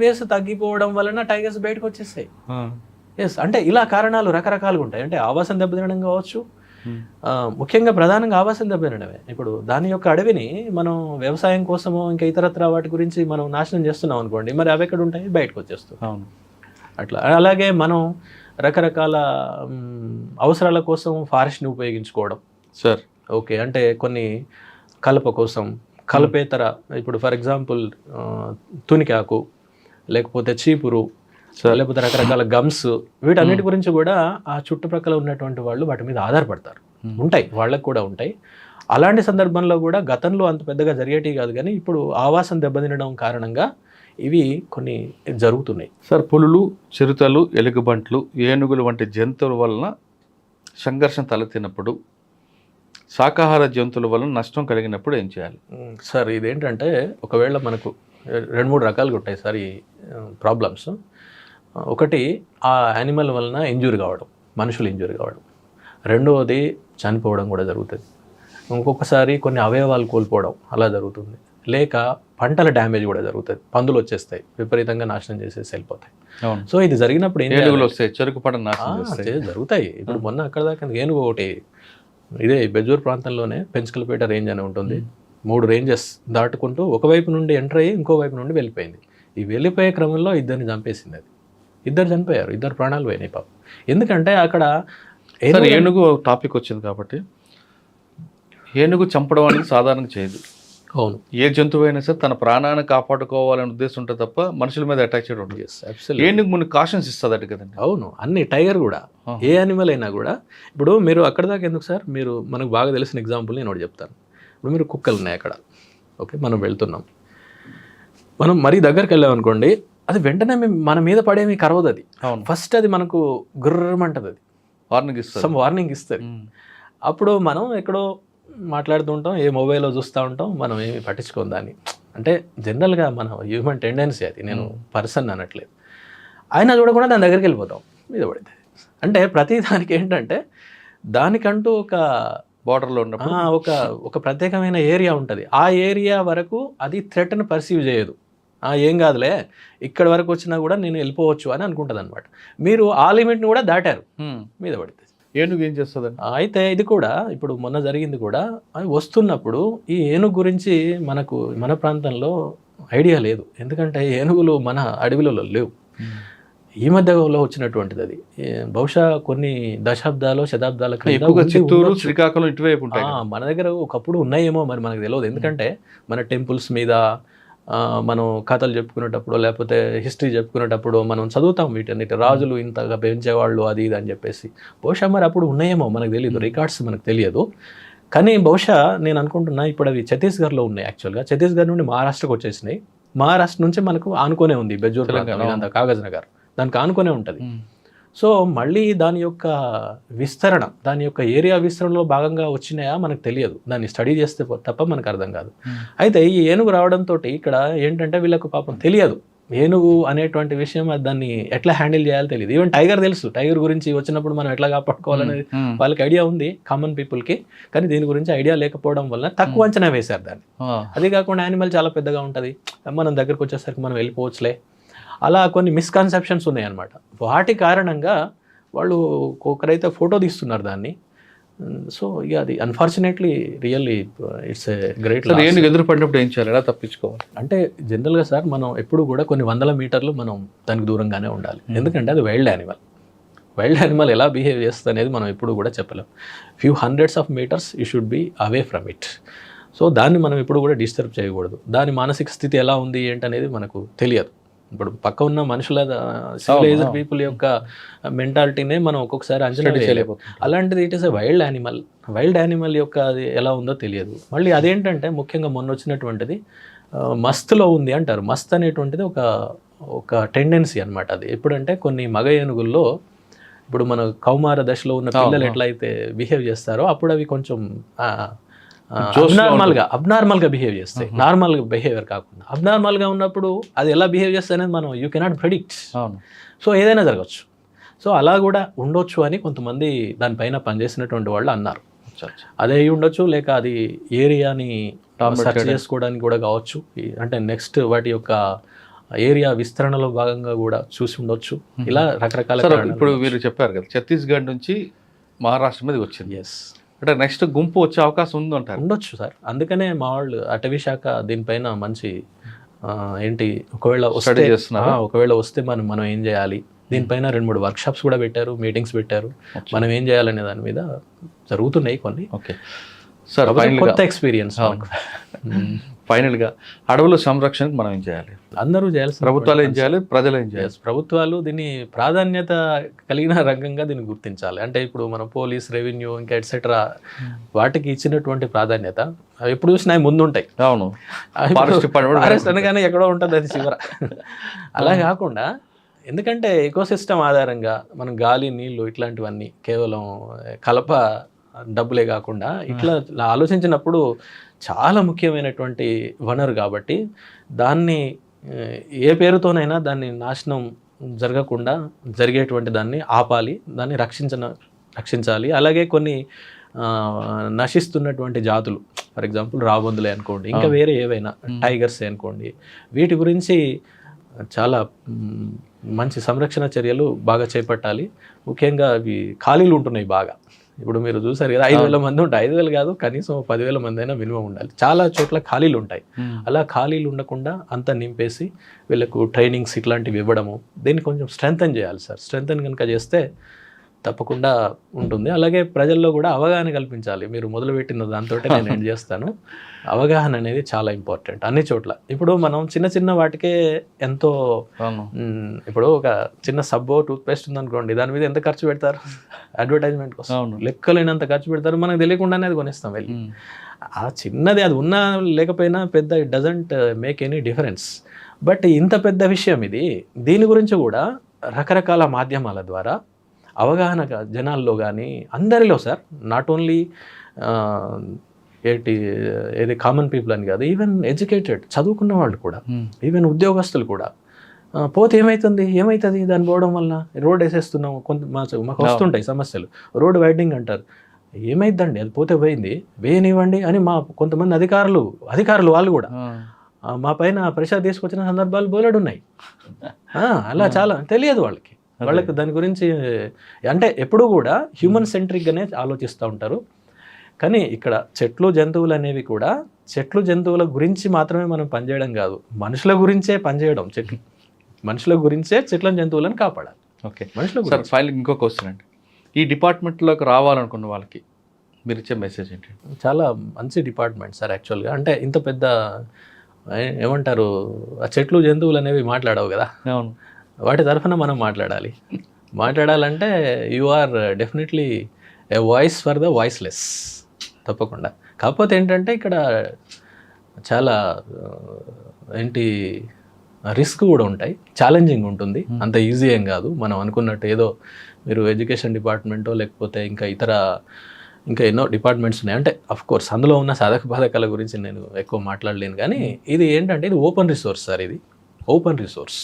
బేస్ తగ్గిపోవడం వలన టైగర్స్ బయటకు వచ్చేస్తాయి. ఎస్, అంటే ఇలా కారణాలు రకరకాలుగా ఉంటాయి. అంటే ఆవాసం దెబ్బతినడం కావచ్చు, ముఖ్యంగా ప్రధానంగా ఆవాసం దెబ్బతినడమే. ఇప్పుడు దాని యొక్క అడవిని మనం వ్యవసాయం కోసమో ఇంకా ఇతరత్ర వాటి గురించి మనం నాశనం చేస్తున్నాం అనుకోండి, మరి అవి ఎక్కడ ఉంటాయి, బయటకు వచ్చేస్తాయి. అట్లా. అలాగే మనం రకరకాల అవసరాల కోసం ఫారెస్ట్ని ఉపయోగించుకోవడం సార్. ఓకే, అంటే కొన్ని కలప కోసం, కలపేతర, ఇప్పుడు ఫర్ ఎగ్జాంపుల్ తునికాకు, లేకపోతే చీపురు, లేకపోతే రకరకాల గమ్స్, వీటన్నిటి గురించి కూడా ఆ చుట్టుప్రక్కల ఉన్నటువంటి వాళ్ళు వాటి మీద ఆధారపడతారు. ఉంటాయి, వాళ్ళకు కూడా ఉంటాయి. అలాంటి సందర్భంలో కూడా గతంలో అంత పెద్దగా జరిగేటివి కాదు, కానీ ఇప్పుడు ఆవాసం దెబ్బతినడం కారణంగా ఇవి కొన్ని జరుగుతున్నాయి. సార్, పులులు, చిరుతలు, ఎలుగుబంట్లు, ఏనుగులు వంటి జంతువుల వలన సంఘర్షణ తలెత్తినప్పుడు, శాకాహార జంతువుల వలన నష్టం కలిగినప్పుడు ఏం చేయాలి? సార్ ఇదేంటంటే ఒకవేళ మనకు 2-3 రకాలుగా ఉంటాయి సార్ ఈ ప్రాబ్లమ్స్. ఒకటి ఆ యానిమల్ వలన ఇంజూరీ కావడం, మనుషులు ఇంజూరీ కావడం. రెండవది చనిపోవడం కూడా జరుగుతుంది. ఇంకొకసారి కొన్ని అవయవాలు కోల్పోవడం అలా జరుగుతుంది. లేక పంటల డ్యామేజ్ కూడా జరుగుతుంది. పందులు వచ్చేస్తాయి, విపరీతంగా నాశనం చేసేసి వెళ్ళిపోతాయి. సో ఇది జరిగినప్పుడు ఏనుగులు వస్తాయి, చెరుకు పంట నాశనం చేస్తాయి, జరుగుతాయి. ఇప్పుడు మొన్న అక్కడ దాకా ఏనుగు ఒకటి ఇదే బెజూర్ ప్రాంతంలోనే పెంచుకలపేట రేంజ్ అని ఉంటుంది. 3 రేంజెస్ దాటుకుంటూ ఒకవైపు నుండి ఎంటర్ అయ్యి ఇంకో వైపు నుండి వెళ్ళిపోయింది. ఈ వెళ్ళిపోయే క్రమంలో 2 చంపేసింది. అది 2 చనిపోయారు, 2 ప్రాణాలు పోయినాయి పాపం. ఎందుకంటే అక్కడ ఏనుగు టాపిక్ వచ్చింది కాబట్టి, ఏనుగు చంపడం అనేది సాధారణంగా చేయదు. అవును, ఏ జంతువు అయినా సరే తన ప్రాణాన్ని కాపాడుకోవాలనే ఉద్దేశం ఉంటుంది తప్ప మనుషుల మీద అటాచ్ చేయడం ఉంటుంది. ఏనుగు మనకు కాషన్స్ ఇస్తుంది అటు కదండి. అవును, అన్ని టైగర్ కూడా, ఏ యానిమల్ అయినా కూడా. ఇప్పుడు మీరు అక్కడ దాకా ఎందుకు సార్, మీరు మనకు బాగా తెలిసిన ఎగ్జాంపుల్ నేను ఒకటి చెప్తాను. ఇప్పుడు మీరు కుక్కలు ఉన్నాయి అక్కడ, ఓకే, మనం వెళ్తున్నాం, మనం మరీ దగ్గరికి వెళ్ళామనుకోండి, అది వెంటనే మన మీద పడేమి కరవదు. అది ఫస్ట్ అది మనకు గుర్రమంటది, అది వార్నింగ్ ఇస్తుంది. అప్పుడు మనం ఎక్కడో మాట్లాడుతూ ఉంటాం, ఏ మొబైల్లో చూస్తూ ఉంటాం, మనం ఏమి పట్టించుకోం దాన్ని. అంటే జనరల్గా మన హ్యూమన్ టెండెన్సీ అది, నేను పర్సన్ అనట్లేదు. అయినా చూడకుండా దాని దగ్గరికి వెళ్ళిపోతాం, మీద పడితే. అంటే ప్రతి దానికి ఏంటంటే దానికంటూ ఒక బార్డర్లో ఉన్నప్పుడు ఒక ప్రత్యేకమైన ఏరియా ఉంటుంది. ఆ ఏరియా వరకు అది థ్రెట్ను పర్సీవ్ చేయదు. ఏం కాదులే, ఇక్కడి వరకు వచ్చినా కూడా నేను వెళ్ళిపోవచ్చు అని అనుకుంటుంది అనమాట. మీరు ఆ లిమిట్ని కూడా దాటారు, మీద పడితే. ఏనుగు ఏం చేస్తుంది? అయితే ఇది కూడా ఇప్పుడు మొన్న జరిగింది కూడా, వస్తున్నప్పుడు ఈ ఏనుగు గురించి మన ప్రాంతంలో ఐడియా లేదు. ఎందుకంటే ఏనుగులు మన అడవిలలో లేవు, ఈ మధ్యలో వచ్చినటువంటిది. అది బహుశా కొన్ని దశాబ్దాలు శతాబ్దాల చిత్తూరు, శ్రీకాకుళం ఇటువైపు ఉంటాయి. మన దగ్గర ఒకప్పుడు ఉన్నాయేమో మరి మనకు తెలియదు. ఎందుకంటే మన టెంపుల్స్ మీద మనం కథలు చెప్పుకునేటప్పుడు, లేకపోతే హిస్టరీ చెప్పుకునేటప్పుడు మనం చదువుతాం వీటన్నిటి, రాజులు ఇంతగా పెంచేవాళ్ళు అది ఇది అని చెప్పేసి. బహుశా మరి అప్పుడు ఉన్నాయేమో మనకు తెలియదు, రికార్డ్స్ మనకు తెలియదు. కానీ బహుశా నేను అనుకుంటున్నా ఇప్పుడు అవి ఛత్తీస్గఢ్లో ఉన్నాయి. యాక్చువల్గా ఛత్తీస్గఢ్ నుండి మహారాష్ట్రకు వచ్చేసినాయి. మహారాష్ట్ర నుంచి మనకు ఆనుకొనే ఉంది బెజూర్, కాగజ్ నగర్, దానికి ఆనుకొనే ఉంటుంది. సో మళ్ళీ దాని యొక్క విస్తరణ, దాని యొక్క ఏరియా విస్తరణలో భాగంగా వచ్చినాయా మనకు తెలియదు, దాన్ని స్టడీ చేస్తే తప్ప మనకు అర్థం కాదు. అయితే ఈ ఏనుగు రావడంతో ఇక్కడ ఏంటంటే వీళ్ళకు పాపం తెలియదు ఏనుగు అనేటువంటి విషయం, దాన్ని ఎట్లా హ్యాండిల్ చేయాలో తెలియదు. ఈవెన్ టైగర్ తెలుసు, టైగర్ గురించి వచ్చినప్పుడు మనం ఎట్లా కాపాడుకోవాలనేది వాళ్ళకి ఐడియా ఉంది, కామన్ పీపుల్కి. కానీ దీని గురించి ఐడియా లేకపోవడం వల్ల తక్కువ అంచనా వేశారు దాన్ని. అది కాకుండా యానిమల్ చాలా పెద్దగా ఉంటుంది, మనం దగ్గరకు వచ్చేసరికి మనం వెళ్ళిపోవచ్చులే, అలా కొన్ని మిస్కన్సెప్షన్స్ ఉన్నాయన్నమాట. వాటి కారణంగా వాళ్ళు ఒకరైతే ఫోటో తీస్తున్నారు దాన్ని. సో ఇక అది unfortunately really it's a great. ఏనుగు ఎదురు పడినప్పుడు ఏం చేయాలి, ఎలా తప్పించుకోవాలి? అంటే జనరల్గా సార్ మనం ఎప్పుడు కూడా కొన్ని 100 మీటర్లు మనం దానికి దూరంగానే ఉండాలి. ఎందుకంటే అది వైల్డ్ యానిమల్. వైల్డ్ యానిమల్ ఎలా బిహేవ్ చేస్తుంది అనేది మనం ఎప్పుడు కూడా చెప్పలేం. Few hundreds of meters you should be away from it. So దాన్ని మనం ఎప్పుడు కూడా డిస్టర్బ్ చేయకూడదు. దాని మానసిక స్థితి ఎలా ఉంది ఏంటనేది మనకు తెలియదు. ఇప్పుడు పక్క ఉన్న మనుషుల సివిలైజ్డ్ పీపుల్ యొక్క మెంటాలిటీనే మనం ఒక్కొక్కసారి అంచనా వేయలేము. అలాంటిది it is a wild animal. Wild animal యొక్క అది ఎలా ఉందో తెలియదు. మళ్ళీ అదేంటంటే ముఖ్యంగా మొన్న వచ్చినటువంటిది మస్తులో ఉంది అంటారు. మస్త్ అనేటువంటిది ఒక టెండెన్సీ అనమాట. అది ఎప్పుడంటే కొన్ని మగ ఏనుగుల్లో ఇప్పుడు మన కౌమార దశలో ఉన్న పిల్లలు ఎట్లయితే బిహేవ్ చేస్తారో అప్పుడు అవి కొంచెం అబ్నార్మల్గా బిహేవ్ చేస్తాయి. నార్మల్ బిహేవియర్ కాకుండా అబ్నార్మల్గా ఉన్నప్పుడు అది ఎలా బిహేవ్ చేస్తాయి అనేది మనం యూ కెనాట్ ప్రెడిక్ట్. సో ఏదైనా జరగచ్చు. సో అలా కూడా ఉండొచ్చు అని కొంతమంది దానిపైన పనిచేసినటువంటి వాళ్ళు అన్నారు. అదే అయి ఉండొచ్చు, లేక అది ఏరియాని సెర్చ్ చేసుకోవడానికి కూడా కావచ్చు. అంటే నెక్స్ట్ వాటి యొక్క ఏరియా విస్తరణలో భాగంగా కూడా చూసి ఉండొచ్చు. ఇలా రకరకాల. ఇప్పుడు మీరు చెప్పారు కదా ఛత్తీస్గఢ్ నుంచి మహారాష్ట్ర మీద వచ్చింది. ఎస్, అంటే నెక్స్ట్ గుంపు వచ్చే అవకాశం ఉంది అంటారు? ఉండొచ్చు సార్. అందుకనే మా వాళ్ళు అటవీ శాఖ దీనిపైన మంచి ఏంటి ఒకవేళ వస్తే మనం ఏం చేయాలి, దీనిపైన 2-3 వర్క్షాప్స్ కూడా పెట్టారు, మీటింగ్స్ పెట్టారు. మనం ఏం చేయాలనే దాని మీద జరుగుతున్నాయి కొన్ని. ఓకే సార్, కొత్త ఎక్స్పీరియన్స్. ఫైనల్గా అడవుల సంరక్షణకు మనం ఏం చేయాలి? అందరూ చేయాల్సిన ప్రభుత్వాలు ఏం చేయాలి, ప్రజలు ఏం చేయాలి? ప్రభుత్వాలు దీన్ని ప్రాధాన్యత కలిగిన రంగంగా దీన్ని గుర్తించాలి. అంటే ఇప్పుడు మనం పోలీస్, రెవెన్యూ ఇంకా ఎట్సెట్రా వాటికి ఇచ్చినటువంటి ప్రాధాన్యత ఎప్పుడు చూసినా అవి ముందు ఉంటాయి. అవును, ఫారెస్ట్ అనగానే ఎక్కడో ఉంటుంది అది చివర. అలా కాకుండా, ఎందుకంటే ఎకోసిస్టమ్ ఆధారంగా మనం గాలి, నీళ్లు ఇట్లాంటివన్నీ కేవలం కలప డబ్బులే కాకుండా ఇట్లా ఆలోచించినప్పుడు చాలా ముఖ్యమైనటువంటి వనరు కాబట్టి దాన్ని ఏ పేరుతోనైనా దాన్ని నాశనం జరగకుండా జరిగేటువంటి దాన్ని ఆపాలి, దాన్ని రక్షించాలి. అలాగే కొన్ని నశిస్తున్నటువంటి జాతులు, ఫర్ ఎగ్జాంపుల్ రాబందులే అనుకోండి, ఇంకా వేరే ఏవైనా టైగర్సే అనుకోండి, వీటి గురించి చాలా మంచి సంరక్షణ చర్యలు బాగా చేపట్టాలి. ముఖ్యంగా అవి ఖాళీలు ఉంటున్నాయి బాగా. ఇప్పుడు మీరు చూసారు కదా, 5,000 మంది ఉంటాయి. 5,000 కాదు, కనీసం 10,000 మంది అయినా మినిమం ఉండాలి. చాలా చోట్ల ఖాళీలు ఉంటాయి. అలా ఖాళీలు ఉండకుండా అంతా నింపేసి వీళ్ళకు ట్రైనింగ్స్ ఇట్లాంటివి ఇవ్వడము, దీన్ని కొంచెం స్ట్రెంథన్ చేయాలి సార్. స్ట్రెంథన్ కనుక చేస్తే తప్పకుండా ఉంటుంది. అలాగే ప్రజల్లో కూడా అవగాహన కల్పించాలి. మీరు మొదలుపెట్టిన దాంతో నేను ఏం చేస్తాను, అవగాహన అనేది చాలా ఇంపార్టెంట్ అన్ని చోట్ల. ఇప్పుడు మనం చిన్న చిన్న వాటికే ఎంతో, ఇప్పుడు ఒక చిన్న సబ్బో, టూత్పేస్ట్ ఉందనుకోండి, దాని మీద ఎంత ఖర్చు పెడతారు అడ్వర్టైజ్మెంట్ కోసం? లెక్కలేనంత ఖర్చు పెడతారు, మనకు తెలియకుండానే అది కొనిస్తాం వెళ్ళి. ఆ చిన్నది అది ఉన్నా లేకపోయినా పెద్ద it doesn't make any difference. But ఇంత పెద్ద విషయం ఇది, దీని గురించి కూడా రకరకాల మాధ్యమాల ద్వారా అవగాహన జనాల్లో కానీ అందరిలో సార్, నాట్ ఓన్లీ ఏది కామన్ పీపుల్ అని కాదు, ఈవెన్ ఎడ్యుకేటెడ్ చదువుకున్న వాళ్ళు కూడా, ఈవెన్ ఉద్యోగస్తులు కూడా, పోతే ఏమవుతుంది దాన్ని పోవడం వల్ల, రోడ్ వేసేస్తున్నాం, మాకు వస్తుంటాయి సమస్యలు, రోడ్ వైడనింగ్ అంటారు, ఏమైందండి అది పోతే పోయింది, వేయనివ్వండి అని మా కొంతమంది అధికారులు వాళ్ళు కూడా మా పైన ప్రెషర్ తీసుకొచ్చిన సందర్భాలు బోలెడు ఉన్నాయి. అలా చాలా తెలియదు వాళ్ళకి దాని గురించి. అంటే ఎప్పుడూ కూడా హ్యూమన్ సెంట్రిక్గానే ఆలోచిస్తూ ఉంటారు. కానీ ఇక్కడ చెట్లు, జంతువులు అనేవి కూడా, చెట్లు జంతువుల గురించి మాత్రమే మనం పనిచేయడం కాదు, మనుషుల గురించే పనిచేయడం. మనుషుల గురించే చెట్లను, జంతువులను కాపాడాలి. ఓకే, మనుషుల గురించి. ఫైనల్ ఇంకో క్వశ్చన్ అండి, ఈ డిపార్ట్మెంట్లోకి రావాలనుకున్న వాళ్ళకి మీరు ఇచ్చే మెసేజ్ ఏంటి? చాలా మంచి డిపార్ట్మెంట్ సార్ యాక్చువల్గా. అంటే ఇంత పెద్ద ఏమంటారు, ఆ చెట్లు, జంతువులు అనేవి మాట్లాడవు కదా. అవును, వాటి తరఫున మనం మాట్లాడాలంటే you are definitely a voice for the voiceless, తప్పకుండా. కాకపోతే ఏంటంటే ఇక్కడ చాలా రిస్క్ కూడా ఉంటాయి, ఛాలెంజింగ్ ఉంటుంది, అంత ఈజీ ఏం కాదు మనం అనుకున్నట్టు. ఏదో మీరు ఎడ్యుకేషన్ డిపార్ట్మెంటో లేకపోతే ఇంకా ఎన్నో డిపార్ట్మెంట్స్ ఉన్నాయి. అంటే అఫ్ కోర్స్ అందులో ఉన్న సాధక బాధకాల గురించి నేను ఎక్కువ మాట్లాడలేను. కానీ ఇది ఏంటంటే ఇది ఓపెన్ రిసోర్స్ సార్, ఇది ఓపెన్ రిసోర్స్.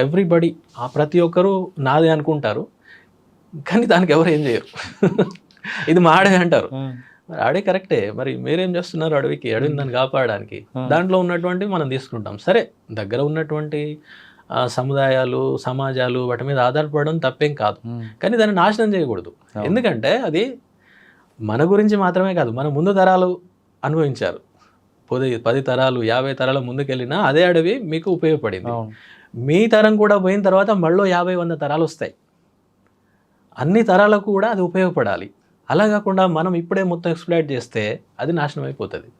ఎవ్రీబడి, ప్రతి ఒక్కరూ నాదే అనుకుంటారు, కానీ దానికి ఎవరు ఏం చేయరు. ఇది మా ఆడే అంటారు, మరి ఆడే కరెక్టే, మరి మీరేం చేస్తున్నారు అడవిని దాన్ని కాపాడడానికి? దాంట్లో ఉన్నటువంటి మనం తీసుకుంటాం. సరే, దగ్గర ఉన్నటువంటి సముదాయాలు, సమాజాలు వాటి మీద ఆధారపడడం తప్పేం కాదు, కానీ దాన్ని నాశనం చేయకూడదు. ఎందుకంటే అది మన గురించి మాత్రమే కాదు, మన ముందు తరాలు అనుభవించారు. 10 తరాలు 50 తరాల ముందుకెళ్ళినా అదే అడవి మీకు ఉపయోగపడింది. మీ తరం కూడా పోయిన తర్వాత మళ్ళీ 50-100 తరాలు వస్తాయి. అన్ని తరాలకు కూడా అది ఉపయోగపడాలి. అలా కాకుండా మనం ఇప్పుడే మొత్తం ఎక్స్ప్లాయిట్ చేస్తే అది నాశనం అయిపోతుంది.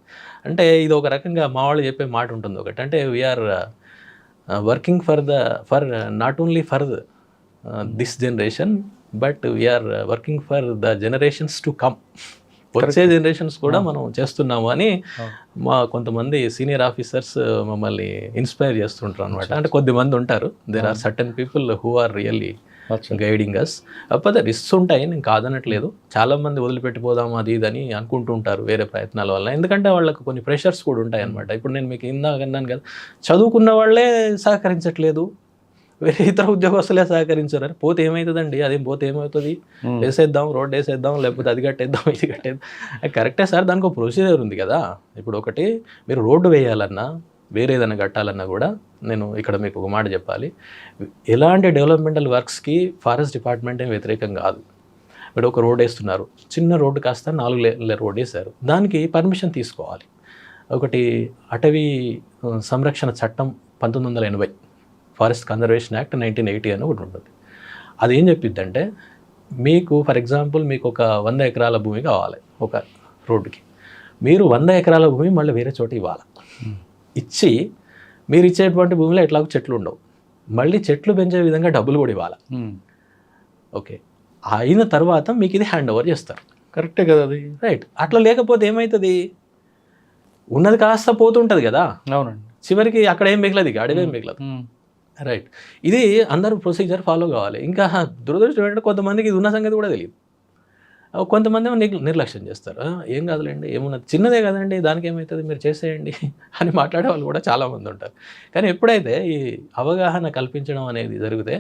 అంటే ఇది ఒక రకంగా మా వాళ్ళు చెప్పే మాట ఉంటుంది ఒకటి, అంటే we're working for not only for this generation, but we're working for the generations to come. వచ్చే జనరేషన్స్ కూడా మనం చేస్తున్నాము అని మా కొంతమంది సీనియర్ ఆఫీసర్స్ మమ్మల్ని ఇన్స్పైర్ చేస్తుంటారు అనమాట. అంటే కొద్దిమంది ఉంటారు, there are certain people who are really guiding us. కాకపోతే రిస్క్స్ ఉంటాయి, నేను కాదనట్లేదు. చాలామంది వదిలిపెట్టిపోదాం అది ఇదని అనుకుంటూ ఉంటారు వేరే ప్రయత్నాల వల్ల, ఎందుకంటే వాళ్ళకు కొన్ని ప్రెషర్స్ కూడా ఉంటాయి అనమాట. ఇప్పుడు నేను మీకు ఇందాక అన్నాను కదా, చదువుకున్న వాళ్ళే సహకరించట్లేదు, వేరే ఇతర ఉద్యోగస్తులే సహకరించారు. పోతే ఏమవుతుందండి, అదేం పోతే ఏమవుతుంది, వేసేద్దాం, రోడ్ వేసేద్దాం, లేకపోతే అది కట్టేద్దాం, ఇది కట్టేద్దాం. కరెక్టే సార్, దానికి ఒక ప్రొసీజర్ ఉంది కదా. ఇప్పుడు ఒకటి మీరు రోడ్డు వేయాలన్నా, వేరే ఏదైనా కట్టాలన్నా కూడా నేను ఇక్కడ మీకు ఒక మాట చెప్పాలి, ఎలాంటి డెవలప్మెంటల్ వర్క్స్కి ఫారెస్ట్ డిపార్ట్మెంట్ ఏం వ్యతిరేకం కాదు. ఇప్పుడు ఒక రోడ్ వేస్తున్నారు, చిన్న రోడ్డు కాస్త 4 లేన్ల రోడ్ వేశారు, దానికి పర్మిషన్ తీసుకోవాలి. ఒకటి అటవీ సంరక్షణ చట్టం 1980, ఫారెస్ట్ కన్జర్వేషన్ యాక్ట్ 1980 అని ఒకటి ఉంటుంది. అది ఏం చెప్పిద్దంటే, మీకు ఫర్ ఎగ్జాంపుల్ మీకు ఒక 100 ఎకరాల భూమి కావాలి ఒక రోడ్డుకి, మీరు 100 ఎకరాల భూమి మళ్ళీ వేరే చోట ఇవ్వాలి. ఇచ్చి మీరు ఇచ్చేటువంటి భూమిలో ఎట్లాగో చెట్లు ఉండవు, మళ్ళీ చెట్లు పెంచే విధంగా డబ్బులు కూడా ఇవ్వాలి. ఓకే, అయిన తర్వాత మీకు ఇది హ్యాండ్ ఓవర్ చేస్తారు. కరెక్టే కదా అది. రైట్. అట్లా లేకపోతే ఏమవుతుంది, ఉన్నది కాస్త పోతుంటుంది కదా, అవునండి, చివరికి అక్కడ ఏం మిగలదు, ఇక అడవి ఏం మిగలదు. రైట్. ఇది అందరూ ప్రొసీజర్ ఫాలో కావాలి. ఇంకా దురదృష్టం ఏంటంటే కొంతమందికి ఇది ఉన్న సంగతి కూడా తెలియదు. కొంతమంది ఏమో నిర్లక్ష్యం చేస్తారు. ఏం కాదులేండి, ఏమున్నది, చిన్నదే కదండి, దానికి ఏమవుతుంది, మీరు చేసేయండి అని మాట్లాడే వాళ్ళు కూడా చాలామంది ఉంటారు. కానీ ఎప్పుడైతే ఈ అవగాహన కల్పించడం అనేది జరిగితే,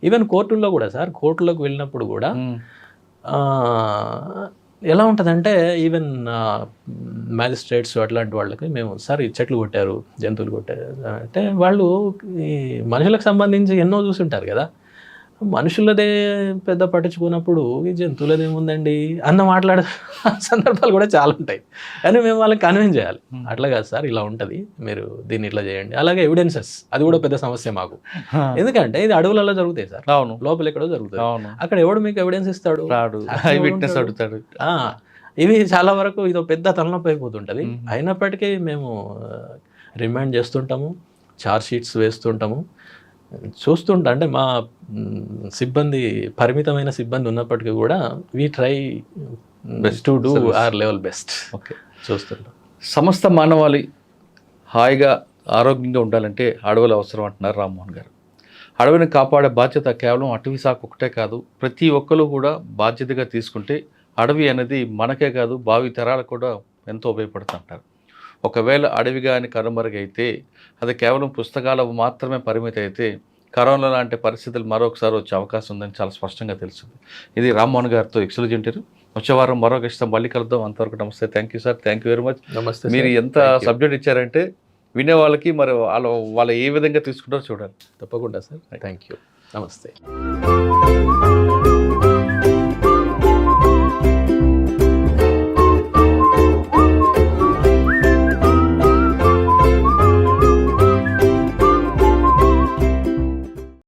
ఈవెన్ కోర్టుల్లో కూడా సార్, కోర్టులోకి వెళ్ళినప్పుడు కూడా ఎలా ఉంటుందంటే, ఈవెన్ మ్యాజిస్ట్రేట్స్ అట్లాంటి వాళ్ళకి మేము సార్ ఈ చెట్లు కొట్టారు, జంతువులు కొట్టారు అంటే, వాళ్ళు ఈ మనుషులకు సంబంధించి ఎన్నో చూసుంటారు కదా, మనుషులదే పెద్ద పట్టించుకున్నప్పుడు ఈ జంతువులది ఏముందండి అన్న మాట్లాడే సందర్భాలు కూడా చాలా ఉంటాయి. కానీ మేము వాళ్ళకి కన్విన్స్ చేయాలి, అట్లా కాదు సార్, ఇలా ఉంటుంది, మీరు దీన్ని ఇట్లా చేయండి. అలాగే ఎవిడెన్సెస్, అది కూడా పెద్ద సమస్య మాకు. ఎందుకంటే ఇది అడవులలో జరుగుతాయి సార్, అవును, లోపల ఎక్కడో జరుగుతుంది. అక్కడ ఎవడు మీకు ఎవిడెన్స్ ఇస్తాడు, అడుగుతాడు. ఇవి చాలా వరకు ఇదో పెద్ద తలనొప్పి అయిపోతుంటుంది. అయినప్పటికీ మేము రిమైండ్ చేస్తుంటాము, ఛార్జ్ షీట్స్ వేస్తుంటాము, చూస్తుంటా. అంటే మా సిబ్బంది, పరిమితమైన సిబ్బంది ఉన్నప్పటికీ కూడా we try best to do our level best. Okay, చూస్తుంటాం. సమస్త మానవాళి హాయిగా ఆరోగ్యంగా ఉండాలంటే అడవులు అవసరం అంటున్నారు రామ్మోహన్ గారు. అడవిని కాపాడే బాధ్యత కేవలం అటవీ శాఖ ఒకటే కాదు, ప్రతి ఒక్కరు కూడా బాధ్యతగా తీసుకుంటే అడవి అనేది మనకే కాదు భావి తరాలకు కూడా ఎంతో ఉపయోగపడుతుంటారు. ఒకవేళ అడవి కానీ కనుమరుగైతే అది కేవలం పుస్తకాలు మాత్రమే పరిమితి అయితే కరోనా లాంటి పరిస్థితులు మరొకసారి వచ్చే అవకాశం ఉందని చాలా స్పష్టంగా తెలుస్తుంది. ఇది రామ్మోహన్ గారితో ఎక్స్క్లూజివ్. వచ్చే వారం మరొక ఇష్టం మళ్ళీ కలుద్దాం. అంతవరకు నమస్తే. Thank you sir, thank you very much. నమస్తే. మీరు ఎంత సబ్జెక్ట్ ఇచ్చారంటే వినే వాళ్ళకి మరి వాళ్ళు ఏ విధంగా తీసుకుంటారో చూడాలి. తప్పకుండా సార్, థ్యాంక్ యూ. నమస్తే.